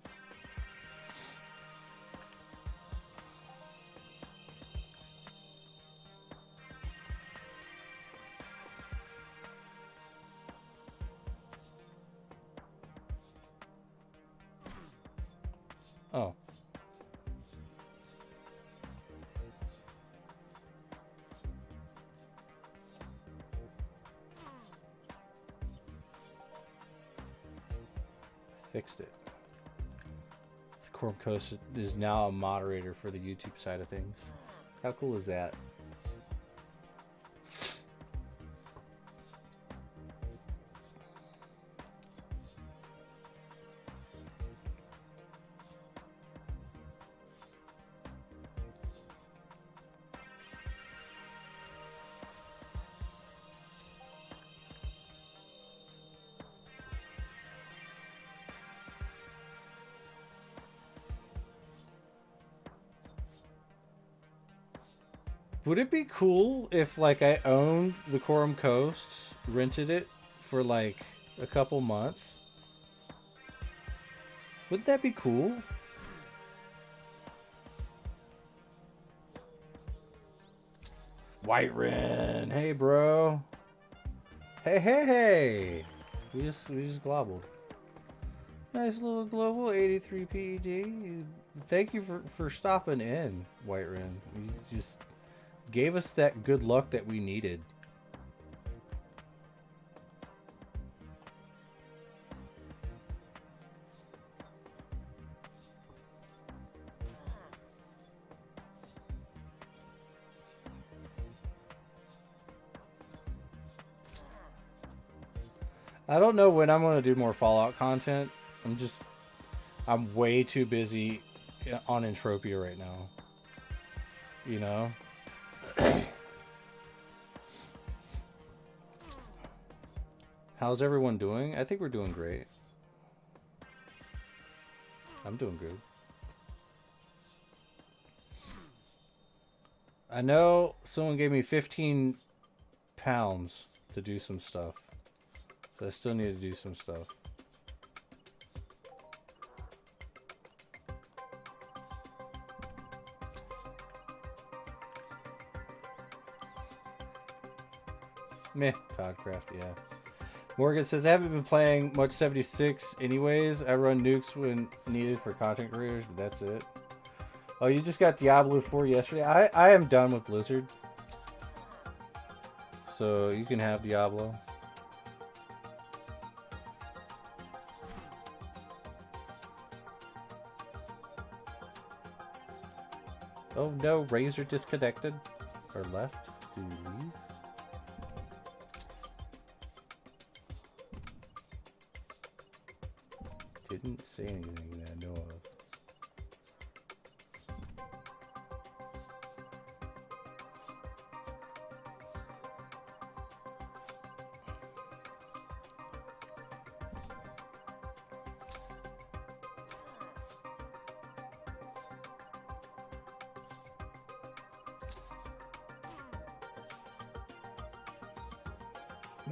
Oh. Fixed it. The Khorum Coast is now a moderator for the YouTube side of things. How cool is that? Would it be cool if, like, I owned the Khorum Coast, rented it for, like, a couple months? Wouldn't that be cool? White Ren, hey, bro. Hey, hey, hey. We just globbled. Nice little global, 83 PED. Thank you for stopping in, White Ren. You just gave us that good luck that we needed. I don't know when I'm going to do more Fallout content. I'm way too busy on Entropia right now. You know? How's everyone doing? I think we're doing great. I'm doing good. I know someone gave me 15 pounds to do some stuff. So I still need to do some stuff. Meh, Toddcraft, yeah. Morgan says, I haven't been playing much 76 anyways. I run nukes when needed for content creators, but that's it. Oh, you just got Diablo 4 yesterday? I am done with Blizzard. So you can have Diablo. Oh no, Razor disconnected. Or left. Do you leave? Didn't say anything that I know of.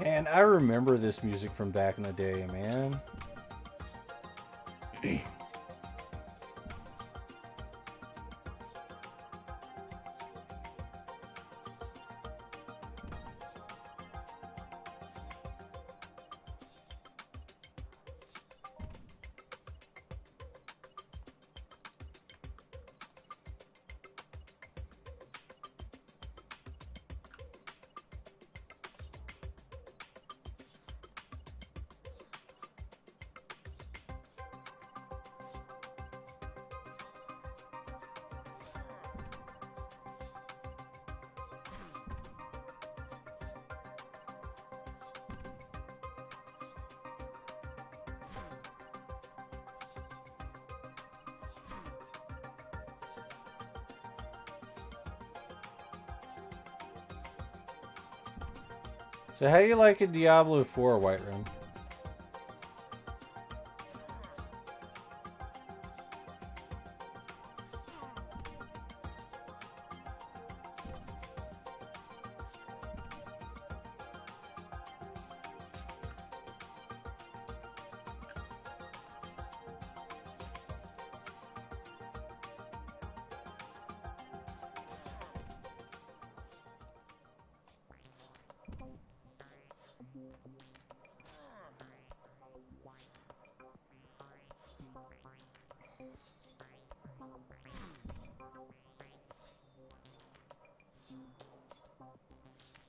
Man, I remember this music from back in the day, man. So how you liking Diablo 4, White Room?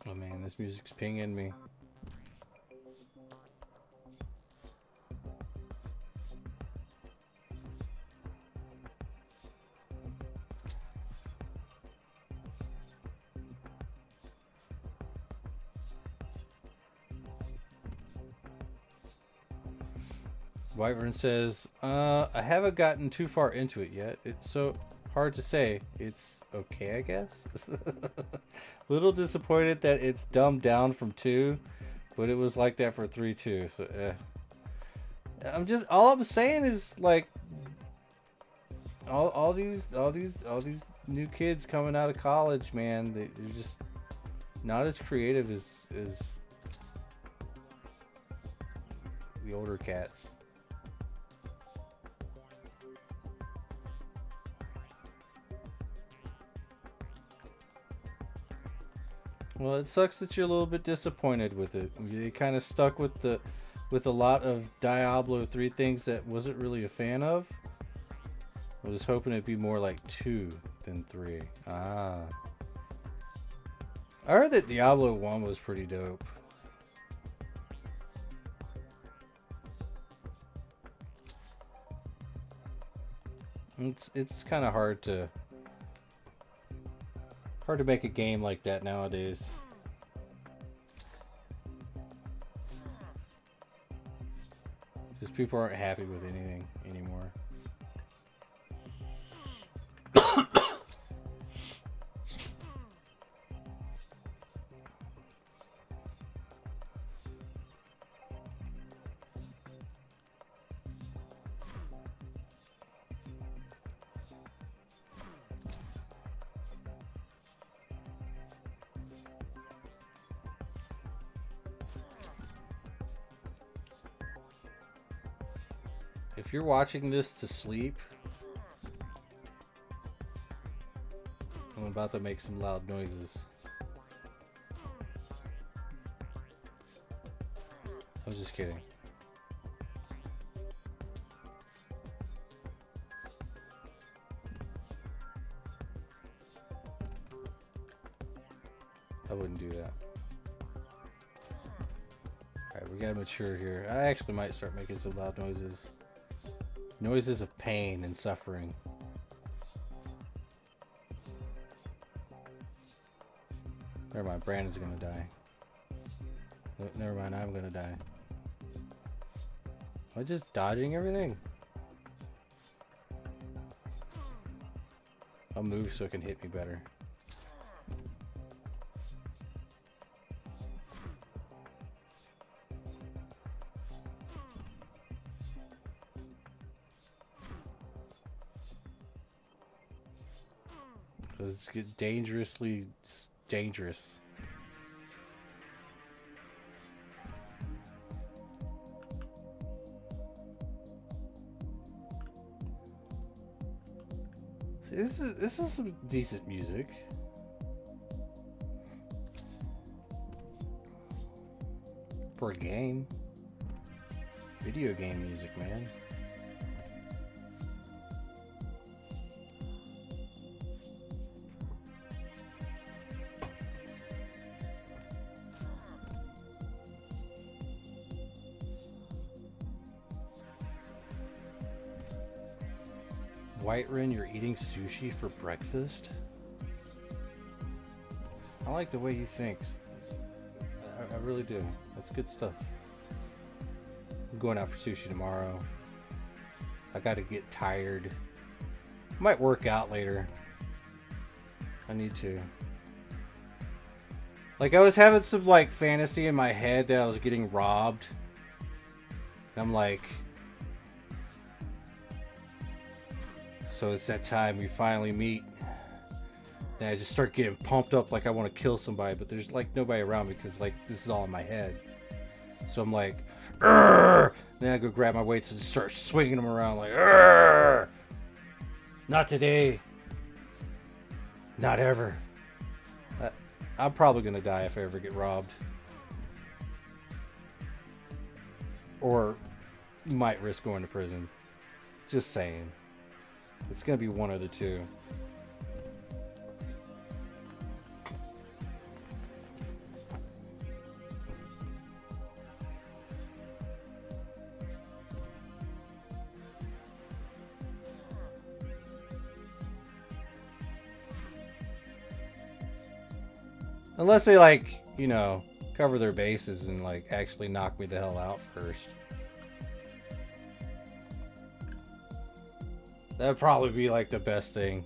Oh man, this music's pinging me. Wyvern says, I haven't gotten too far into it yet. It's so hard to say. It's okay, I guess. Little disappointed that it's dumbed down from 2, but it was like that for 3 too. So, all I'm saying is like, all these new kids coming out of college, man, they're just not as creative as the older cats. Well, it sucks that you're a little bit disappointed with it. You kind of stuck with a lot of Diablo 3 things that wasn't really a fan of. I was hoping it'd be more like 2 than 3. Ah. I heard that Diablo 1 was pretty dope. It's kind of hard to make a game like that nowadays. Because people aren't happy with anything anymore. If you're watching this to sleep, I'm about to make some loud noises. I'm just kidding. I wouldn't do that. Alright, we gotta mature here. I actually might start making some loud noises. Noises of pain and suffering. Never mind, Brandon's gonna die. Never mind, I'm gonna die. Am I just dodging everything? I'll move so it can hit me better. It's get dangerously dangerous. This is some decent music. For a game. Video game music, man. Whiterun, you're eating sushi for breakfast? I like the way you think. I really do. That's good stuff. I'm going out for sushi tomorrow. I gotta get tired. Might work out later. I need to. Like, I was having some, like, fantasy in my head that I was getting robbed. And I'm like... So it's that time we finally meet. And I just start getting pumped up like I want to kill somebody, but there's like nobody around me because like this is all in my head. So I'm like, Arr! Then I go grab my weights and just start swinging them around like, Arr! Not today. Not ever. I'm probably gonna die if I ever get robbed. Or might risk going to prison. Just saying. It's gonna be one of the two. Unless they, like, you know, cover their bases and, like, actually knock me the hell out first. That would probably be, like, the best thing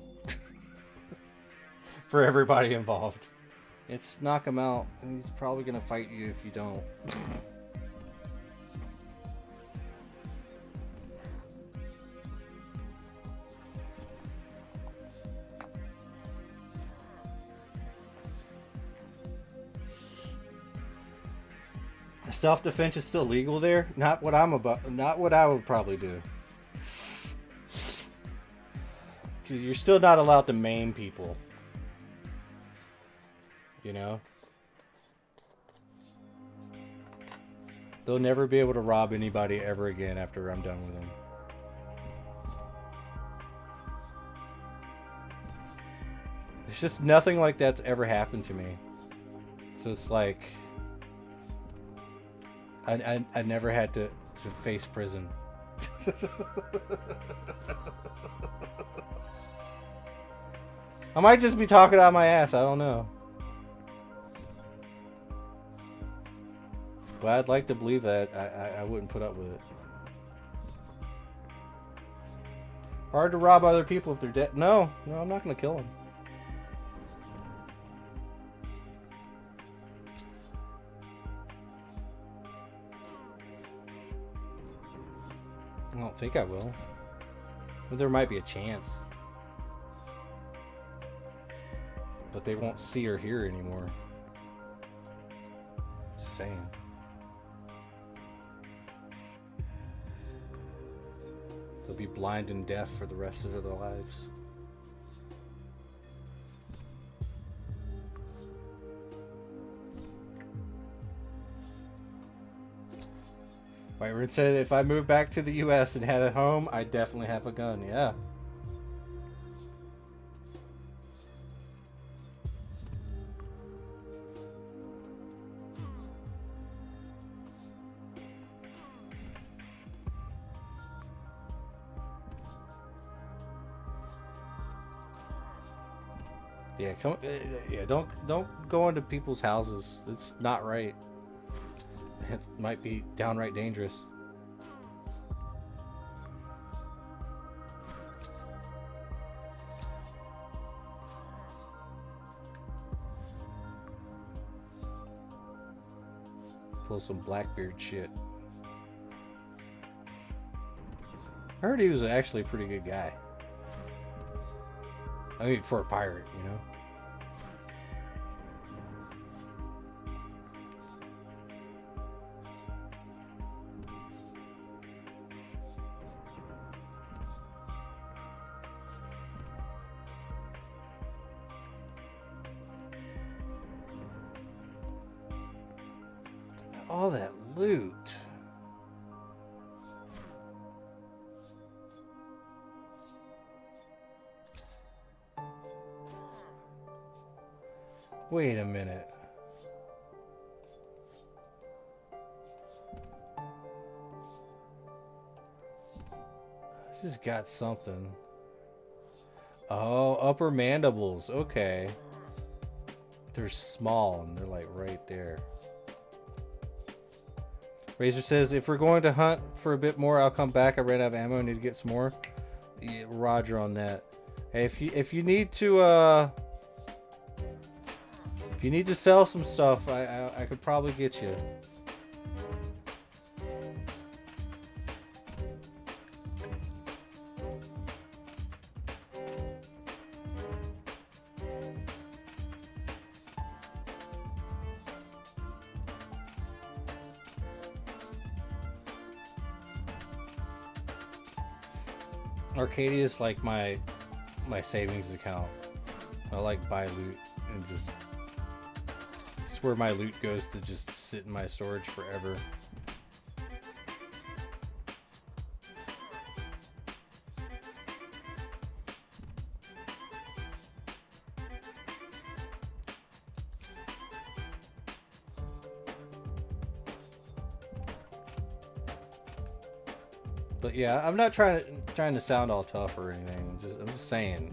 for everybody involved. It's knock him out, and he's probably gonna fight you if you don't. Self-defense is still legal there? Not what I'm about. Not what I would probably do. You're still not allowed to maim people. You know? They'll never be able to rob anybody ever again after I'm done with them. It's just nothing like that's ever happened to me. So it's like... I never had to face prison. I might just be talking out my ass. I don't know. But I'd like to believe that I wouldn't put up with it. Hard to rob other people if they're dead. No, I'm not going to kill them. I don't think I will. But there might be a chance. But they won't see or hear anymore. Just saying. They'll be blind and deaf for the rest of their lives. White said, if I moved back to the US and had a home, I'd definitely have a gun. Yeah. Yeah, don't go into people's houses. It's not right. It might be downright dangerous. Pull some Blackbeard shit. I heard he was actually a pretty good guy. I mean, for a pirate, you know? All that loot. Wait a minute. I just got something. Oh, upper mandibles. Okay. They're small and they're like right there. Razor says, if we're going to hunt for a bit more, I'll come back. I ran out of ammo. I need to get some more. Yeah, Roger on that. Hey, if you need to sell some stuff, I could probably get you. Arcadia is like my savings account. I like buy loot and just it's where my loot goes to just sit in my storage forever. But yeah, I'm not trying to sound all tough or anything. I'm just saying.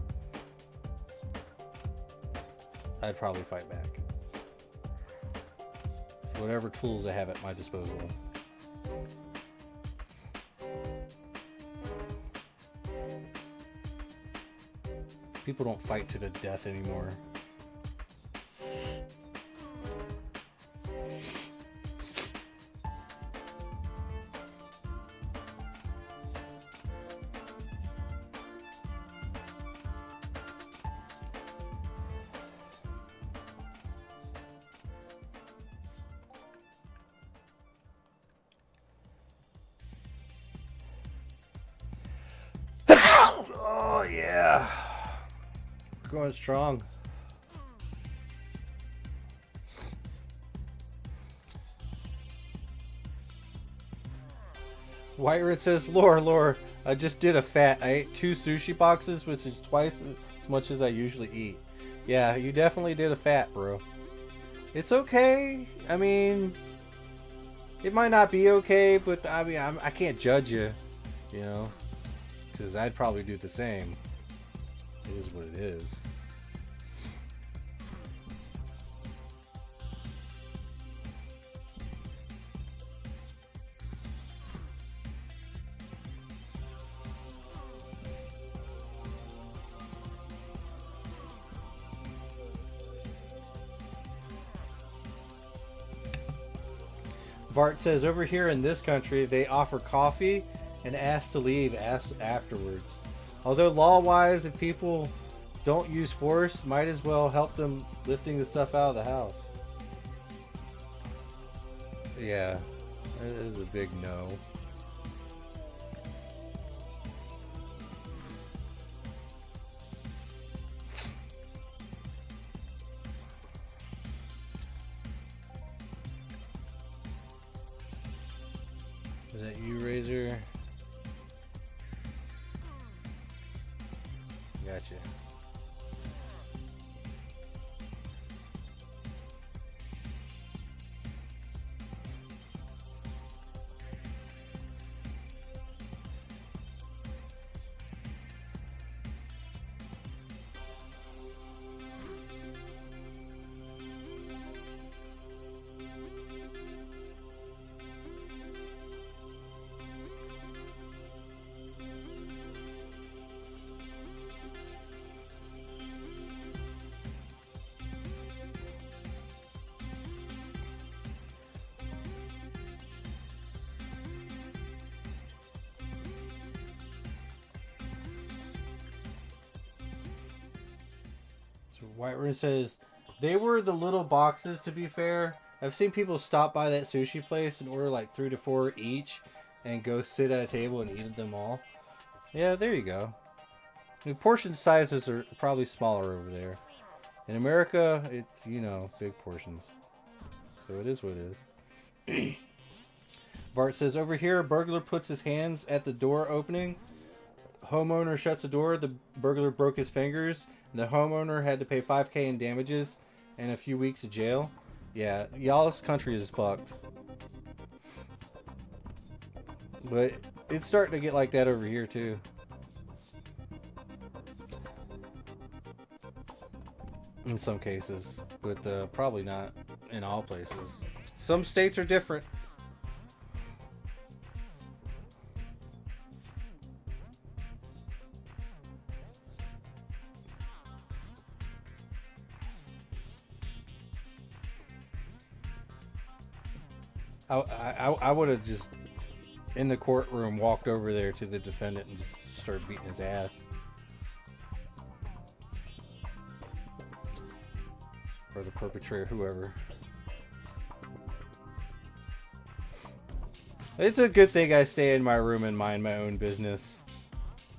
I'd probably fight back. with whatever tools I have at my disposal. People don't fight to the death anymore. Oh yeah, we're going strong. White says, Lore, I just did a fat. I ate 2 sushi boxes, which is twice as much as I usually eat. Yeah, you definitely did a fat, bro. It's okay. I mean, it might not be okay, but I mean, I can't judge you, you know, because I'd probably do the same. It is what it is. Bart says, over here in this country, they offer coffee and ask to leave afterwards. Although law-wise, if people don't use force, might as well help them lifting the stuff out of the house. Yeah, that is a big no. Is that you, Razor? Gotcha. White Rune says, they were the little boxes, to be fair. I've seen people stop by that sushi place and order like 3 to 4 each and go sit at a table and eat them all. Yeah, there you go. I mean, portion sizes are probably smaller over there. In America, it's, you know, big portions. So it is what it is. Bart says, over here, a burglar puts his hands at the door opening. Homeowner shuts the door. The burglar broke his fingers. The homeowner had to pay $5,000 in damages and a few weeks of jail. Yeah, y'all's country is fucked. But it's starting to get like that over here too. In some cases, but probably not in all places. Some states are different. I would have just, in the courtroom, walked over there to the defendant and just started beating his ass. Or the perpetrator, whoever. It's a good thing I stay in my room and mind my own business.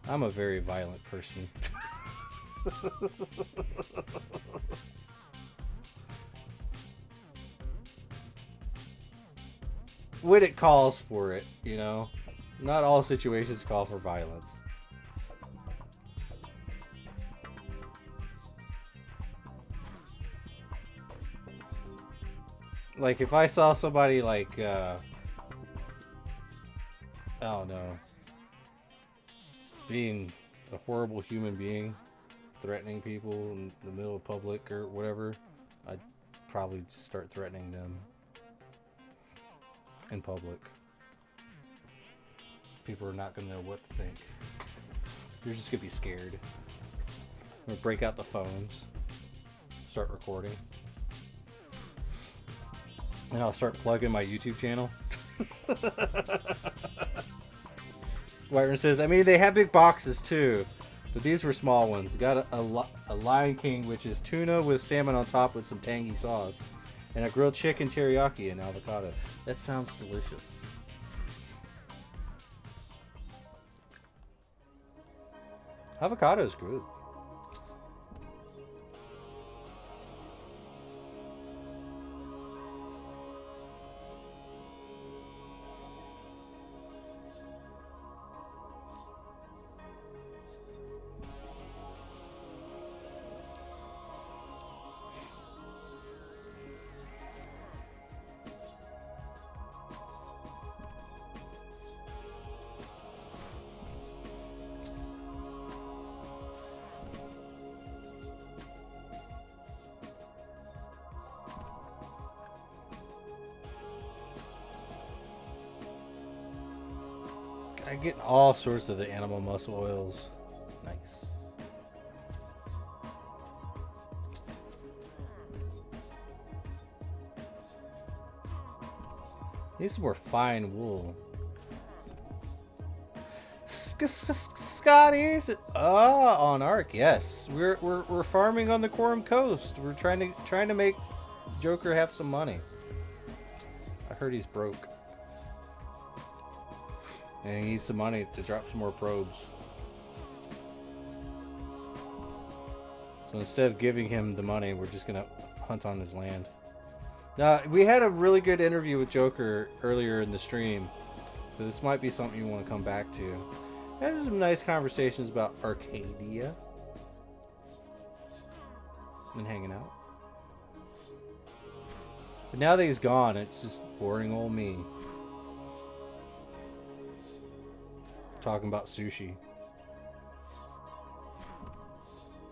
I'm a very violent person. When it calls for it, you know. Not all situations call for violence. Like, if I saw somebody, like, I don't know, being a horrible human being, threatening people in the middle of public or whatever, I'd probably just start threatening them. in public. People are not going to know what to think. You're just going to be scared. I'm going to break out the phones. Start recording. And I'll start plugging my YouTube channel. Whiterun says, I mean, they have big boxes too. But these were small ones. Got a Lion King, which is tuna with salmon on top with some tangy sauce. And a grilled chicken teriyaki and avocado. That sounds delicious. Avocado is good. I get all sorts of the animal muscle oils. Nice. Need some more fine wool. Scotty's on Ark. Yes, we're farming on the Khorum coast. We're trying to make Joker have some money. I heard he's broke. And he needs some money to drop some more probes. So instead of giving him the money, we're just going to hunt on his land. Now, we had a really good interview with Joker earlier in the stream. So this might be something you want to come back to. Had some nice conversations about Arcadia. And hanging out. But now that he's gone, it's just boring old me. Talking about sushi.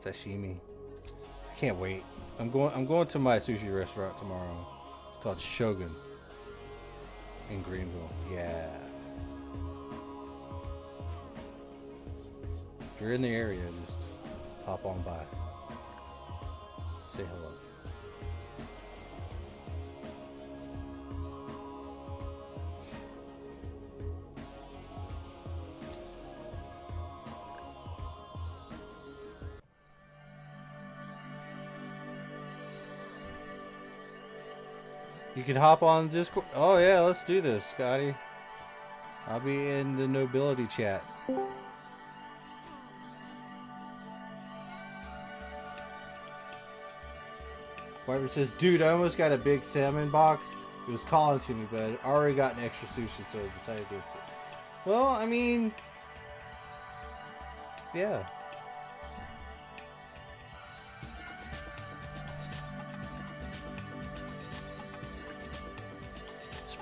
Sashimi. Can't wait. I'm going to my sushi restaurant tomorrow. It's called Shogun in Greenville. Yeah. If you're in the area, just pop on by. Say hello. You can hop on Discord. Oh yeah, let's do this, Scotty. I'll be in the nobility chat. Whitewood says, dude, I almost got a big salmon box. It was calling to me, but I already got an extra sushi, so I decided to do it. Well, I mean, yeah.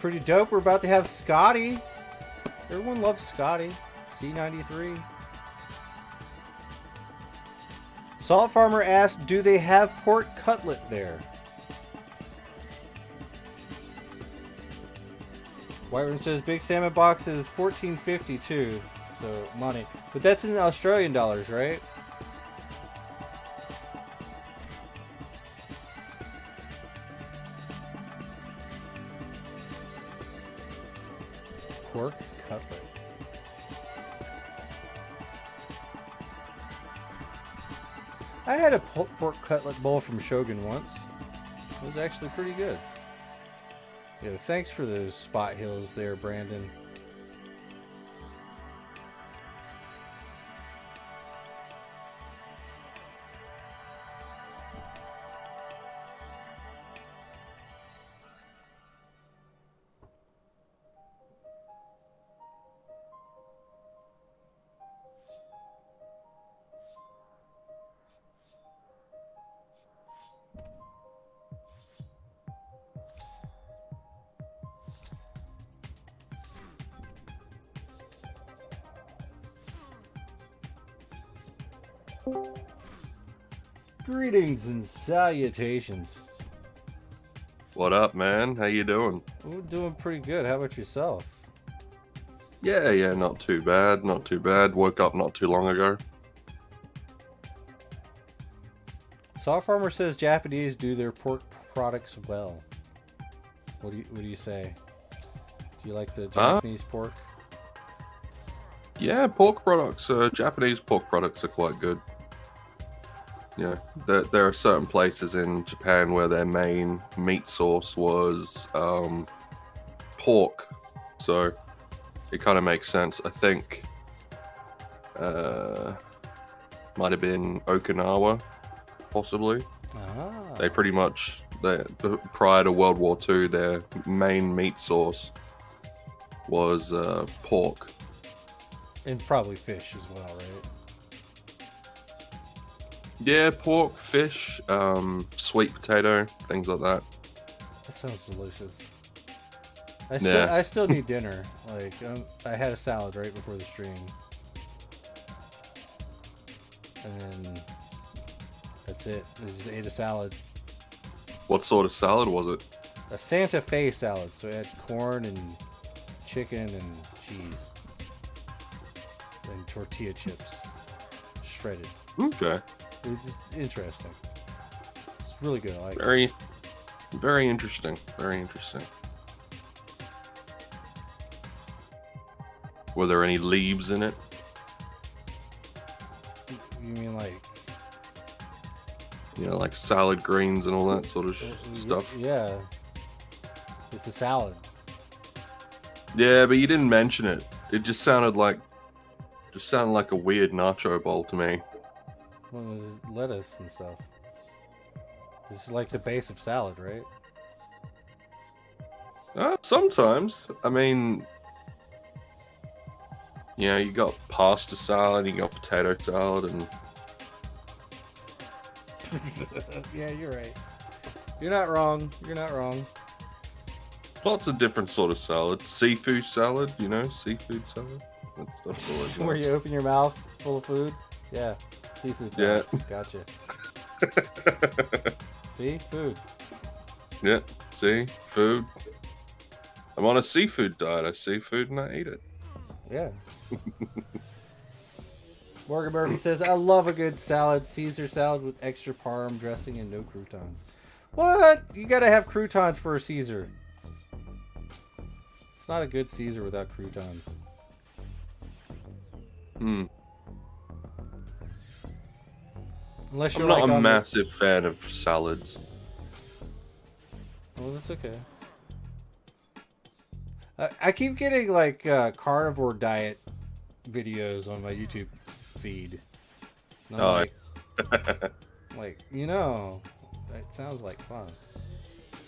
Pretty dope. We're about to have Scotty. Everyone loves Scotty. C93. Salt Farmer asked, do they have pork cutlet there? Whiterun says big salmon box is $14.50 too. So money. But that's in Australian dollars, right? Pork cutlet. I had a pork cutlet bowl from Shogun once. It was actually pretty good. Yeah, thanks for those spot hills there, Brandon. Greetings and salutations. What up, man? How you doing? We're doing pretty good. How about yourself? Yeah, not too bad, not too bad. Woke up not too long ago. Soft Farmer says Japanese do their pork products well. What do you say? Do you like the Japanese pork? Yeah, pork products, Japanese pork products are quite good. Yeah, there are certain places in Japan where their main meat source was pork, so it kind of makes sense. I think might have been Okinawa, possibly. Ah. They pretty much, prior to World War II, their main meat source was pork. And probably fish as well, right? Yeah, pork, fish, sweet potato, things like that. That sounds delicious. Yeah. I still need dinner. Like, I had a salad right before the stream. And then that's it. I just ate a salad. What sort of salad was it? A Santa Fe salad. So it had corn and chicken and cheese. And tortilla chips. Shredded. Okay. It's interesting. It's really good. I like it. Very interesting. Very interesting. Were there any leaves in it? You mean like... You know, like salad greens and all that sort of stuff? Yeah. It's a salad. Yeah, but you didn't mention it. It just sounded like a weird nacho bowl to me. Well, there's lettuce and stuff. It's like the base of salad, right? Sometimes. I mean, you know, you got pasta salad, you got potato salad, and Yeah, you're right. You're not wrong. You're not wrong. lots of different sort of salads. Seafood salad, you know, seafood salad. That's always Where nice. you open your mouth full of food? Yeah. Seafood salad. Yeah. Gotcha. See? Food. Yeah, see? Food. I'm on a seafood diet. I see food and I eat it. Yeah. Morgan Murphy says, I love a good salad. Caesar salad with extra parm dressing and no croutons. What? You gotta have croutons for a Caesar. It's not a good Caesar without croutons. Hmm. Unless I'm you're not like a massive fan of salads. Well, that's okay. I keep getting like carnivore diet videos on my YouTube feed. And I'm like, you know, that sounds like fun.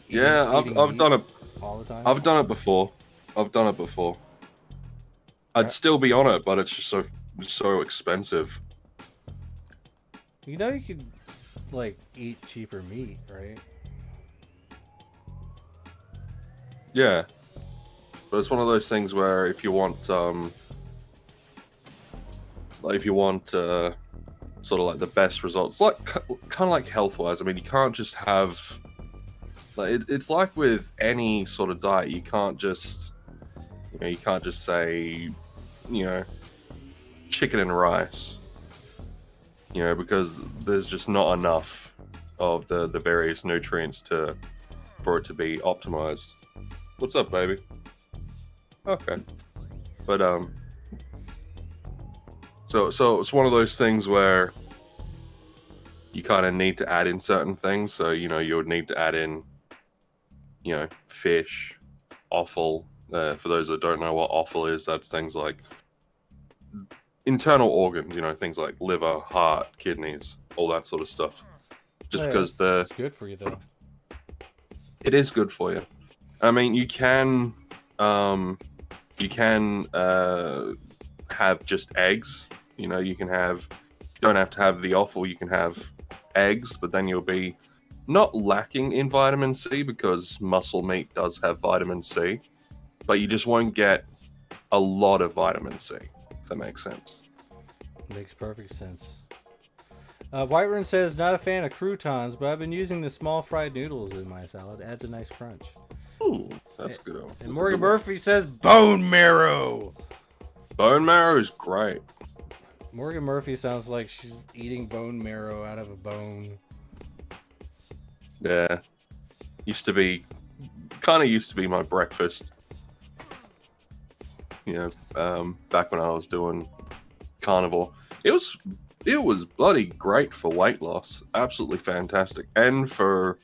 Yeah, I've done it all the time. I've done it before. I'd still be on it, but it's just so expensive. You know, you could like eat cheaper meat, right? Yeah. But it's one of those things where if you want sort of like the best results, like kind of like health-wise, I mean, you can't just have like it's like with any sort of diet, you can't just say, you know, chicken and rice, you know, because there's just not enough of the various nutrients for it to be optimized. What's up, baby? Okay. But so it's one of those things where you kind of need to add in certain things. So, you know, you would need to add in, you know, fish, offal. For those that don't know what offal is, that's things like internal organs, you know, things like liver, heart, kidneys, all that sort of stuff. Just because it's good for you though. It is good for you. I mean, you can have just eggs. You know, you don't have to have the offal. You can have eggs, but then you'll be not lacking in vitamin C because muscle meat does have vitamin C, but you just won't get a lot of vitamin C, if that makes sense. Makes perfect sense. Whiterun says, not a fan of croutons, but I've been using the small fried noodles in my salad. Adds a nice crunch. Ooh, that's good. And That's Morgan Murphy says, bone marrow. Bone marrow is great. Morgan Murphy sounds like she's eating bone marrow out of a bone. Yeah. Used to be my breakfast. Back when I was doing carnivore. It was bloody great for weight loss. Absolutely fantastic. And for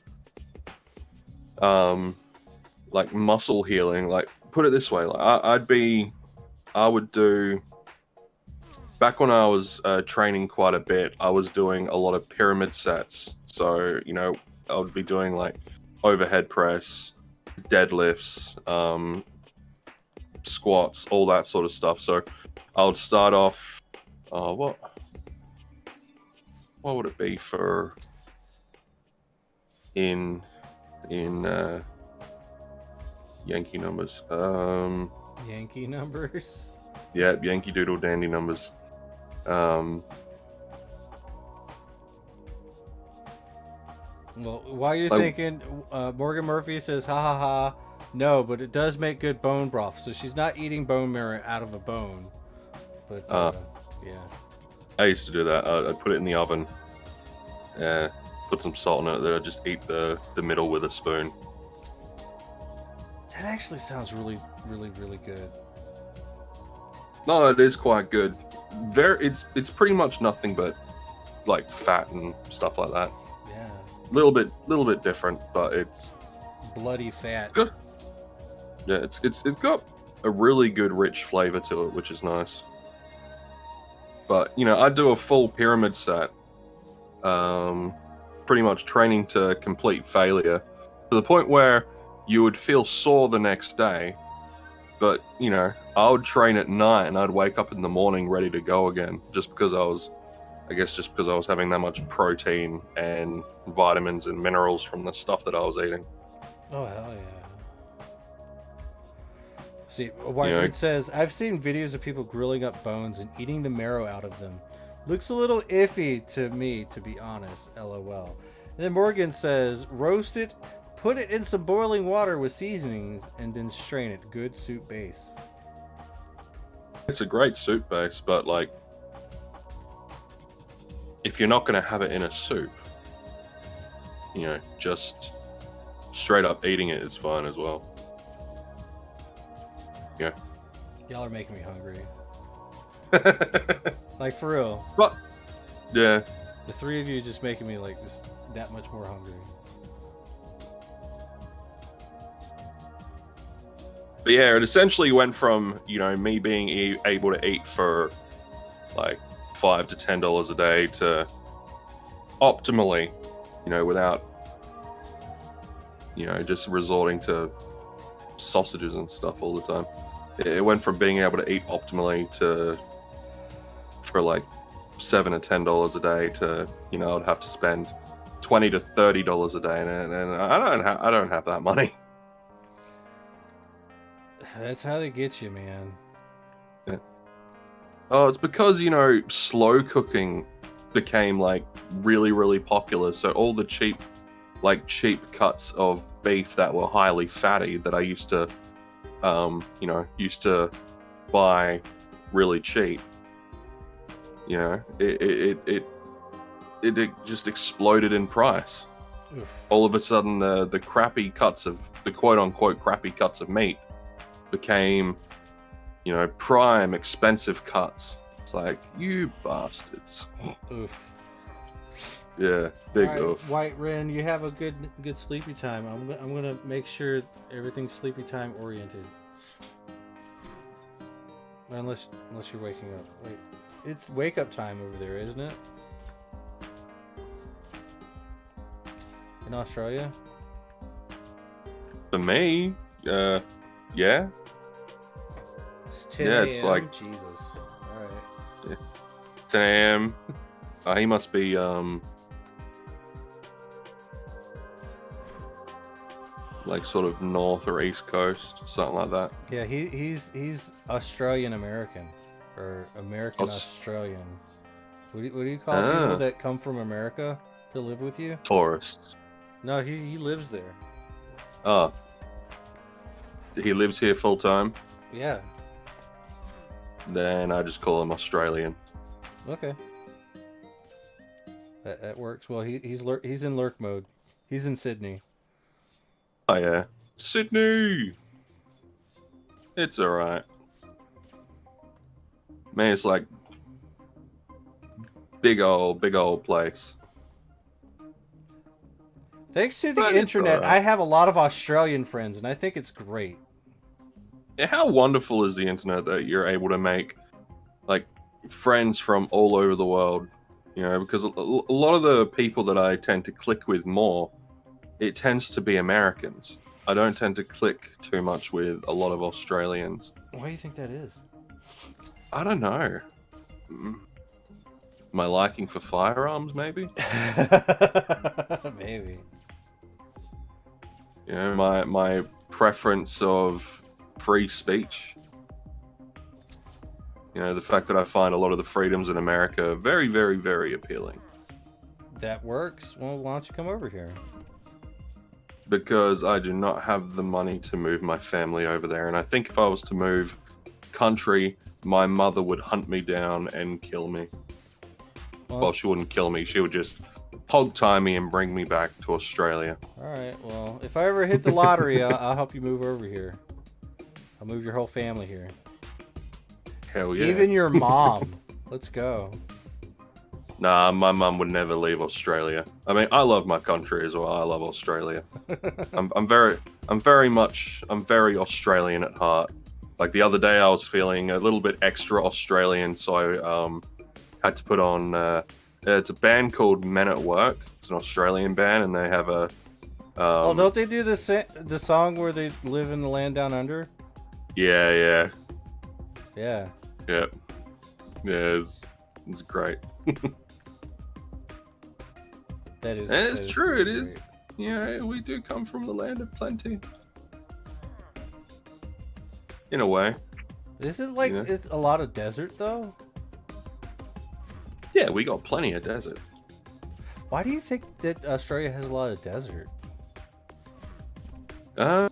like muscle healing. Like, put it this way, like I would do, back when I was training quite a bit, I was doing a lot of pyramid sets. So, I would be doing like overhead press, deadlifts, squats, all that sort of stuff. So I would start off, what would it be for in Yankee numbers? Yankee numbers? Yeah, Yankee Doodle Dandy numbers. Well, while you're thinking, Morgan Murphy says, ha ha ha, no, but it does make good bone broth. So she's not eating bone marrow out of a bone. But, yeah. I used to do that. I'd put it in the oven, put some salt in it, then I'd just eat the middle with a spoon. That actually sounds really, really, really good. No, it is quite good. It's pretty much nothing but like fat and stuff like that. Yeah. Little bit different, but it's bloody fat. Good. Yeah, it's got a really good rich flavor to it, which is nice. But I do a full pyramid set, pretty much training to complete failure, to the point where you would feel sore the next day. But I would train at night and I'd wake up in the morning ready to go again, just because I was having that much protein and vitamins and minerals from the stuff that I was eating. Oh, hell yeah. See, Whitewood says, I've seen videos of people grilling up bones and eating the marrow out of them. Looks a little iffy to me, to be honest, LOL. And then Morgan says, roast it, put it in some boiling water with seasonings, and then strain it. Good soup base. It's a great soup base, but like, if you're not going to have it in a soup, just straight up eating it is fine as well. Yeah. Y'all are making me hungry. Like, for real. But, yeah. The three of you just making me like just that much more hungry. But yeah, it essentially went from, me being able to eat for like $5 to $10 a day to optimally, without, just resorting to sausages and stuff all the time. It went from being able to eat optimally for like $7 to $10 a day to, I'd have to spend $20 to $30 a day, and I don't have that money. That's how they get you, man. Yeah. Oh, it's because, slow cooking became like really, really popular. So all the cheap cuts of beef that were highly fatty that I used to buy really cheap, it just exploded in price. Oof. All of a sudden, the crappy cuts of the quote unquote crappy cuts of meat became, prime expensive cuts. It's like, you bastards. Oof. Yeah, big right, oof. White Ren, you have a good sleepy time. I'm gonna make sure everything's sleepy time oriented. Unless you're waking up. Wait, it's wake up time over there, isn't it? In Australia? For me, yeah. It's 10 Yeah, it's a.m. like- Jesus. All right. 10 a.m. He must be like sort of north or east coast, something like that. Yeah, he's Australian American or American Aus- Australian. What do you call people that come from America to live with you? Tourists. No, he lives there. Oh. He lives here full time? Yeah. Then I just call him Australian. Okay. That works. Well, he's in lurk mode. He's in Sydney. Oh yeah. Sydney! It's alright. Man, it's like big old place. Thanks to the But it's internet, alright. I have a lot of Australian friends, and I think it's great. Yeah, how wonderful is the internet that you're able to make like friends from all over the world? You know, because a lot of the people that I tend to click with more, it tends to be Americans. I don't tend to click too much with a lot of Australians. Why do you think that is? I don't know. My liking for firearms, maybe? Maybe. You know, my preference of free speech. You know, the fact that I find a lot of the freedoms in America very, very, very appealing. That works. Well, why don't you come over here? Because I do not have the money to move my family over there. And I think if I was to move country, my mother would hunt me down and kill me. Well, she wouldn't kill me. She would just hog tie me and bring me back to Australia. Alright, well, if I ever hit the lottery, I'll help you move over here. I'll move your whole family here. Hell yeah. Even your mom. Let's go. Nah, my mum would never leave Australia. I mean, I love my country as well. I love Australia. I'm very Australian at heart. Like the other day, I was feeling a little bit extra Australian, so I had to put on. It's a band called Men at Work. It's an Australian band, and they have a. Oh, don't they do the song where they live in the land down under? Yeah. Yeah. Yep. Yeah, it's great. That is. And it's true. It pretty is. great. Yeah, we do come from the land of plenty. In a way. Isn't like Yeah. it's a lot of desert though? Yeah, we got plenty of desert. Why do you think that Australia has a lot of desert? Uh,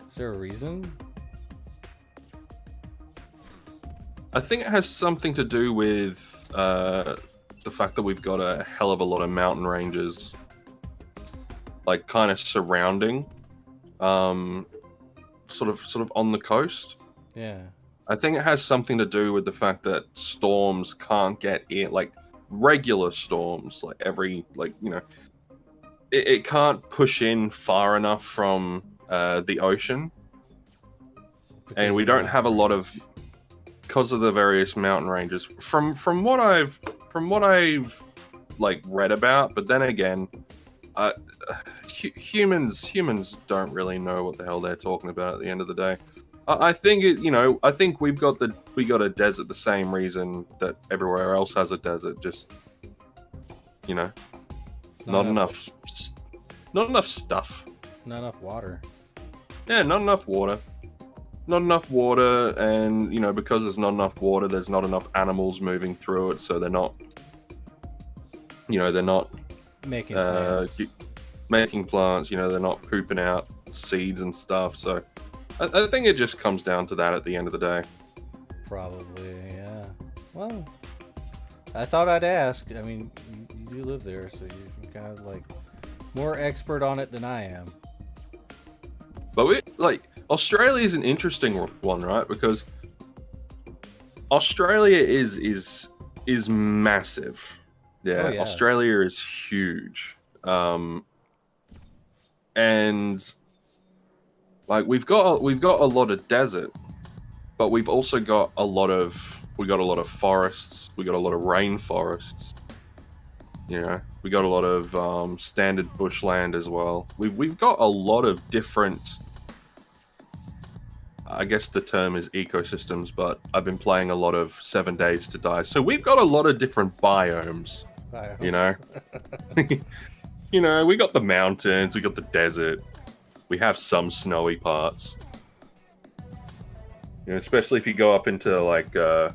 Is there a reason? I think it has something to do with the fact that we've got a hell of a lot of mountain ranges, like kind of surrounding, sort of on the coast. Yeah. I think it has something to do with the fact that storms can't get in, like regular storms, like it can't push in far enough from the ocean, and we don't have a lot of, because of the various mountain ranges. From what I've like read about, but then again, humans don't really know what the hell they're talking about at the end of the day. I think I think we got a desert the same reason that everywhere else has a desert. Just not enough stuff. Not enough water. Yeah, not enough water. Not enough water, and because there's not enough water, there's not enough animals moving through it, so they're not Making plants. making plants. They're not pooping out seeds and stuff. So I think it just comes down to that at the end of the day. Probably, yeah. Well, I thought I'd ask. I mean, you do live there, so you're kind of like more expert on it than I am. But Australia is an interesting one, right? Because Australia is massive. Yeah, Oh, yeah. Australia is huge. And like we've got a lot of desert, but we've also got a lot of forests. We got a lot of rainforests. We got a lot of standard bushland as well. We've got a lot of different. I guess the term is ecosystems, but I've been playing a lot of 7 Days to Die, so we've got a lot of different biomes. We got the mountains, we got the desert, we have some snowy parts. Especially if you go up into like the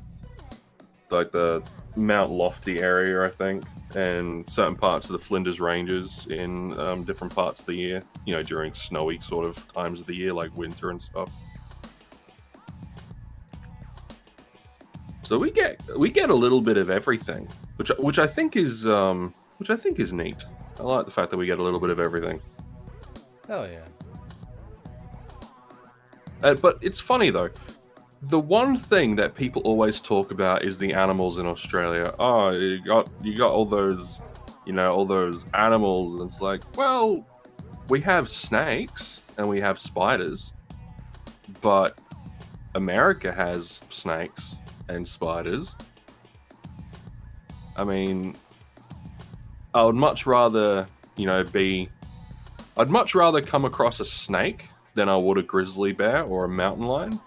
Mount Lofty area, I think, and certain parts of the Flinders Ranges in different parts of the year. You know, during snowy sort of times of the year, like winter and stuff. So we get a little bit of everything, which I think is neat. I like the fact that we get a little bit of everything. Oh yeah. But it's funny though. The one thing that people always talk about is the animals in Australia. Oh, you got all those, all those animals, and it's like, well, we have snakes and we have spiders, but America has snakes and spiders. I mean, I would much rather, I'd much rather come across a snake than I would a grizzly bear or a mountain lion,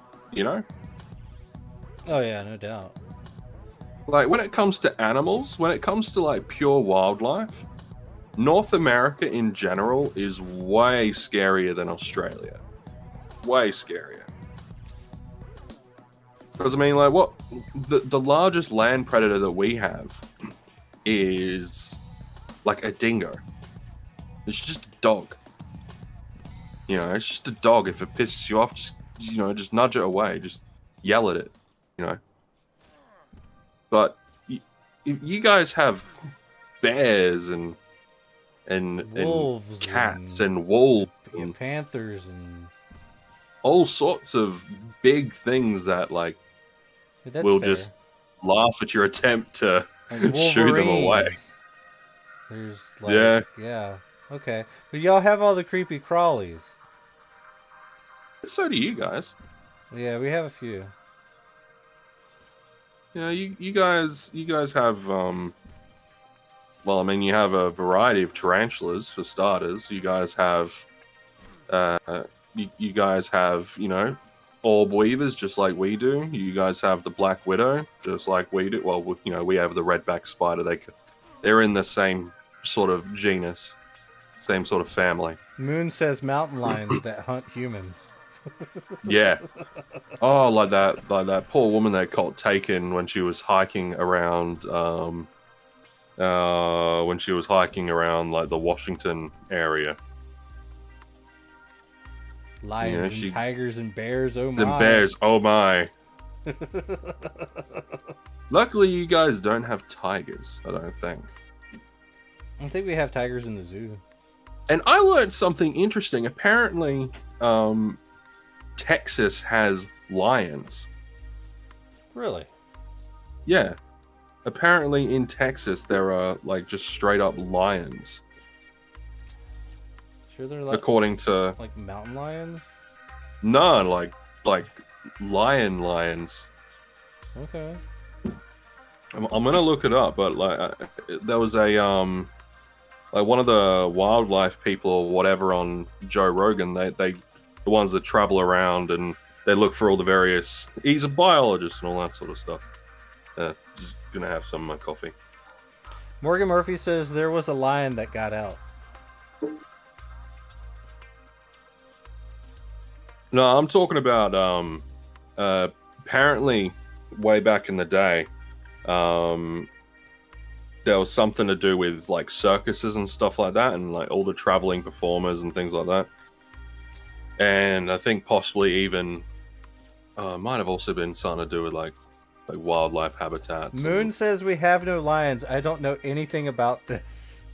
Oh yeah, no doubt. Like, when it comes to animals, when it comes to, like, pure wildlife, North America in general is way scarier than Australia. Way scarier. Because, I mean, like, the largest land predator that we have is, like, a dingo. It's just a dog. It's just a dog. If it pisses you off, just nudge it away. Just yell at it, But you guys have bears and Wolves cats and wolves and panthers and all sorts of big things that, like, that's will fair. just laugh at your attempt to Like shoo them away. There's yeah, okay. But y'all have all the creepy crawlies. So do you guys. Yeah, we have a few. Yeah, you guys have well, I mean, you have a variety of tarantulas for starters. You guys have you guys have, orb weavers just like we do. You guys have the black widow just like we do. Well, we have the redback spider. They're in the same sort of genus, same sort of family. Moon says mountain lions that hunt humans. Yeah. Oh, like that poor woman that got taken when she was hiking around like the Washington area. Lions and tigers and bears, oh my. And bears, oh my. Luckily you guys don't have tigers, I don't think. I think we have tigers in the zoo. And I learned something interesting. Apparently, Texas has lions. Really? Yeah. Apparently in Texas there are, like, just straight up lions. Sure they're like, according to, like mountain lions? No, like lions. Okay. I'm gonna look it up, but like there was a like one of the wildlife people or whatever on Joe Rogan. They the ones that travel around and they look for all the various. He's a biologist and all that sort of stuff. Just gonna have some of my coffee. Morgan Murphy says there was a lion that got out. No, I'm talking about apparently way back in the day, there was something to do with like circuses and stuff like that, and like all the traveling performers and things like that. And I think possibly even might have also been something to do with like wildlife habitats. Moon says we have no lions. I don't know anything about this.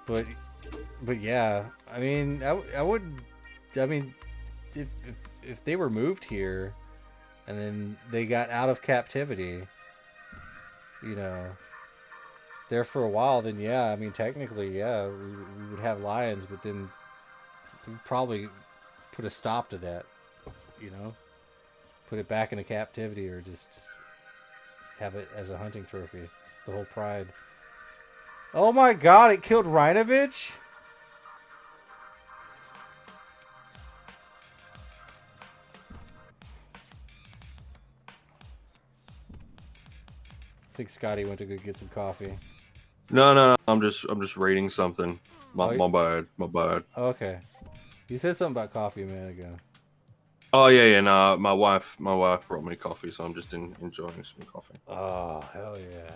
But yeah, I mean, I would, I mean, if they were moved here, and then they got out of captivity, there for a while, then yeah, I mean, technically, yeah, we would have lions, but then we'd probably put a stop to that, put it back into captivity, or just have it as a hunting trophy, the whole pride. Oh my god, it killed Rhinovich? I think Scotty went to go get some coffee. No, I'm just reading something. My bad. Okay. You said something about coffee a minute ago. Oh yeah, and my wife brought me coffee, so I'm just enjoying some coffee. Oh, hell yeah.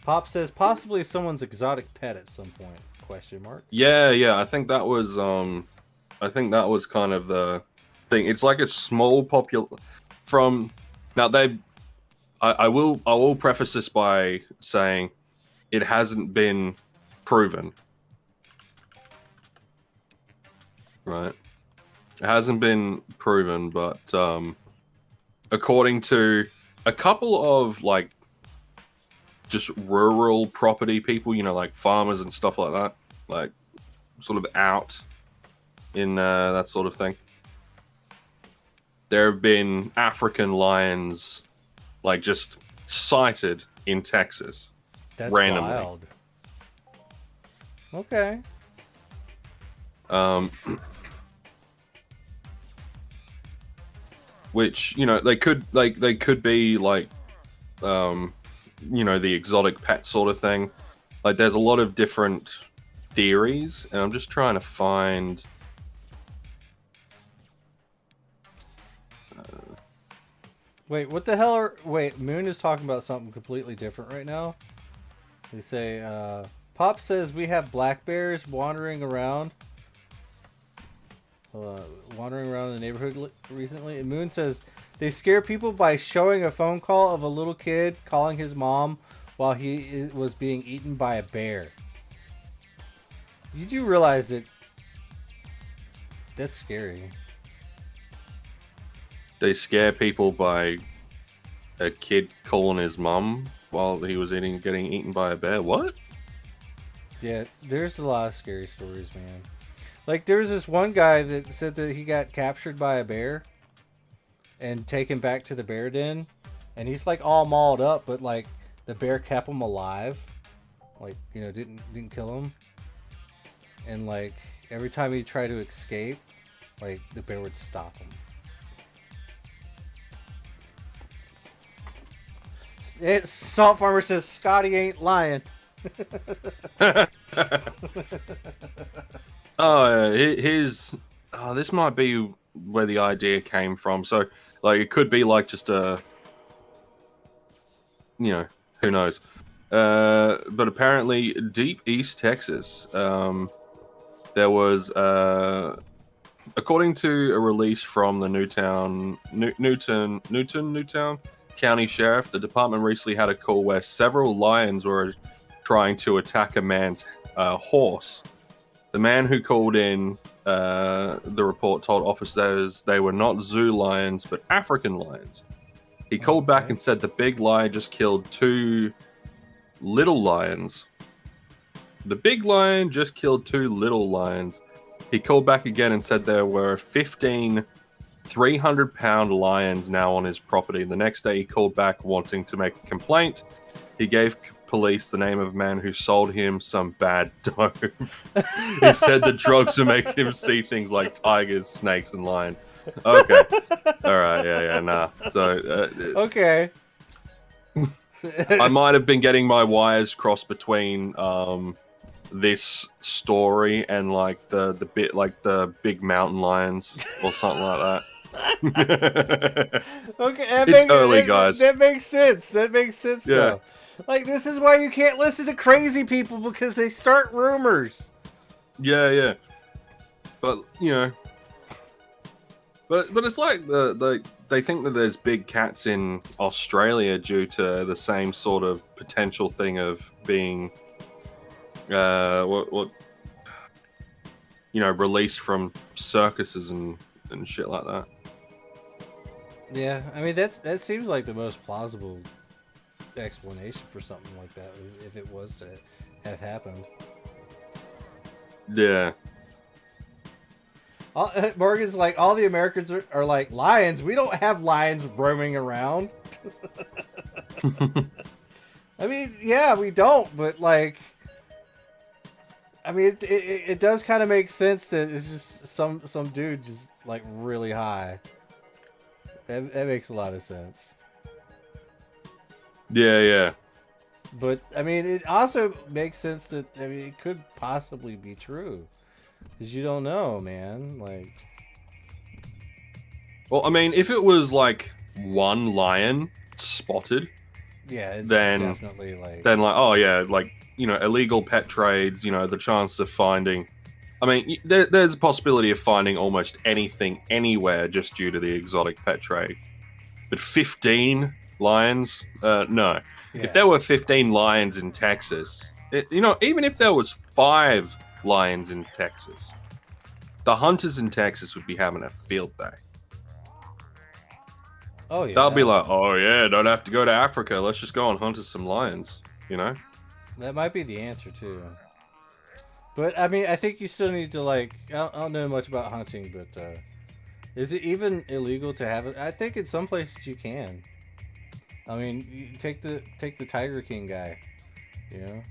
Pop says possibly someone's exotic pet at some point. Question mark. Yeah. I think that was kind of the thing. It's like a small from now they. I will preface this by saying it hasn't been proven. Right. It hasn't been proven, but according to a couple of like just rural property people, like farmers and stuff like that, like sort of out in that sort of thing. There have been African lions, like just sighted in Texas. That's randomly. wild. Okay. Which they could be like the exotic pet sort of thing. Like there's a lot of different theories, and I'm just trying to find Wait, what the hell wait, Moon is talking about something completely different right now. They say Pop says we have black bears wandering around in the neighborhood recently. And Moon says they scare people by showing a phone call of a little kid calling his mom while he was being eaten by a bear. You do realize that that's scary. they scare people by a kid calling his mum while he was getting eaten by a bear. What? Yeah, there's a lot of scary stories, man. Like, there was this one guy that said that he got captured by a bear and taken back to the bear den. And he's, like, all mauled up, but, like, the bear kept him alive. Like, didn't kill him. And, like, every time he tried to escape, like, the bear would stop him. Salt Farmer says Scotty ain't lying. This might be where the idea came from. So, like, it could be like just who knows? But apparently, deep East Texas, there was, according to a release from the Newtown County Sheriff, the department recently had a call where several lions were trying to attack a man's horse. The man who called in the report told officers they were not zoo lions, but African lions. He called back and said the big lion just killed 2 little lions. The big lion just killed 2 little lions. He called back again and said there were 15 300-pound lions now on his property. The next day he called back wanting to make a complaint. He gave police the name of a man who sold him some bad dope. He said the drugs were making him see things like tigers, snakes, and lions. Okay. All right. Yeah. Nah. So. Okay. I might have been getting my wires crossed between this story and like the bit like the big mountain lions or something like that. Okay, it's early, guys. That makes sense. Yeah. Though. Like, this is why you can't listen to crazy people, because they start rumors. Yeah. But but it's like they think that there's big cats in Australia due to the same sort of potential thing of being released from circuses and shit like that. Yeah, I mean that seems like the most plausible explanation for something like that if it was to have happened. Yeah. Morgan's like, all the Americans are like lions. We don't have lions roaming around. I mean, yeah, we don't, but like, I mean, it does kind of make sense that it's just some dude just like really high. That makes a lot of sense. Yeah. But I mean, it also makes sense that it could possibly be true, because you don't know, man. Like, Well, I mean, if it was like one lion spotted, Yeah, it's then definitely like. oh yeah, like, you know, illegal pet trades, you know, the chance of finding. I mean, there's a possibility of finding almost anything anywhere just due to the exotic pet trade. But 15 lions? No. Yeah. If there were 15 lions in Texas, you know, even if there was 5 lions in Texas, the hunters in Texas would be having a field day. Oh yeah. They'll be like, oh yeah, don't have to go to Africa. Let's just go and hunt us some lions, you know? That might be the answer too. But I mean, I think you still need to like. I don't know much about hunting, but is it even illegal to have it? I think in some places you can. I mean, you take the Tiger King guy, you know.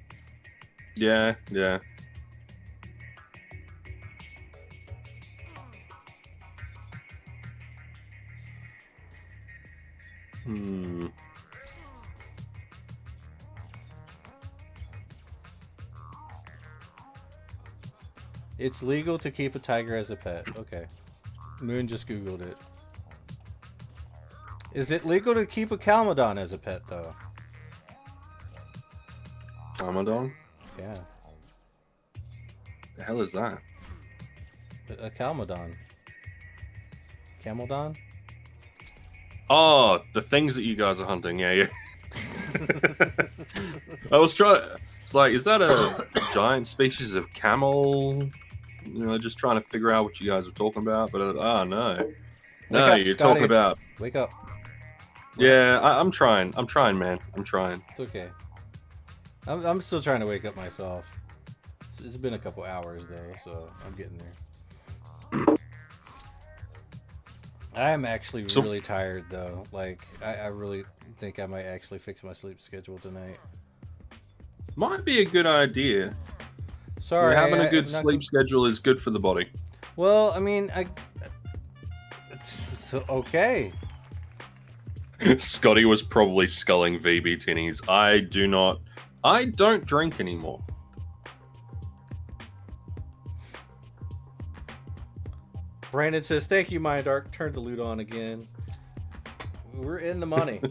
Yeah, yeah. Hmm. It's legal to keep a tiger as a pet. Okay. Moon just Googled it. Is it legal to keep a Calmadon as a pet, though? Amadon? Yeah. The hell is that? A Calmadon. Camaldon? Oh, the things that you guys are hunting. Yeah, yeah. I was trying to... It's like, is that a giant species of camel? You know, just trying to figure out what you guys are talking about. But, no. No, Wake up, you're Scotty. talking about... Wake up. Yeah, I'm trying. I'm trying, man. I'm trying. It's okay. I'm still trying to wake up myself. It's been a couple hours, though, so I'm getting there. I am actually really tired, though. Like, I really think I might actually fix my sleep schedule tonight. Might be a good idea. Sorry. Having a good sleep schedule is good for the body. Well, I mean, it's okay. Scotty was probably sculling VB tinnies. I don't drink anymore. Brandon says, thank you, Mind Dark. Turn the loot on again. We're in the money.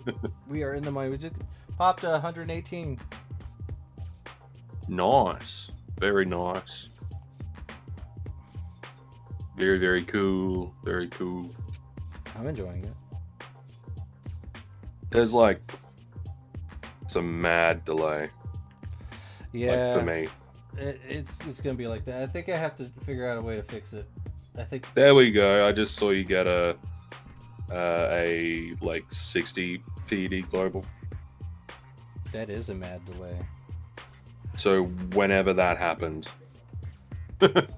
We are in the money. We just popped 118. Nice. Very nice. Very, very cool. Very cool. I'm enjoying it. There's like some mad delay. Yeah. Like for me. It's going to be like that. I think I have to figure out a way to fix it. I think. There we go. I just saw you get a like 60 PD global. That is a mad delay. So whenever that happened. That's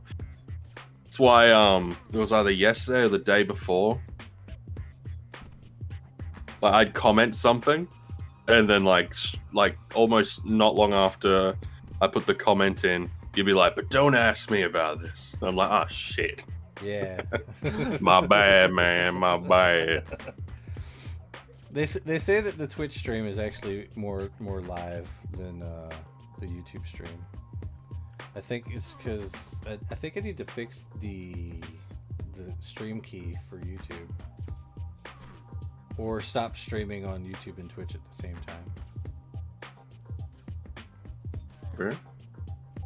why it was either yesterday or the day before. Like I'd comment something and then like almost not long after I put the comment in, you'd be like, but don't ask me about this. And I'm like, oh shit. Yeah. My bad, man. My bad. They say that the Twitch stream is actually more live than the YouTube stream. I think it's because I think I need to fix the stream key for YouTube, or stop streaming on YouTube and Twitch at the same time. Sure.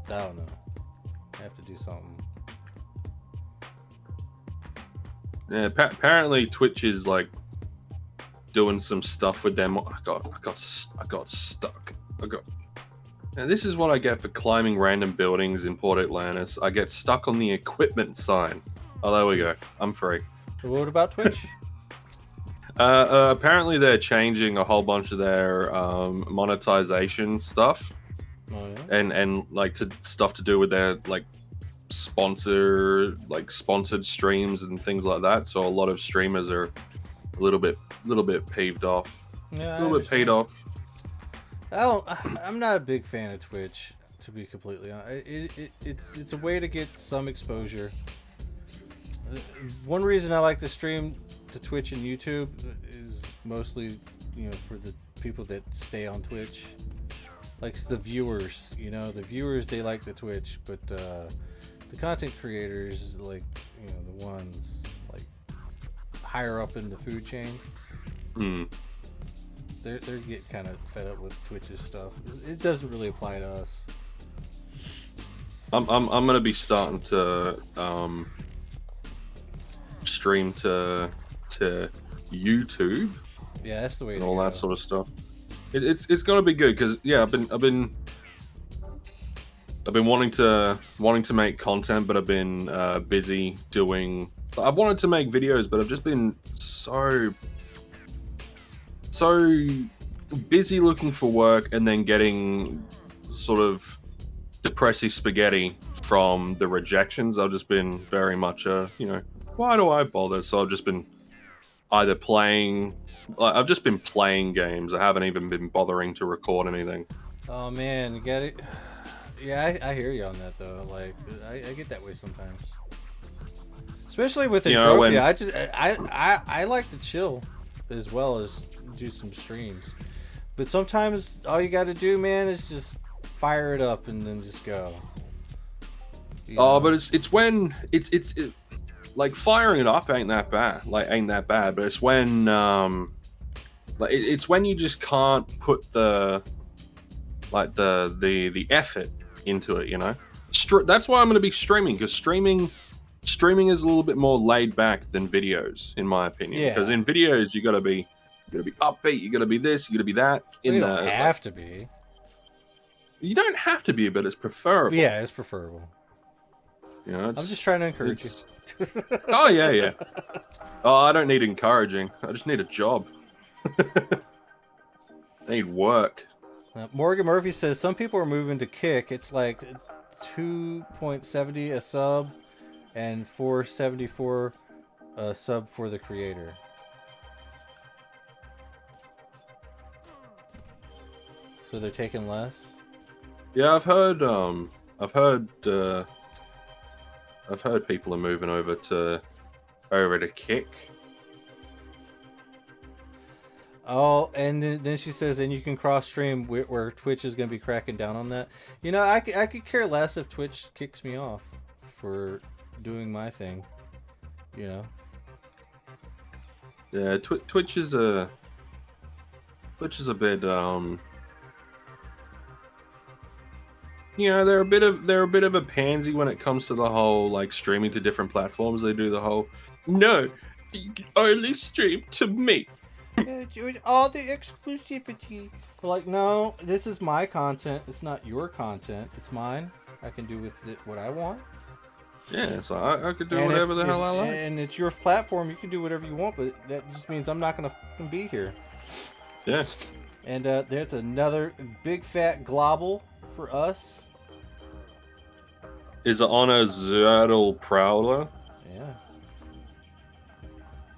I don't know. I have to do something. Yeah, apparently Twitch is like doing some stuff with them. I got stuck. And this is what I get for climbing random buildings in Port Atlantis. I get stuck on the equipment sign. Oh, there we go. I'm free. So what about Twitch? Apparently they're changing a whole bunch of their monetization stuff. Oh, yeah? And like stuff to do with their like sponsored streams and things like that. So a lot of streamers are a little bit peeved off. Yeah, a little bit paid off. I'm not a big fan of Twitch, to be completely honest. It's a way to get some exposure. One reason I like to stream to Twitch and YouTube is mostly, for the people that stay on Twitch. Like the viewers, the viewers, they like the Twitch, but the content creators, like, the ones, like, higher up in the food chain, they're getting kind of fed up with Twitch's stuff. It doesn't really apply to us. I'm gonna be starting to stream to YouTube. Yeah, that's the way. And all that sort of stuff. It's gonna be good because yeah, I've been wanting to make content, but I've been busy doing. I've wanted to make videos, but I've just been so busy looking for work and then getting sort of depressy spaghetti from the rejections. I've just been very much why do I bother? So I've just been either playing. I've just been playing games. I haven't even been bothering to record anything. Oh man, you get it. Yeah, I hear you on that though. Like, I get that way sometimes, especially with Entropia. I like to chill as well as do some streams, but sometimes all you got to do, man, is just fire it up and then just go. But it's when it's like firing it up ain't that bad. But it's when it's when you just can't put the effort into it, you know. That's why I'm going to be streaming, because streaming is a little bit more laid back than videos, in my opinion. Yeah. Because in videos you got to be upbeat, you got to be this, you got to be that. You don't have to be. You don't have to be, but it's preferable. Yeah, it's preferable. You know, I'm just trying to encourage you. Oh yeah. Oh, I don't need encouraging. I just need a job. I need work. Morgan Murphy says some people are moving to Kick. It's like 2.70 a sub and 4.74 a sub for the creator. So they're taking less. Yeah, I've heard people are moving over to Kick. Oh, and then she says, and you can cross stream where Twitch is going to be cracking down on that. You know, I could care less if Twitch kicks me off for doing my thing. You know. Yeah, Twitch is a bit you know, they're a bit of a pansy when it comes to the whole like streaming to different platforms. They do the whole no, you can only stream to me. All the exclusivity. We're like, no, this is my content. It's not your content. It's mine. I can do with it what I want. Yeah, so I could do whatever the hell I like. And it's your platform. You can do whatever you want, but that just means I'm not going to be here. Yeah. And there's another big fat globble for us. Is it on a Zerdal Prowler? Yeah.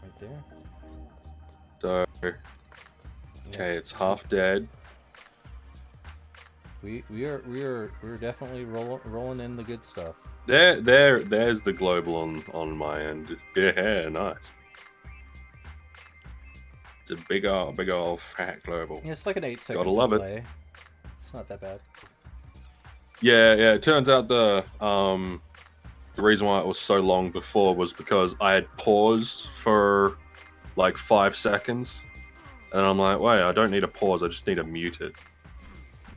Right there. So, okay, it's half dead. We're definitely rolling in the good stuff. There's the global on my end. Yeah, nice. It's a big old fat global. Yeah, it's like an 8-second Gotta love delay. it. It's not that bad. Yeah. It turns out the reason why it was so long before was because I had paused for like 5 seconds, and I'm like, wait, I don't need a pause. I just need to mute it.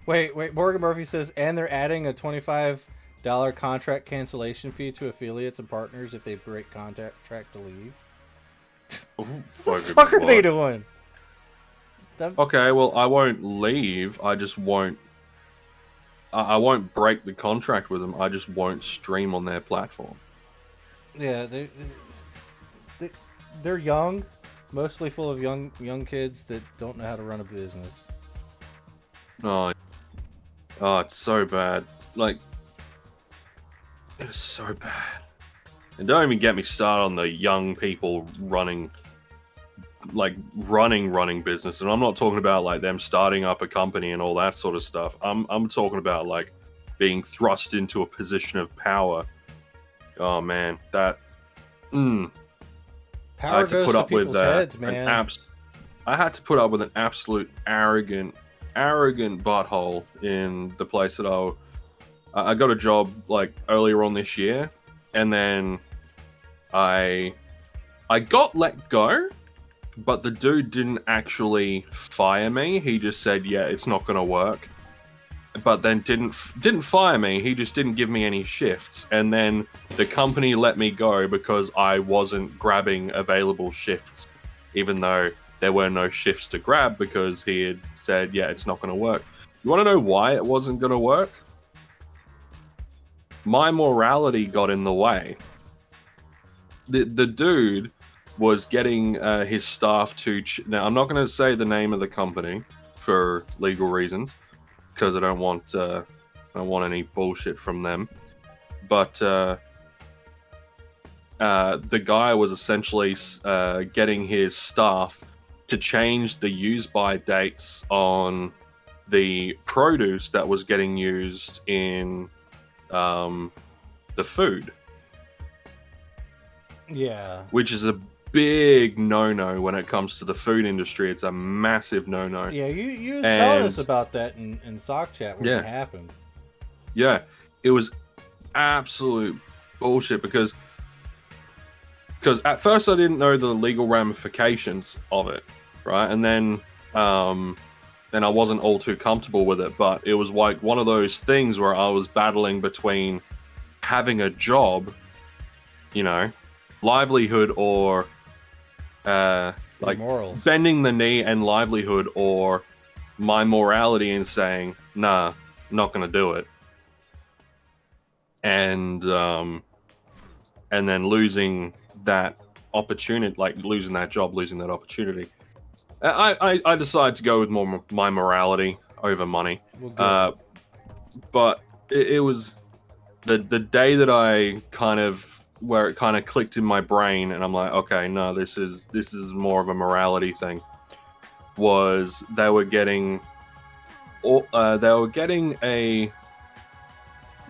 Wait. Morgan Murphy says, and they're adding a $25 contract cancellation fee to affiliates and partners if they break contract to leave. Ooh, What the fuck are they doing? Okay, well, I won't leave. I just won't. I won't break the contract with them. I just won't stream on their platform. Yeah, they're young, mostly full of young kids that don't know how to run a business. Oh, it's so bad. Like, it's so bad. And don't even get me started on the young people running business. And I'm not talking about like them starting up a company and all that sort of stuff. I'm talking about like being thrust into a position of power. Oh man, that Power I had to goes put to up with people's heads, man. I had to put up with an absolute arrogant butthole in the place that I got a job like earlier on this year, and then I I got let go, but the dude didn't actually fire me. He just said, "Yeah, it's not gonna work." But then didn't fire me. He just didn't give me any shifts, and then the company let me go because I wasn't grabbing available shifts, even though there were no shifts to grab because he had said, "Yeah, it's not going to work." You want to know why it wasn't going to work? My morality got in the way. The dude was getting his staff to. Now I'm not going to say the name of the company for legal reasons, because I don't want any bullshit from them. But the guy was essentially getting his staff to change the use-by dates on the produce that was getting used in the food. Yeah. Which is a big no-no when it comes to the food industry. It's a massive no-no. Yeah, you was telling us about that in Soc Chat when it happened. Yeah, it was absolute bullshit because at first I didn't know the legal ramifications of it, right? And then I wasn't all too comfortable with it, but it was like one of those things where I was battling between having a job, you know, livelihood, or like morals. Bending the knee and livelihood, or my morality and saying, nah, not gonna do it. And then losing that opportunity, like losing that job, losing that opportunity. I decided to go with more my morality over money. Well, but it was the day that I where it kind of clicked in my brain, and I'm like, okay, no, this is more of a morality thing. Was they were getting a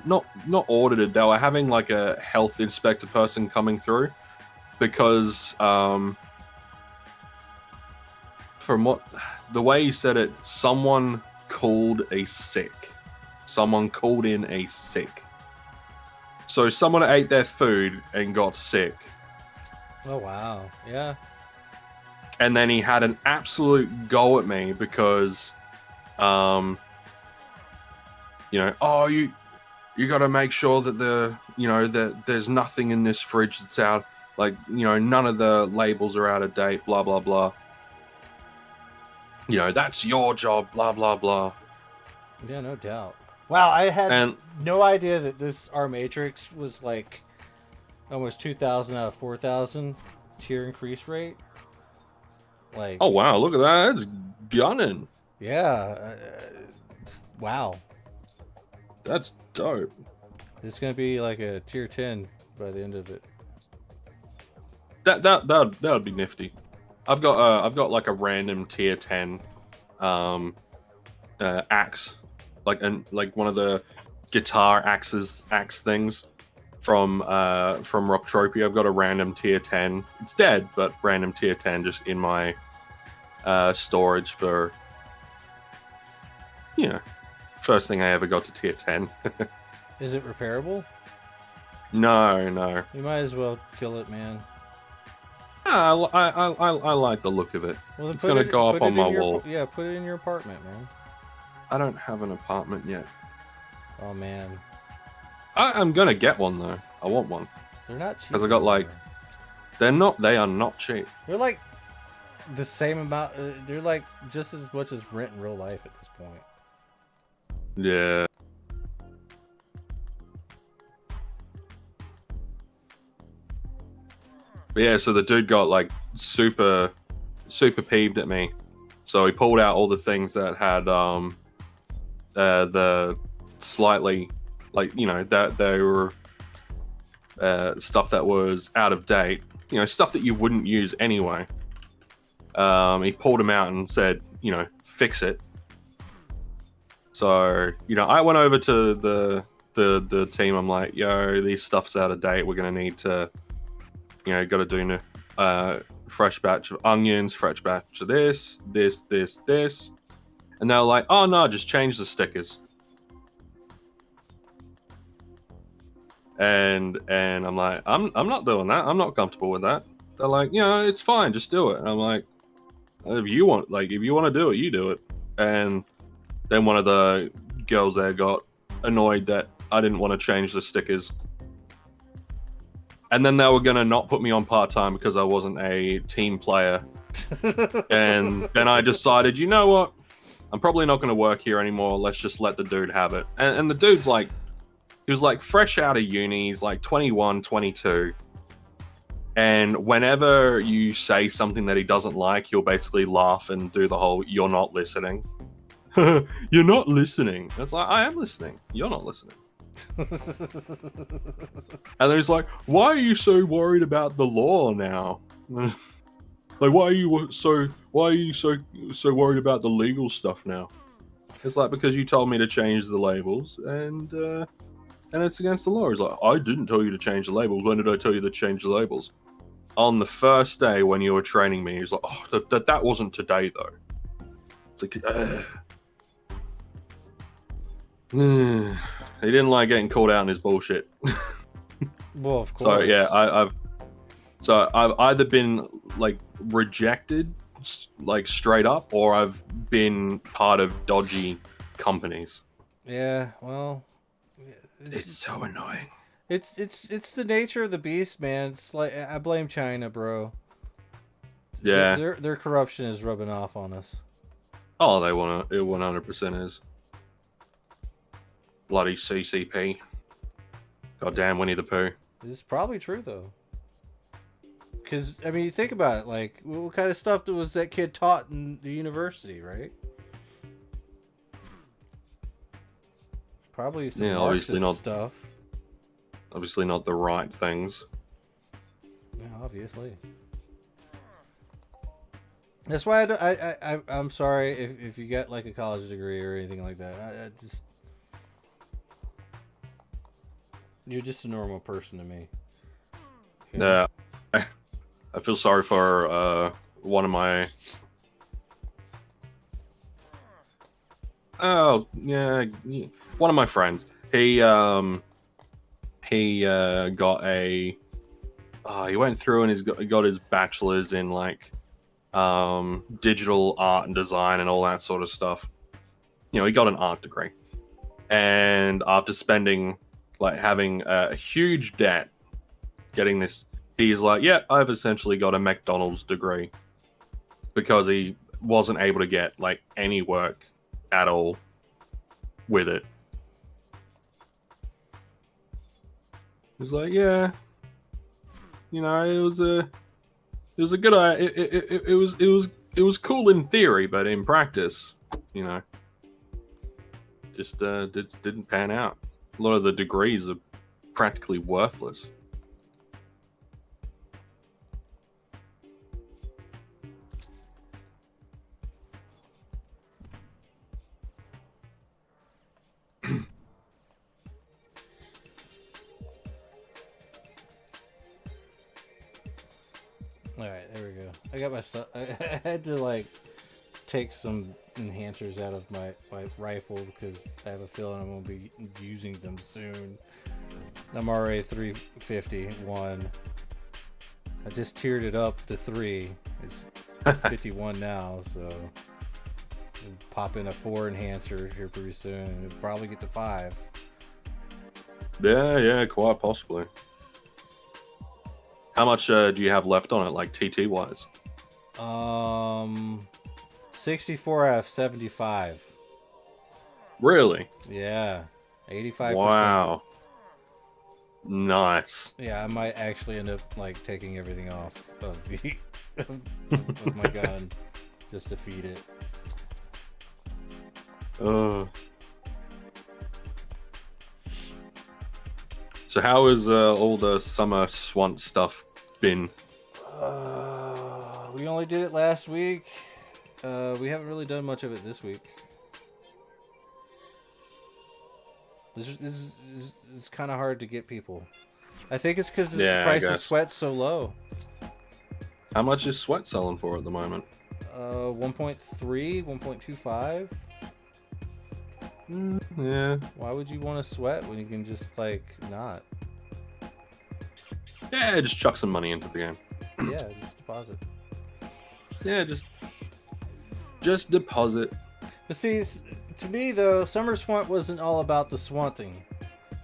not audited. They were having like a health inspector person coming through because from the way he said it, someone called in a sick. So someone ate their food and got sick. Oh wow, yeah. And then he had an absolute go at me because, you know, oh, you got to make sure that that there's nothing in this fridge that's out, like, you know, none of the labels are out of date, blah blah blah. You know, that's your job, blah blah blah. Yeah, no doubt. Wow, I had no idea that our Matrix was like almost 2,000 out of 4,000 tier increase rate. Like, oh wow, look at that, it's gunning. Yeah, wow, that's dope. It's gonna be like a tier 10 by the end of it. That would be nifty. I've got like a random tier 10 axe, like one of the guitar axe things from Entropia. I've got a random tier 10. It's dead, but random tier 10 just in my storage for, you know, first thing I ever got to tier 10. Is it repairable? No. You might as well kill it, man. I like the look of it. Well, it's gonna go up on my wall. Yeah, put it in your apartment, man. I don't have an apartment yet. Oh man. I'm gonna get one though. I want one. They're not cheap. Because I got like, they are not cheap. They're like the same amount. They're like just as much as rent in real life at this point. Yeah. But yeah, so the dude got like super peeved at me. So he pulled out all the things that had the slightly, like, you know, that they were stuff that was out of date, you know, stuff that you wouldn't use anyway. He pulled them out and said, you know, fix it. So, you know, I went over to the team. I'm like, yo, this stuff's out of date. We're gonna need to, you know, got to do fresh batch of onions, fresh batch of this, and they're like, oh no, just change the stickers. And I'm like, I'm not doing that. I'm not comfortable with that. They're like, it's fine, just do it. And I'm like, if you want to do it, you do it. And then one of the girls there got annoyed that I didn't want to change the stickers. And then they were gonna not put me on part-time because I wasn't a team player. And then I decided, you know what? I'm probably not gonna work here anymore. Let's just let the dude have it. And the dude's like, he was like fresh out of uni. He's like 21, 22. And whenever you say something that he doesn't like, he'll basically laugh and do the whole, you're not listening. You're not listening. It's like, I am listening. You're not listening. And then he's like, why are you so worried about the law now? Like, why are you so worried about the legal stuff now? It's like, because you told me to change the labels, and it's against the law. He's like, I didn't tell you to change the labels. When did I tell you to change the labels? On the first day when you were training me. He's like, oh, that wasn't today though. It's like, he didn't like getting called out on his bullshit. Well, of course. So yeah, I've either been like rejected, like straight up, or I've been part of dodgy companies. Yeah, well, It's so annoying. It's the nature of the beast, man. It's like, I blame China, bro. Yeah. Their corruption is rubbing off on us. Oh, they want to. It 100% is. Bloody CCP. Goddamn Winnie the Pooh. It's probably true though. Because I mean, you think about it. Like, what kind of stuff was that kid taught in the university, right? Probably some obviously not stuff. Obviously not the right things. Yeah, obviously. That's why I'm sorry if you got like a college degree or anything like that. I just, you're just a normal person to me. Yeah, I feel sorry for one of my. Oh yeah, one of my friends. He got a. He went through and he got his bachelor's in like digital art and design and all that sort of stuff. He got an art degree, and after spending having a huge debt getting this, he's like, yeah, I've essentially got a McDonald's degree, because he wasn't able to get any work at all with it. He's like, yeah, it was a good it was cool in theory, but in practice, just didn't pan out. A lot of the degrees are practically worthless. All right, there we go. I got my stuff. I had to take some enhancers out of my rifle because I have a feeling I'm gonna be using them soon. I'm already 351. I just tiered it up to 3. It's 51 now, so I'll pop in a 4 enhancer here pretty soon, and it'll probably get to 5. Yeah, quite possibly. How much do you have left on it, TT wise? 64 out of 75. Really? Yeah, 85%. Wow. Nice. Yeah, I might actually end up taking everything off of the of my gun just to feed it. So how has all the summer swamp stuff been? We only did it last week. We haven't really done much of it this week. This is kind of hard to get people. I think it's because the price of sweat's so low. How much is sweat selling for at the moment? 1.3, 1.25. Yeah. Why would you want to sweat when you can just not? Yeah, just chuck some money into the game. Yeah, just deposit. Yeah, just deposit. But see, to me though, Summer Swant wasn't all about the swanting.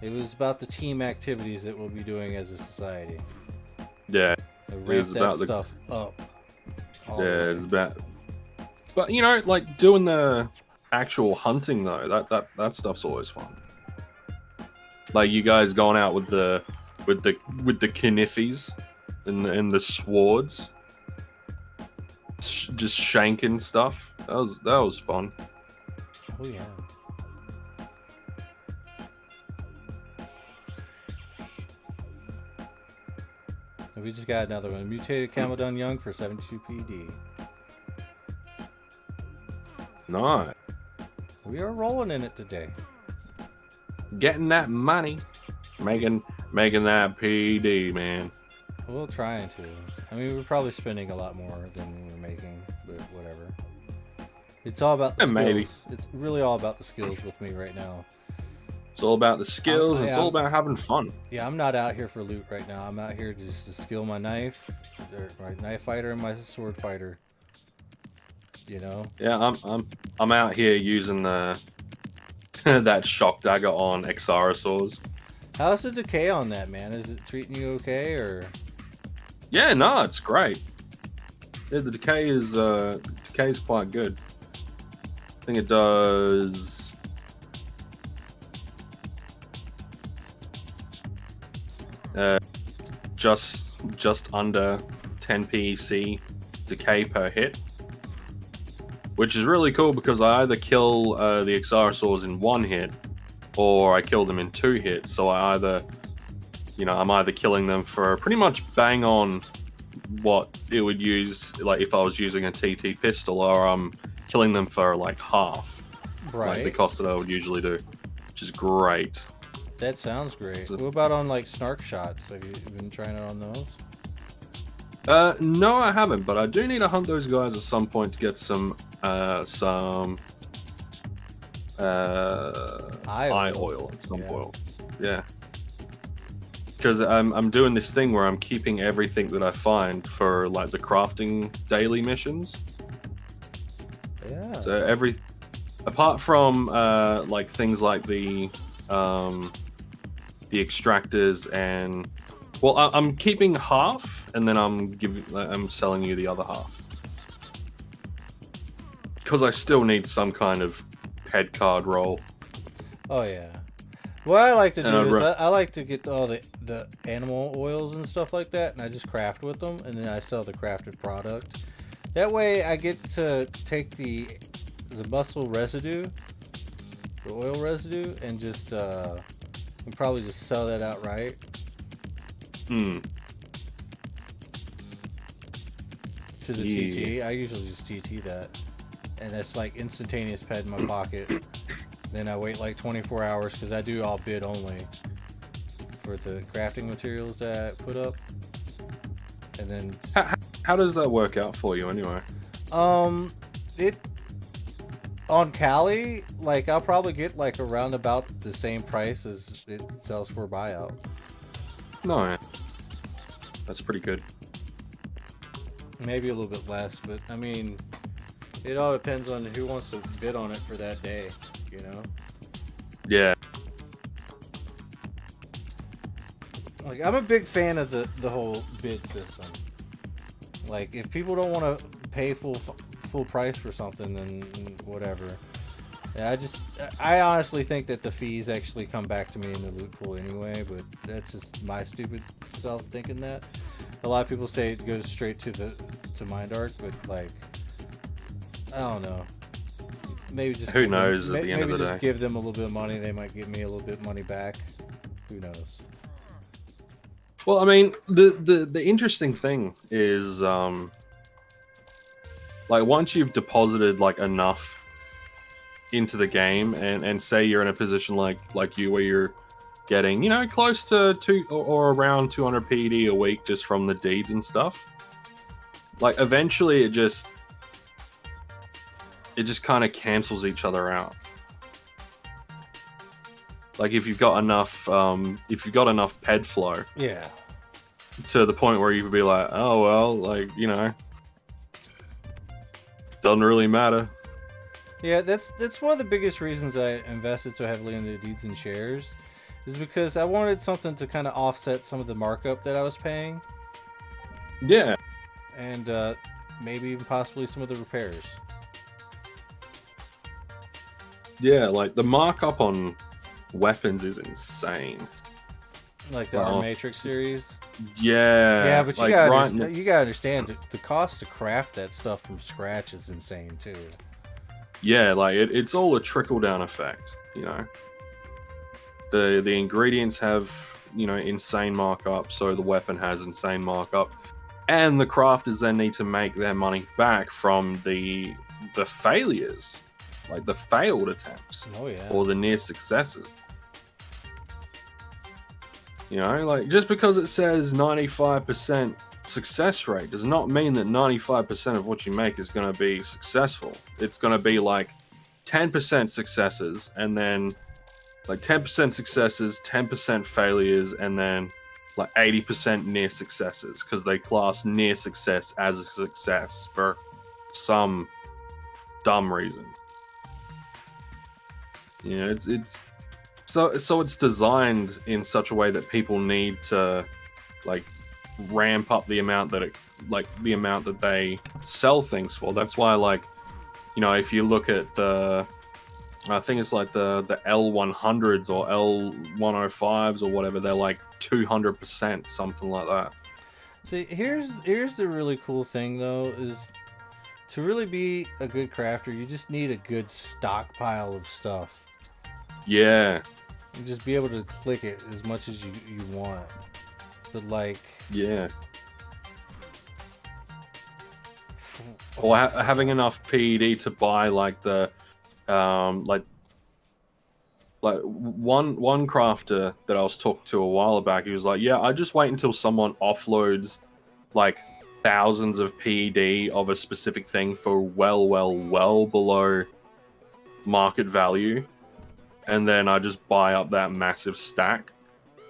It was about the team activities that we'll be doing as a society. Yeah, And ramp that stuff up. Yeah, it's about. But you know, like doing the actual hunting though, that stuff's always fun. Like you guys going out with the kniffys and the swords, just shanking stuff. That was fun. Oh yeah. And we just got another one. Mutated Camel Young for 72 PD. Nice. We are rolling in it today. Getting that money, making that PD, man. We're trying to. I mean, we're probably spending a lot more than we're making, but whatever. It's all about the skills. Maybe. It's really all about the skills with me right now. It's all about the skills. It's all about having fun. Yeah, I'm not out here for loot right now. I'm out here just to skill my knife, my knife fighter, and my sword fighter. You know. Yeah, I'm out here using the that shock dagger on Exarosaurs. How's the decay on that, man? Is it treating you okay, or? Yeah, no, it's great. Yeah, the decay is quite good. I think it does. Just under 10 PEC decay per hit, which is really cool because I either kill the Exarosaurs in one hit, or I kill them in 2 hits. So I either, I'm either killing them for pretty much bang on what it would use, like if I was using a TT pistol, or I'm killing them for like half, like the cost that I would usually do, which is great. That sounds great. What about on like snark shots? Have you been trying it on those? No, I haven't, but I do need to hunt those guys at some point to get some eye oil and some oil. Yeah. Because I'm doing this thing where I'm keeping everything that I find for like the crafting daily missions. Yeah. So apart from like things like the extractors and I'm keeping half, and then I'm selling you the other half because I still need some kind of head card roll. Oh yeah. What I like to do is I like to get all the animal oils and stuff like that, and I just craft with them, and then I sell the crafted product. That way I get to take the muscle residue, the oil residue, and just and probably just sell that outright. To the TT. I usually just TT that, and that's like instantaneous ped in my pocket. Then I wait like 24 hours because I do all bid only for the crafting materials that I put up. And then how does that work out for you anyway? It on Cali, like I'll probably get like around about the same price as it sells for buyout. No, yeah. That's pretty good. Maybe a little bit less, but I mean, it all depends on who wants to bid on it for that day, you know? Yeah. Like, I'm a big fan of the whole bid system. Like, if people don't want to pay full price for something, then whatever. Yeah, I honestly think that the fees actually come back to me in the loot pool anyway, but that's just my stupid self thinking that. A lot of people say it goes straight to Mind Arc, but like, I don't know. Maybe just who knows at the end of the day. Maybe just give them a little bit of money. They might give me a little bit of money back. Who knows? Well, I mean, the interesting thing is, like once you've deposited like enough into the game, and say you're in a position like you where you're getting close to 2 or around 200 PD a week just from the deeds and stuff, like eventually it just kind of cancels each other out. Like if you've got enough ped flow, yeah, to the point where you could be like, oh well, like, you know, doesn't really matter. Yeah, that's one of the biggest reasons I invested so heavily in the deeds and shares, is because I wanted something to kind of offset some of the markup that I was paying, Yeah, and maybe even possibly some of the repairs. yeah, like the markup on weapons is insane. Like the Well, Matrix series. Yeah, Yeah, but like, you gotta understand the cost to craft that stuff from scratch is insane too. yeah, like it's all a trickle down effect, you know. The ingredients have, you know, insane markup, so the weapon has insane markup, and the crafters then need to make their money back from the failures, like the failed attempts Oh yeah. or the near successes. You know, like, just because it says 95% success rate does not mean that 95% of what you make is going to be successful. It's going to be like 10% successes, and then like 10% successes, 10% failures, and then like 80% near successes, because they class near success as a success for some dumb reason. You know, it's so it's designed in such a way that people need to like ramp up the amount that the amount that they sell things for. That's why, like, you know, if you look at the, I think it's like the L100s or L105s or whatever, they're like 200%, something like that. See, here's the really cool thing though, is to really be a good crafter, you just need a good stockpile of stuff. Yeah, And just be able to click it as much as you want. But like, yeah. Or having enough PED to buy like the like one crafter that I was talking to a while back, he was like, yeah, I just wait until someone offloads like thousands of PED of a specific thing for well below market value, and then I just buy up that massive stack.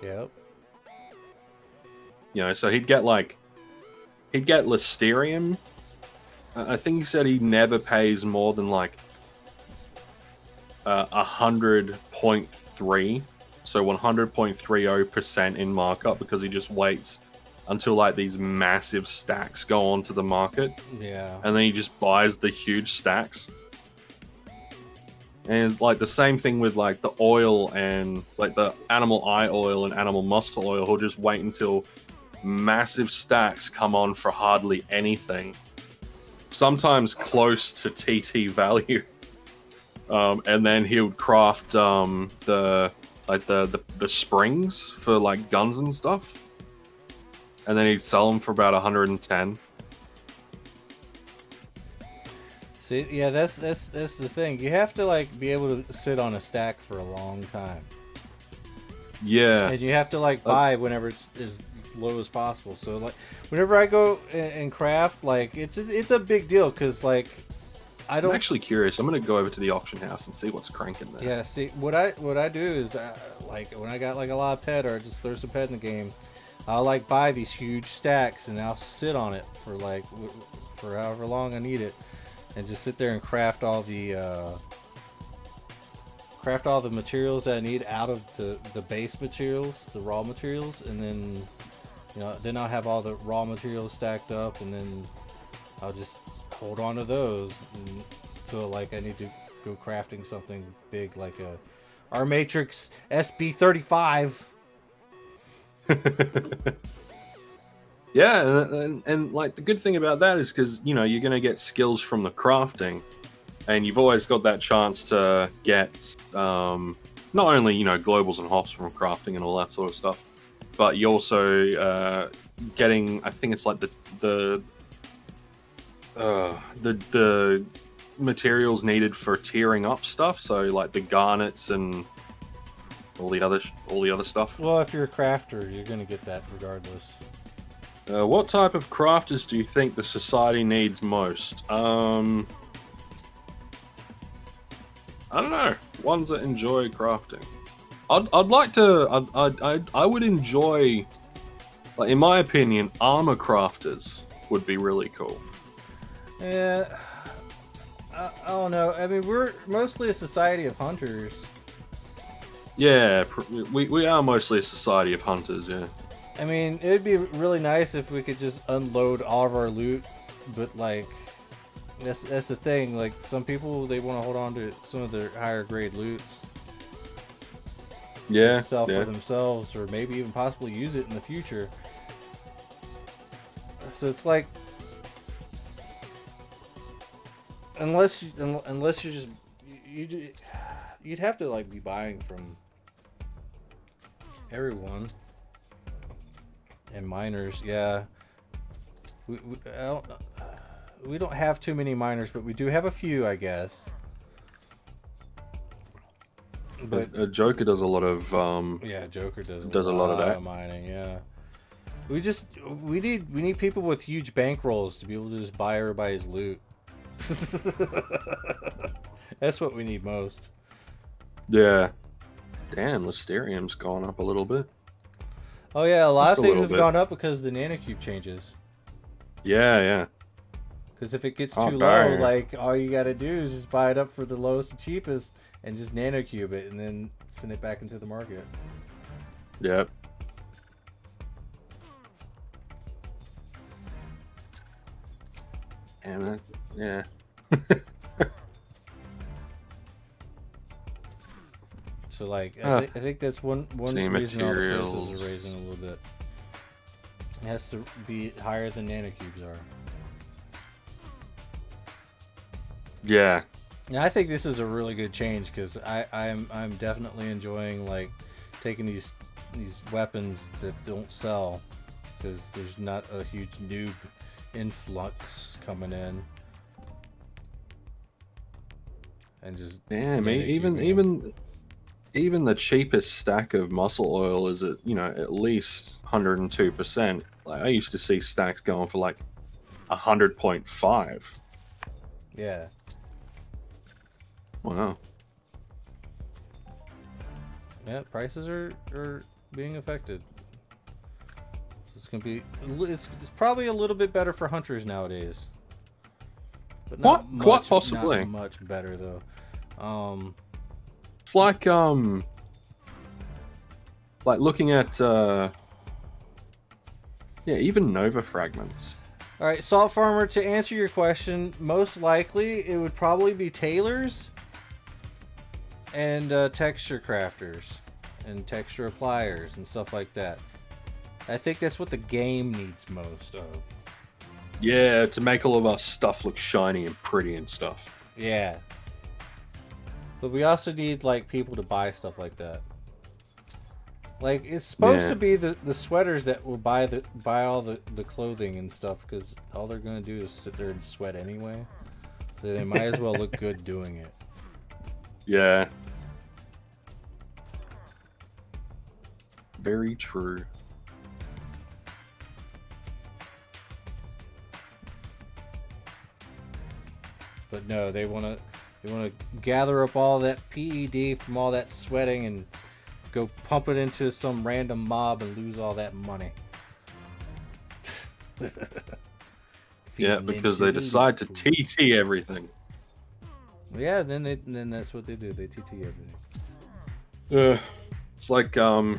yep. You know, so he'd get Listerium. I think he said he never pays more than like 100.3, so 100.30% in markup, because he just waits until like these massive stacks go onto the market, Yeah. and then he just buys the huge stacks. And it's like the same thing with like the oil and like the animal eye oil and animal muscle oil. He'll just wait until massive stacks come on for hardly anything, sometimes close to TT value. And then he would craft the springs for like guns and stuff, and then he'd sell them for about 110. See, yeah, that's the thing. You have to like be able to sit on a stack for a long time, Yeah, and you have to like buy whenever it's as low as possible. So like, whenever I go and craft, like it's a big deal, because like I don't I'm actually curious. I'm gonna go over to the auction house and see what's cranking there. Yeah, see, what I do is like when I got like a lot of pet, or I just throw some pet in the game, I'll like buy these huge stacks and I'll sit on it for like for however long I need it, and just sit there and craft all the materials that I need out of the base materials, the raw materials, and then then I'll have all the raw materials stacked up, and then I'll just hold on to those until like I need to go crafting something big, like our Matrix SB35. Yeah, and like the good thing about that is because you're gonna get skills from the crafting, and you've always got that chance to get not only globals and hops from crafting and all that sort of stuff, but you also getting, I think it's like the materials needed for tearing up stuff, so like the garnets and all the other stuff. Well, if you're a crafter, you're gonna get that regardless. What type of crafters do you think the society needs most? I don't know. Ones that enjoy crafting. I would enjoy Like, in my opinion, armor crafters would be really cool. Yeah, I don't know. I mean, we're mostly a society of hunters. Yeah, we are mostly a society of hunters, yeah. I mean, it'd be really nice if we could just unload all of our loot, but like, that's the thing. Like, some people, they want to hold on to some of their higher grade loots. Yeah, Sell yeah. for themselves, or maybe even possibly use it in the future. So it's like, unless you just you'd have to like be buying from everyone. And miners, yeah. We don't have too many miners, but we do have a few, I guess. But Joker does a lot of yeah, Joker does a lot of that mining. Yeah, we need people with huge bankrolls to be able to just buy everybody's loot. That's what we need most. Yeah. Damn, Listerium's gone up a little bit. Oh yeah, a lot Just of a things little have gone up because the nanocube changes. Yeah, yeah. Because if it gets Oh, too low, darn. like, all you gotta do is just buy it up for the lowest and cheapest and just nanocube it and then send it back into the market. Yep. Damn it. Yeah. So like, Huh. I think that's one Same reason all the prices materials. are raising a little bit. It has to be higher than nanocubes are. Yeah. Now I think this is a really good change because I'm definitely enjoying like taking these weapons that don't sell because there's not a huge noob influx coming in. And just Damn, even the cheapest stack of muscle oil is at least 102%. Like, I used to see stacks going for like 100.5. yeah. Wow. Yeah, prices are being affected. It's gonna be it's probably a little bit better for hunters nowadays. But not Quite much, possibly. not much better though. It's like looking at even Nova fragments. All right, Salt Farmer, to answer your question, most likely it would probably be tailors and texture crafters and texture appliers and stuff like that. I think that's what the game needs most of. Yeah, to make all of our stuff look shiny and pretty and stuff. Yeah. But we also need like people to buy stuff like that. Like, it's supposed to be the sweaters that will buy all the clothing and stuff, because all they're gonna do is sit there and sweat anyway. So they might as well look good doing it. Yeah. Very true. But no, they wanna gather up all that PED from all that sweating and go pump it into some random mob and lose all that money. Yeah, because they decide to TT everything. Yeah, then that's what they do. They TT everything. It's like You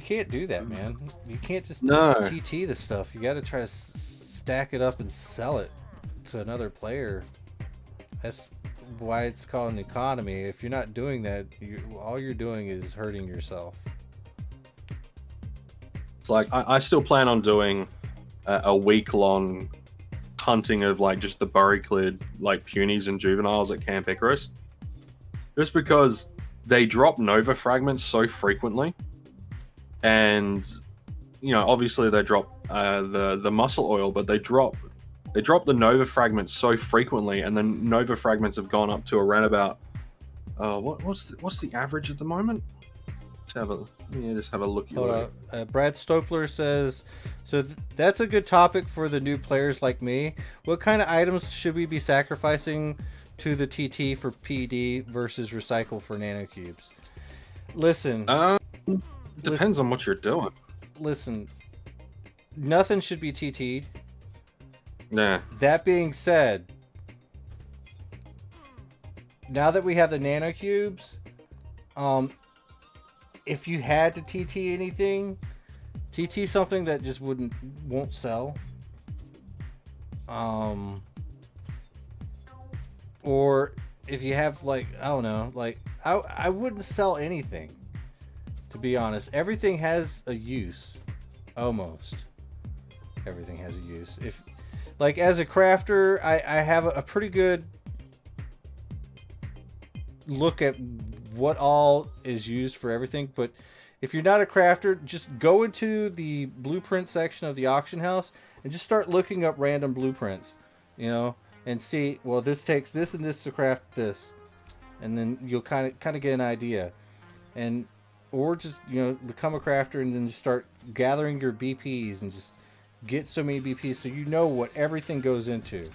can't do that, man. You can't just No. TT the stuff. You got to try to stack it up and sell it to another player. That's why it's called an economy. If you're not doing that, all you're doing is hurting yourself. It's like I still plan on doing a week-long hunting of like just the bury-cleared like punies and juveniles at Camp Icarus, just because they drop Nova fragments so frequently, and obviously they drop the muscle oil, but they drop the Nova fragments so frequently, and then Nova fragments have gone up to around about what's the average at the moment? Just have a look. Hold up. Brad Stopler says, so that's a good topic for the new players like me. What kind of items should we be sacrificing to the TT for PD versus recycle for nanocubes? Listen. Depends on what you're doing. listen, nothing should be TT'd. Nah. That being said, now that we have the nanocubes, if you had to TT anything, TT something that just won't sell. Or if you have like, I don't know, like I wouldn't sell anything, to be honest. Everything has a use. Almost everything has a use. If like as a crafter, I have a pretty good look at what all is used for everything, but if you're not a crafter, just go into the blueprint section of the auction house and just start looking up random blueprints, you know, and see, well, this takes this and this to craft this, and then you'll kind of get an idea, and or just, you know, become a crafter and then just start gathering your BPs and just get so many BPs so you know what everything goes into.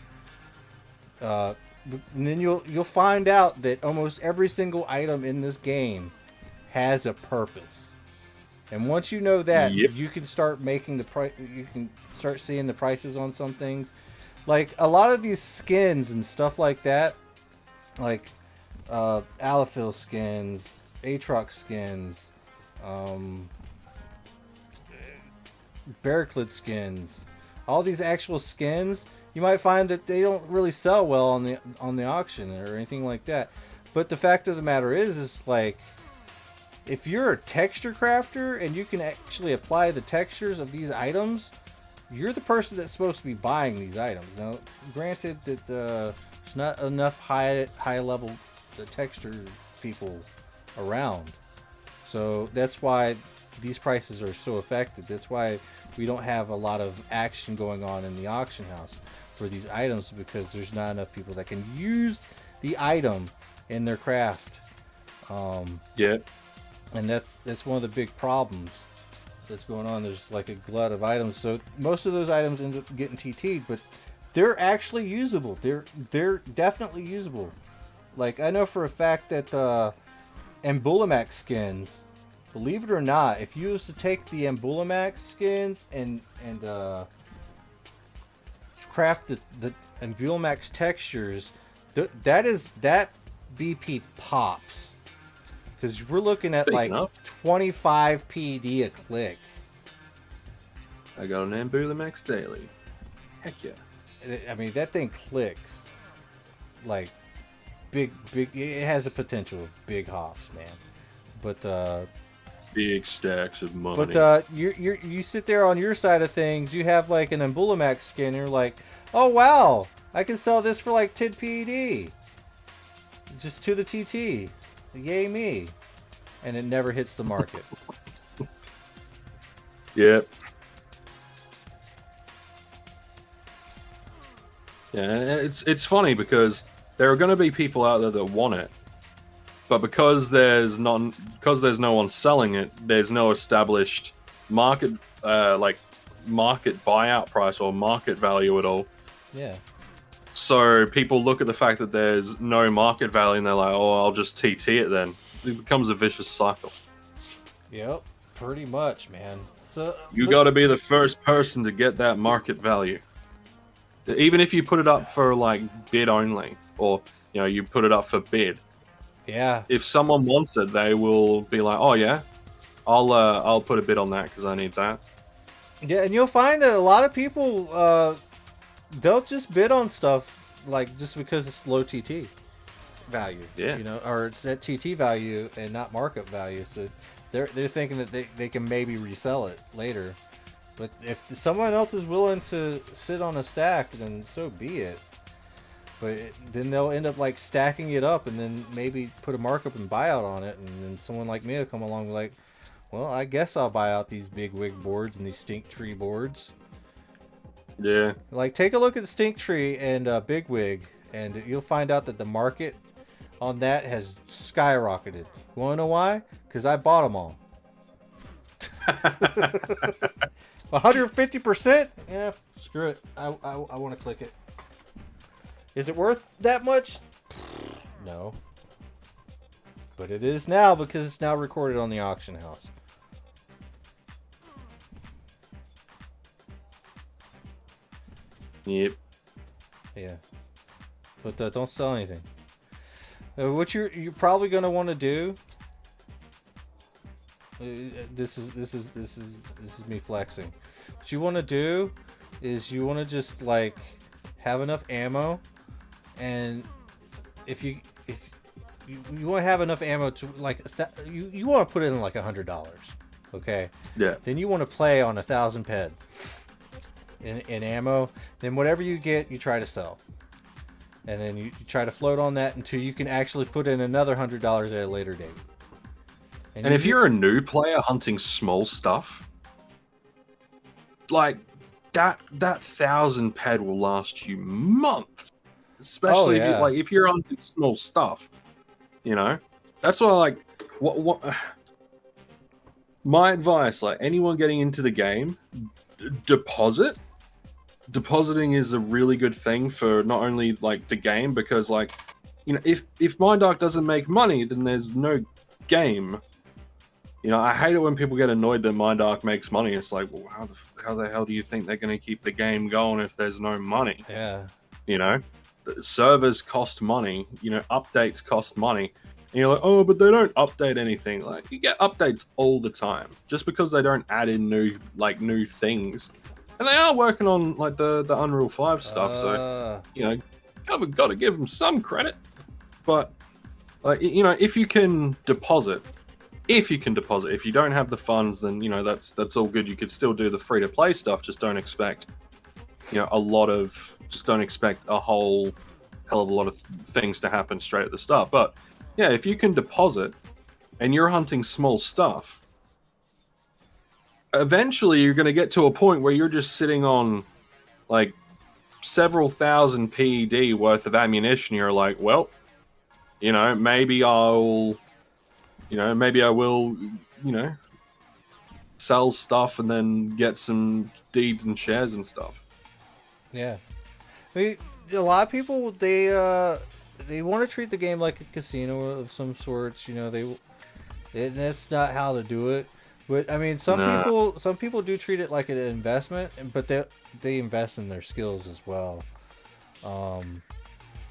And then you'll find out that almost every single item in this game has a purpose. And once you know that, Yep. you can start making the price. You can start seeing the prices on some things. Like a lot of these skins and stuff like that, like Allophil skins, Aatrox skins, Barraclid skins, all these actual skins, you might find that they don't really sell well on the auction or anything like that. But the fact of the matter is like, if you're a texture crafter and you can actually apply the textures of these items, you're the person that's supposed to be buying these items. Now, granted that there's not enough high level texture people around, so that's why these prices are so effective. That's why we don't have a lot of action going on in the auction house for these items, because there's not enough people that can use the item in their craft. Yeah. And that's one of the big problems that's going on. There's like a glut of items, so most of those items end up getting TT'd, but they're actually usable. They're definitely usable. Like, I know for a fact that Embulamax skins, believe it or not, if you was to take the Embulamax skins and craft the Embulamax textures, that BP pops. Because we're looking at Big like enough. 25 PD a click. I got an Embulamax daily. Heck yeah. I mean, that thing clicks like big. It has the potential of big hoffs, man. But Big stacks of money. you sit there on your side of things. You have like an Embulamax skin. You're like, oh wow, I can sell this for like 10 PD, just to the TT. Yay me. And it never hits the market. Yep. Yeah, and it's funny because there are going to be people out there that want it, but because there's no one selling it, there's no established market market buyout price or market value at all. Yeah. So people look at the fact that there's no market value and they're like, oh, I'll just TT it then. It becomes a vicious cycle. Yep, pretty much, man. So You got to be the first person to get that market value. Even if you put it up for like bid only, or you know, you put it up for bid. Yeah. If someone wants it, they will be like, "Oh yeah, I'll put a bid on that because I need that." Yeah, and you'll find that a lot of people they'll just bid on stuff like just because it's low TT value. Yeah. You know, or it's at TT value and not market value. So they're thinking that they can maybe resell it later. But if someone else is willing to sit on a stack, then so be it. But then they'll end up like stacking it up and then maybe put a markup and buyout on it, and then someone like me will come along and be like, well, I guess I'll buy out these big wig boards and these stink tree boards. Yeah. Like, take a look at Stink Tree and Big Wig, and you'll find out that the market on that has skyrocketed. You want to know why? Because I bought them all. 150%? Yeah, screw it. I want to click it. Is it worth that much? No. But it is now because it's now recorded on the auction house. Yep. Yeah. But don't sell anything. What you're probably gonna want to do. This is me flexing. What you want to do is you want to just like have enough ammo, and if you want to have enough ammo to like you want to put in like $100, okay? Yeah. Then you want to play on 1,000 ped in ammo. Then whatever you get, you try to sell, and then you try to float on that until you can actually put in another $100 at a later date. And if you're a new player hunting small stuff, like that 1,000 ped will last you months. Especially if you're hunting small stuff, you know. That's why like what my advice, like anyone getting into the game, deposit. Depositing is a really good thing for not only like the game, because like, you know, if Mind Dark doesn't make money, then there's no game. You know, I hate it when people get annoyed that Mind Arc makes money. It's like, well, how the hell do you think they're going to keep the game going if there's no money? Yeah. You know, the servers cost money. You know, updates cost money. And you're like, oh, but they don't update anything. Like, you get updates all the time. Just because they don't add in new things. And they are working on like the Unreal 5 stuff. So, you know, I've got to give them some credit. But, like, you know, if you can deposit. If you don't have the funds, then, you know, that's all good. You could still do the free-to-play stuff. Just don't expect, you know, just don't expect a whole hell of a lot of things to happen straight at the start. But, yeah, if you can deposit and you're hunting small stuff, eventually you're going to get to a point where you're just sitting on, like, several thousand PED worth of ammunition. You're like, well, you know, maybe I will, you know, sell stuff and then get some deeds and shares and stuff. Yeah. I mean, a lot of people, they want to treat the game like a casino of some sorts. You know, that's not how to do it. But I mean, some people do treat it like an investment, but they invest in their skills as well.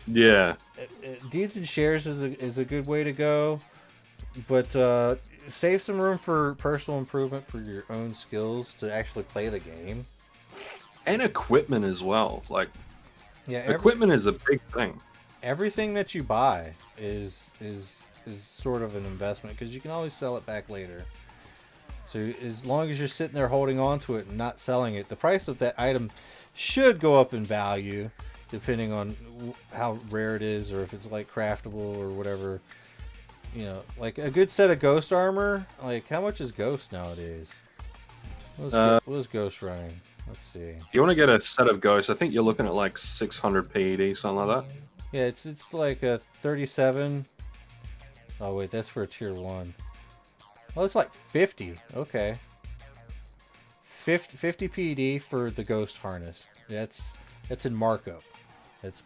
Yeah. Deeds and shares is a good way to go. But save some room for personal improvement for your own skills to actually play the game. And equipment as well. Like, yeah, equipment is a big thing. Everything that you buy is sort of an investment, because you can always sell it back later. So as long as you're sitting there holding on to it and not selling it, the price of that item should go up in value, depending on how rare it is, or if it's like craftable or whatever. You know, like a good set of ghost armor. Like, how much is ghost nowadays? What is ghost running? Let's see. You want to get a set of ghosts? I think you're looking at like 600 PED, something like that. Yeah, it's like a 37. Oh wait, that's for a tier 1. Oh, it's like 50. Okay. 50 PED for the ghost harness. That's in markup. That's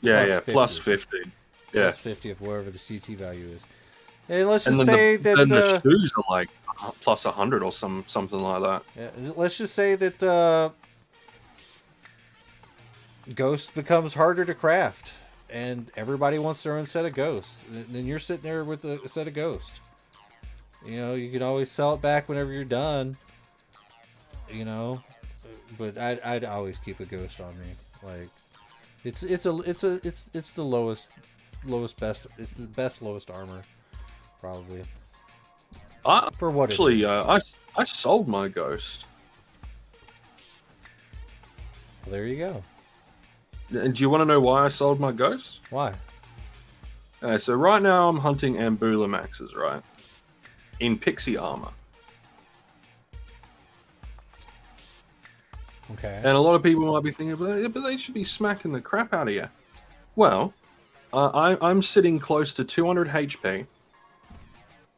plus 50. Yeah, plus 50 of whatever the CT value is. And let's just then say that the shoes are like plus 100 or something like that. Yeah, let's just say that Ghost becomes harder to craft, and everybody wants their own set of Ghosts. And then you're sitting there with a set of Ghost. You know, you can always sell it back whenever you're done. You know, but I'd always keep a Ghost on me. Like, it's the lowest best. It's the best lowest armor. Probably. For what actually, I sold my ghost. Well, there you go. And do you want to know why I sold my ghost? Why? So right now I'm hunting Ambula Maxes, right? In pixie armor. Okay. And a lot of people might be thinking, but they should be smacking the crap out of you. Well, I'm sitting close to 200 HP.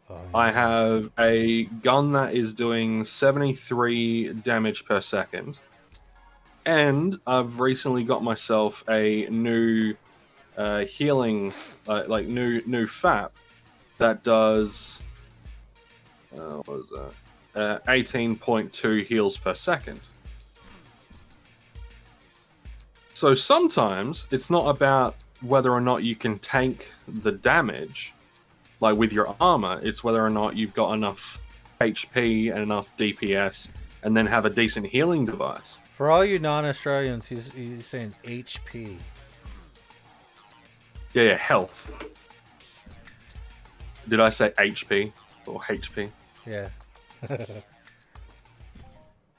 Oh, yeah. I have a gun that is doing 73 damage per second. And I've recently got myself a new healing, new FAP that does, what is that? 18.2 heals per second. So sometimes it's not about whether or not you can tank the damage, like with your armor. It's whether or not you've got enough HP and enough DPS, and then have a decent healing device. For all you non-Australians, he's saying HP. Yeah, health. Did I say HP or HP? Yeah.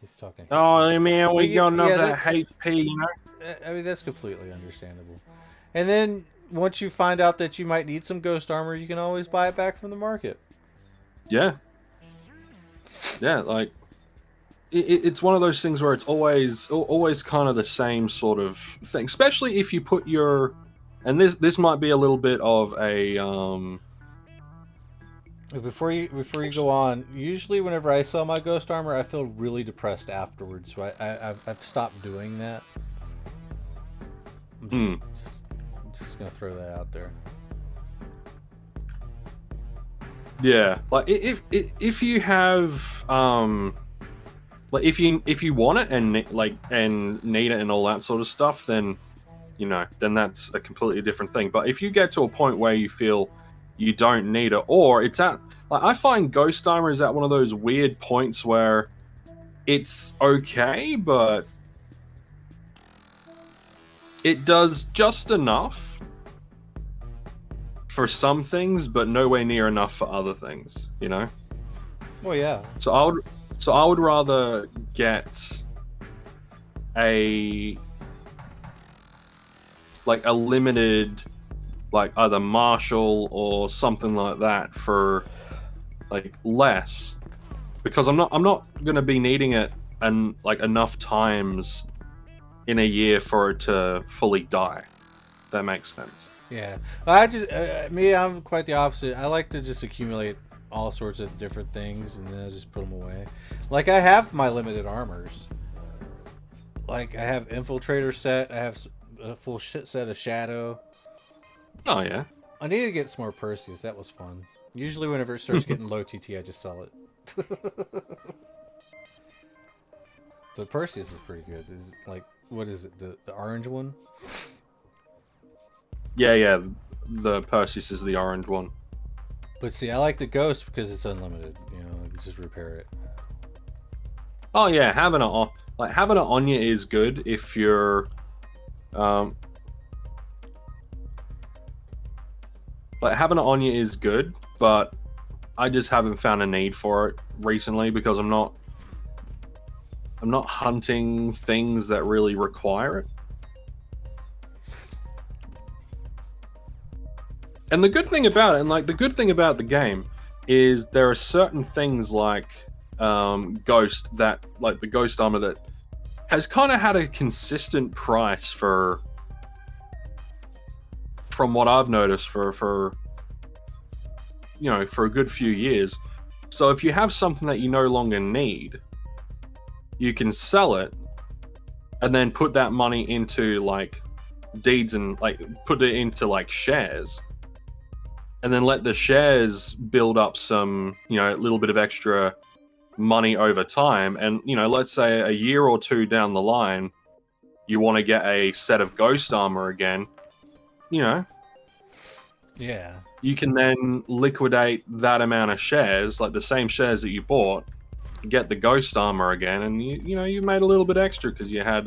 He's talking. Oh man, we got enough yeah, HP, you know. I mean, that's completely understandable. And then once you find out that you might need some ghost armor, you can always buy it back from the market. Yeah. Yeah, like it's one of those things where it's always kind of the same sort of thing, especially if you put your, and this might be a little bit of a Before you go on, usually whenever I sell my ghost armor, I feel really depressed afterwards. So I've stopped doing that. I'm just gonna throw that out there. Yeah, like if you have like if you want it and need it and all that sort of stuff, then then that's a completely different thing. But if you get to a point where you feel you don't need it, or it's at, like, I find ghost armor is at one of those weird points where it's okay, but it does just enough for some things, but nowhere near enough for other things, Well, yeah. So I would rather get a limited, like either Marshall or something like that for less, because I'm not gonna be needing it and enough times in a year for it to fully die. That makes sense. Yeah. I just I'm quite the opposite. I like to just accumulate all sorts of different things and then I just put them away. Like, I have my limited armors. Like, I have Infiltrator set. I have a full set of Shadow. Oh yeah. I need to get some more Perseus. That was fun. Usually whenever it starts getting low TT, I just sell it. But Perseus is pretty good. What is it? The orange one? Yeah. The Perseus is the orange one. But see, I like the Ghost because it's unlimited. You just repair it. Oh yeah, having it on you is good if you're having it on you is good, but I just haven't found a need for it recently because I'm not hunting things that really require it. And the good thing about it, and the good thing about the game, is there are certain things like Ghost that, the Ghost armor, that has kind of had a consistent price from what I've noticed for a good few years. So if you have something that you no longer need, you can sell it and then put that money into deeds and put it into shares, and then let the shares build up some little bit of extra money over time. And let's say a year or two down the line you want to get a set of Ghost armor again, Yeah. you can then liquidate that amount of shares, the same shares that you bought, get the Ghost armor again, and you made a little bit extra because you had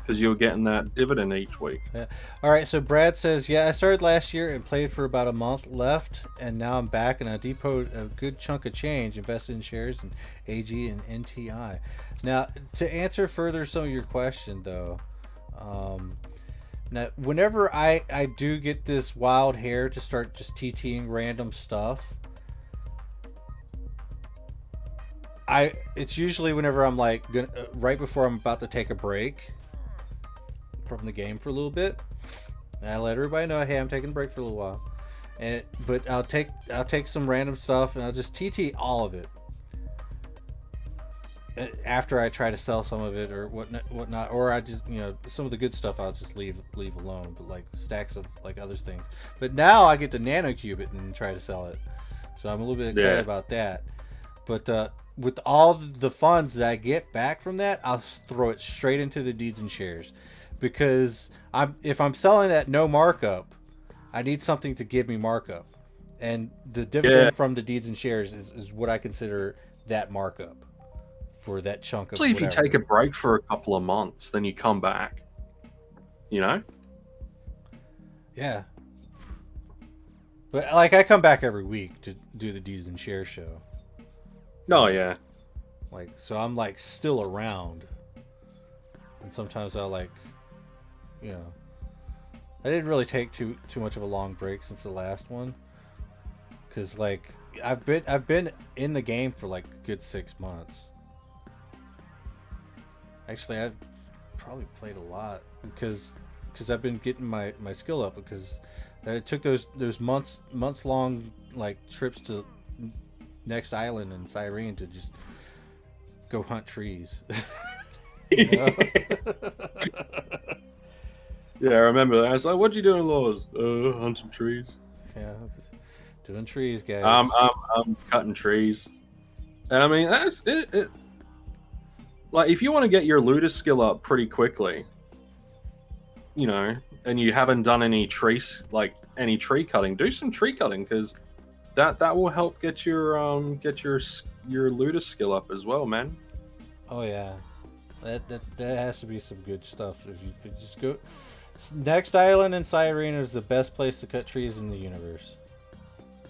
because you were getting that dividend each week. Yeah. All right, so Brad says, yeah, I started last year and played for about a month left, and now I'm back and I depoted a good chunk of change, invested in shares in AG and NTI. Now, to answer further some of your question, though, now, whenever I do get this wild hair to start just TTing random stuff, it's usually whenever I'm right before I'm about to take a break from the game for a little bit, and I let everybody know, hey, I'm taking a break for a little while, but I'll take some random stuff and I'll just TT all of it after I try to sell some of it or whatnot, or I just some of the good stuff I'll just leave alone, but stacks of other things. But now I get to nanocube it and try to sell it, so I'm a little bit excited about that. But with all the funds that I get back from that, I'll throw it straight into the deeds and shares. because if I'm selling at no markup, I need something to give me markup, and the dividend from the deeds and shares is what I consider that markup for that chunk of Especially if you whatever. take a break for a couple of months, then you come back. You know? Yeah. But like I come back every week to do the deeds and shares show. Oh yeah. Like so I'm like still around. And sometimes I like, you know, I didn't really take too much of a long break since the last one. Cause like I've been in the game for like a good 6 months. Actually, I've probably played a lot because I've been getting my skill up, because I took those month long like trips to next island in Cyrene to just go hunt trees. You know? Yeah, I remember that. I was like, "What you doing, Laws? Hunting trees." Yeah, doing trees, guys. I'm cutting trees, and I mean that's it. Like, if you want to get your looter skill up pretty quickly, you know, and you haven't done any tree cutting, do some tree cutting, because that will help get your looter skill up as well, man. Oh yeah, that has to be some good stuff. If you could just go, next island in Cyrene is the best place to cut trees in the universe.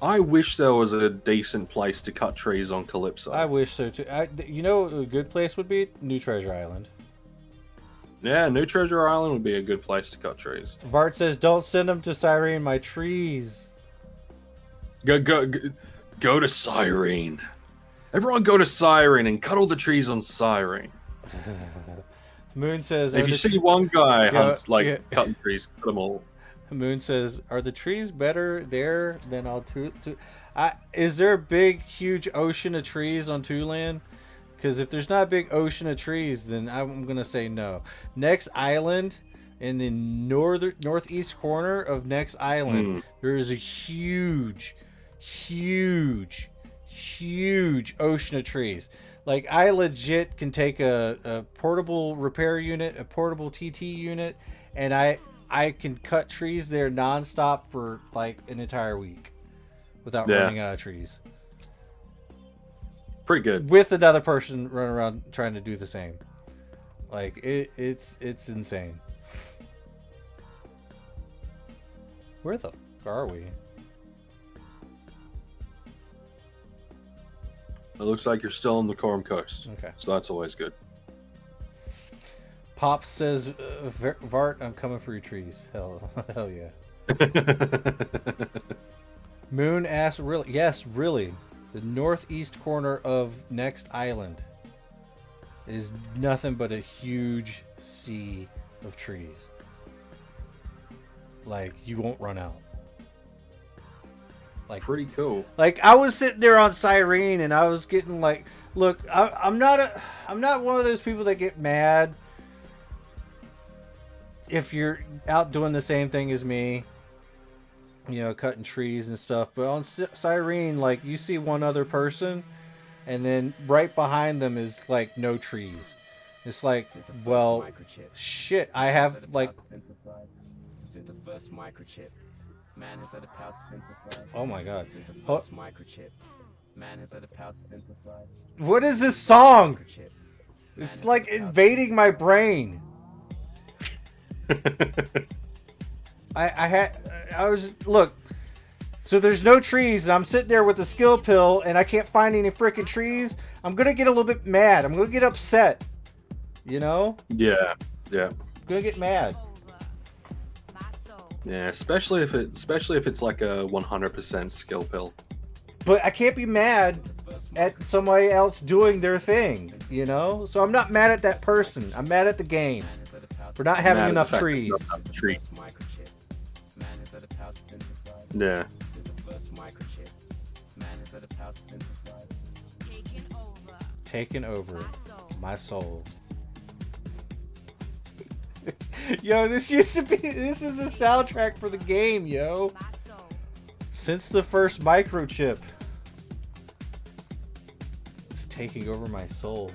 I wish there was a decent place to cut trees on Calypso. I wish so too. You know, a good place would be New Treasure Island. Yeah, New Treasure Island would be a good place to cut trees. Vart says, "Don't send them to Cyrene, my trees." Go to Cyrene. Everyone go to Cyrene and cut all the trees on Cyrene. Moon says, If you see one guy Yeah. cutting trees, cut them all. Moon says, "Are the trees better there than on is there a big, huge ocean of trees on Tulan? Because if there's not a big ocean of trees, then I'm gonna say no. Next island, in the northeast corner of Next Island, there is a huge ocean of trees. Like, I legit can take a portable repair unit, a portable TT unit, and I can cut trees there nonstop for like an entire week without running out of trees. Pretty good. With another person running around trying to do the same. Like, it's insane. Where the fuck are we? It looks like you're still on the Khorum coast. Okay. So that's always good. Pop says, Vart, I'm coming for your trees. Hell yeah. Moon asks, really? Yes, really. The northeast corner of Next Island is nothing but a huge sea of trees. Like, you won't run out. Like, pretty cool. Like, I was sitting there on Cyrene and I was getting like, look, I'm not one of those people that get mad if you're out doing the same thing as me, you know, cutting trees and stuff. But on Cyrene, like, you see one other person, and then right behind them is like no trees. It's like, well, shit. I have like. Since the first microchip, man has had the power to synthesize. Oh my god. Since the first microchip, man has had the power to synthesize. What is this song? It's like invading my brain. Look, so there's no trees, and I'm sitting there with the skill pill, and I can't find any freaking trees. I'm gonna get a little bit mad. I'm gonna get upset. You know? Yeah. I'm gonna get mad. Yeah, especially if it's like a 100% skill pill. But I can't be mad at somebody else doing their thing, you know? So I'm not mad at that person. I'm mad at the game for not having enough trees. Yeah. Taking over my soul. Yo, this is the soundtrack for the game, yo. Since the first microchip. It's taking over my soul.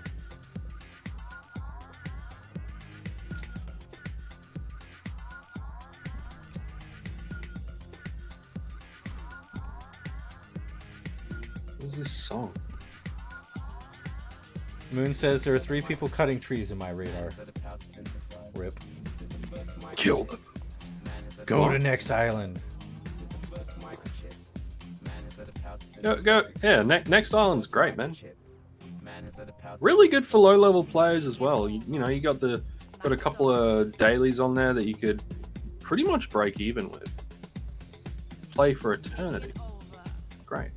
this song? Moon says there are 3 people cutting trees in my radar. Rip. Kill them. Go to next island. Go. Yeah, next island's great, man. Really good for low-level players as well. You know, you got a couple of dailies on there that you could pretty much break even with. Play for eternity. Great.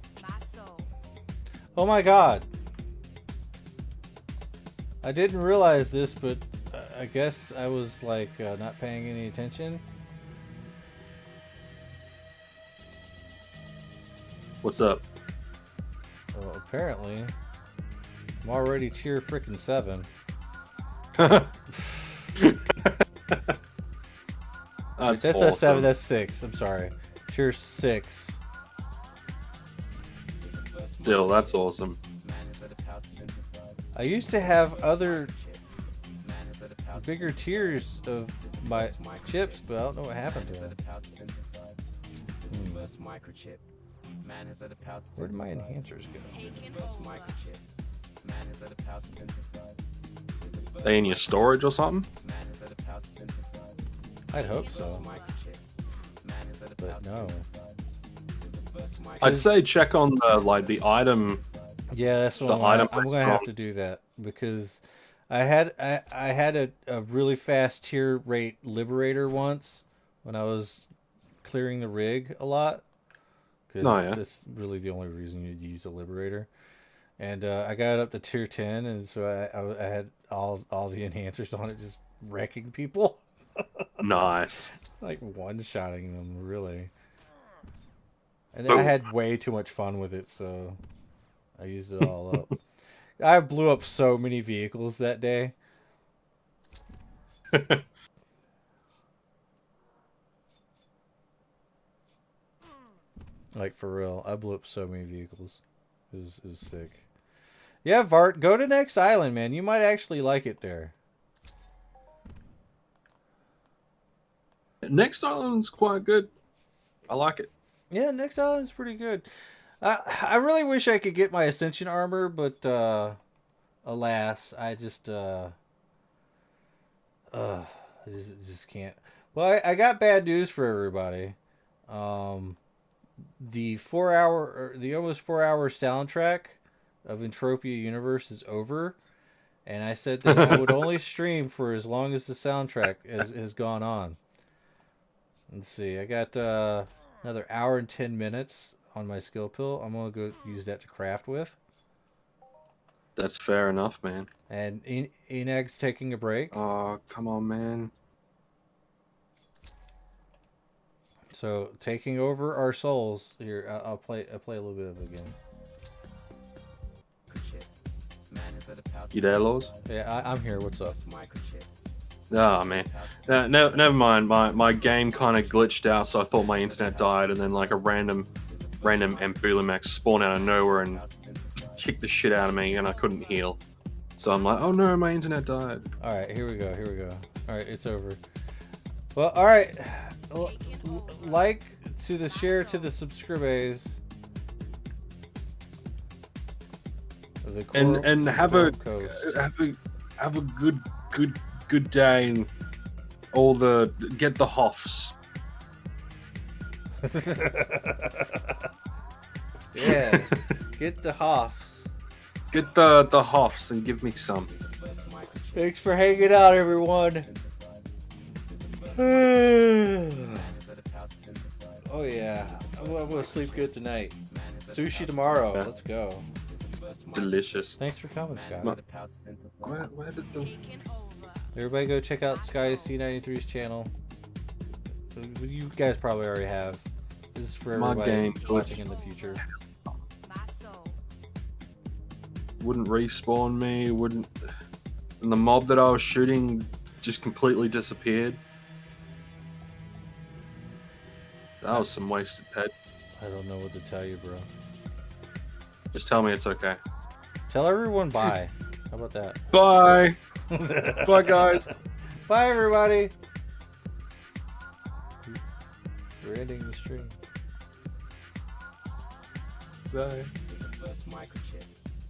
Oh my god. I didn't realize this, but I guess I was like not paying any attention. What's up? Well, apparently, I'm already tier frickin' 7. That's awesome. not 7, that's 6. I'm sorry. Tier 6. Still, that's awesome. I used to have other bigger tiers of my chips, but I don't know what happened to them. Where did my enhancers go? They in your storage or something? I'd hope so. But no. I'd say check on the item. Yeah, that's what I'm gonna have to do that because I had a really fast tier rate liberator once when I was clearing the rig a lot. Because that's really the only reason you'd use a liberator. And I got it up to tier 10, and so I had all the enhancers on it, just wrecking people. Nice. Like one-shotting them, really. And then I had way too much fun with it, so I used it all up. I blew up so many vehicles that day. Like, for real. I blew up so many vehicles. It was sick. Yeah, Vart, go to next island, man. You might actually like it there. Next island's quite good. I like it. Yeah, next island's pretty good. I really wish I could get my Ascension armor, but alas, I just can't. Well, I got bad news for everybody. The almost 4 hour soundtrack of Entropia Universe is over, and I said that I would only stream for as long as the soundtrack has gone on. Let's see, I got another hour and 10 minutes on my skill pill. I'm gonna go use that to craft with. That's fair enough, man. And Enag's taking a break. Oh, come on, man. So taking over our souls here. I'll play a little bit of it again. You there, Laws? Yeah, I'm here. What's up? Oh, man. Never mind. My game kind of glitched out, so I thought my internet died, and then like a random Ambulimax spawned out of nowhere and kicked the shit out of me, and I couldn't heal. So I'm like, oh no, my internet died. All right, here we go. All right, it's over. Well, all right. Like to the share to the subscribers. And have a good day and get the hoffs. Yeah, get the hoffs. Get the hoffs and give me some. Thanks for hanging out, everyone. Oh yeah, I'm gonna sleep good tonight. Sushi tomorrow. Yeah. Let's go. Delicious. Thanks for coming, Scott. Where did the... Everybody go check out Sky C93's channel. You guys probably already have. This is for My everybody game watching in the future. Wouldn't respawn me, wouldn't... And the mob that I was shooting just completely disappeared. That was some wasted pet. I don't know what to tell you, bro. Just tell me it's okay. Tell everyone bye. How about that? Bye! Bye, guys! Bye, everybody! We're ending the stream. Bye.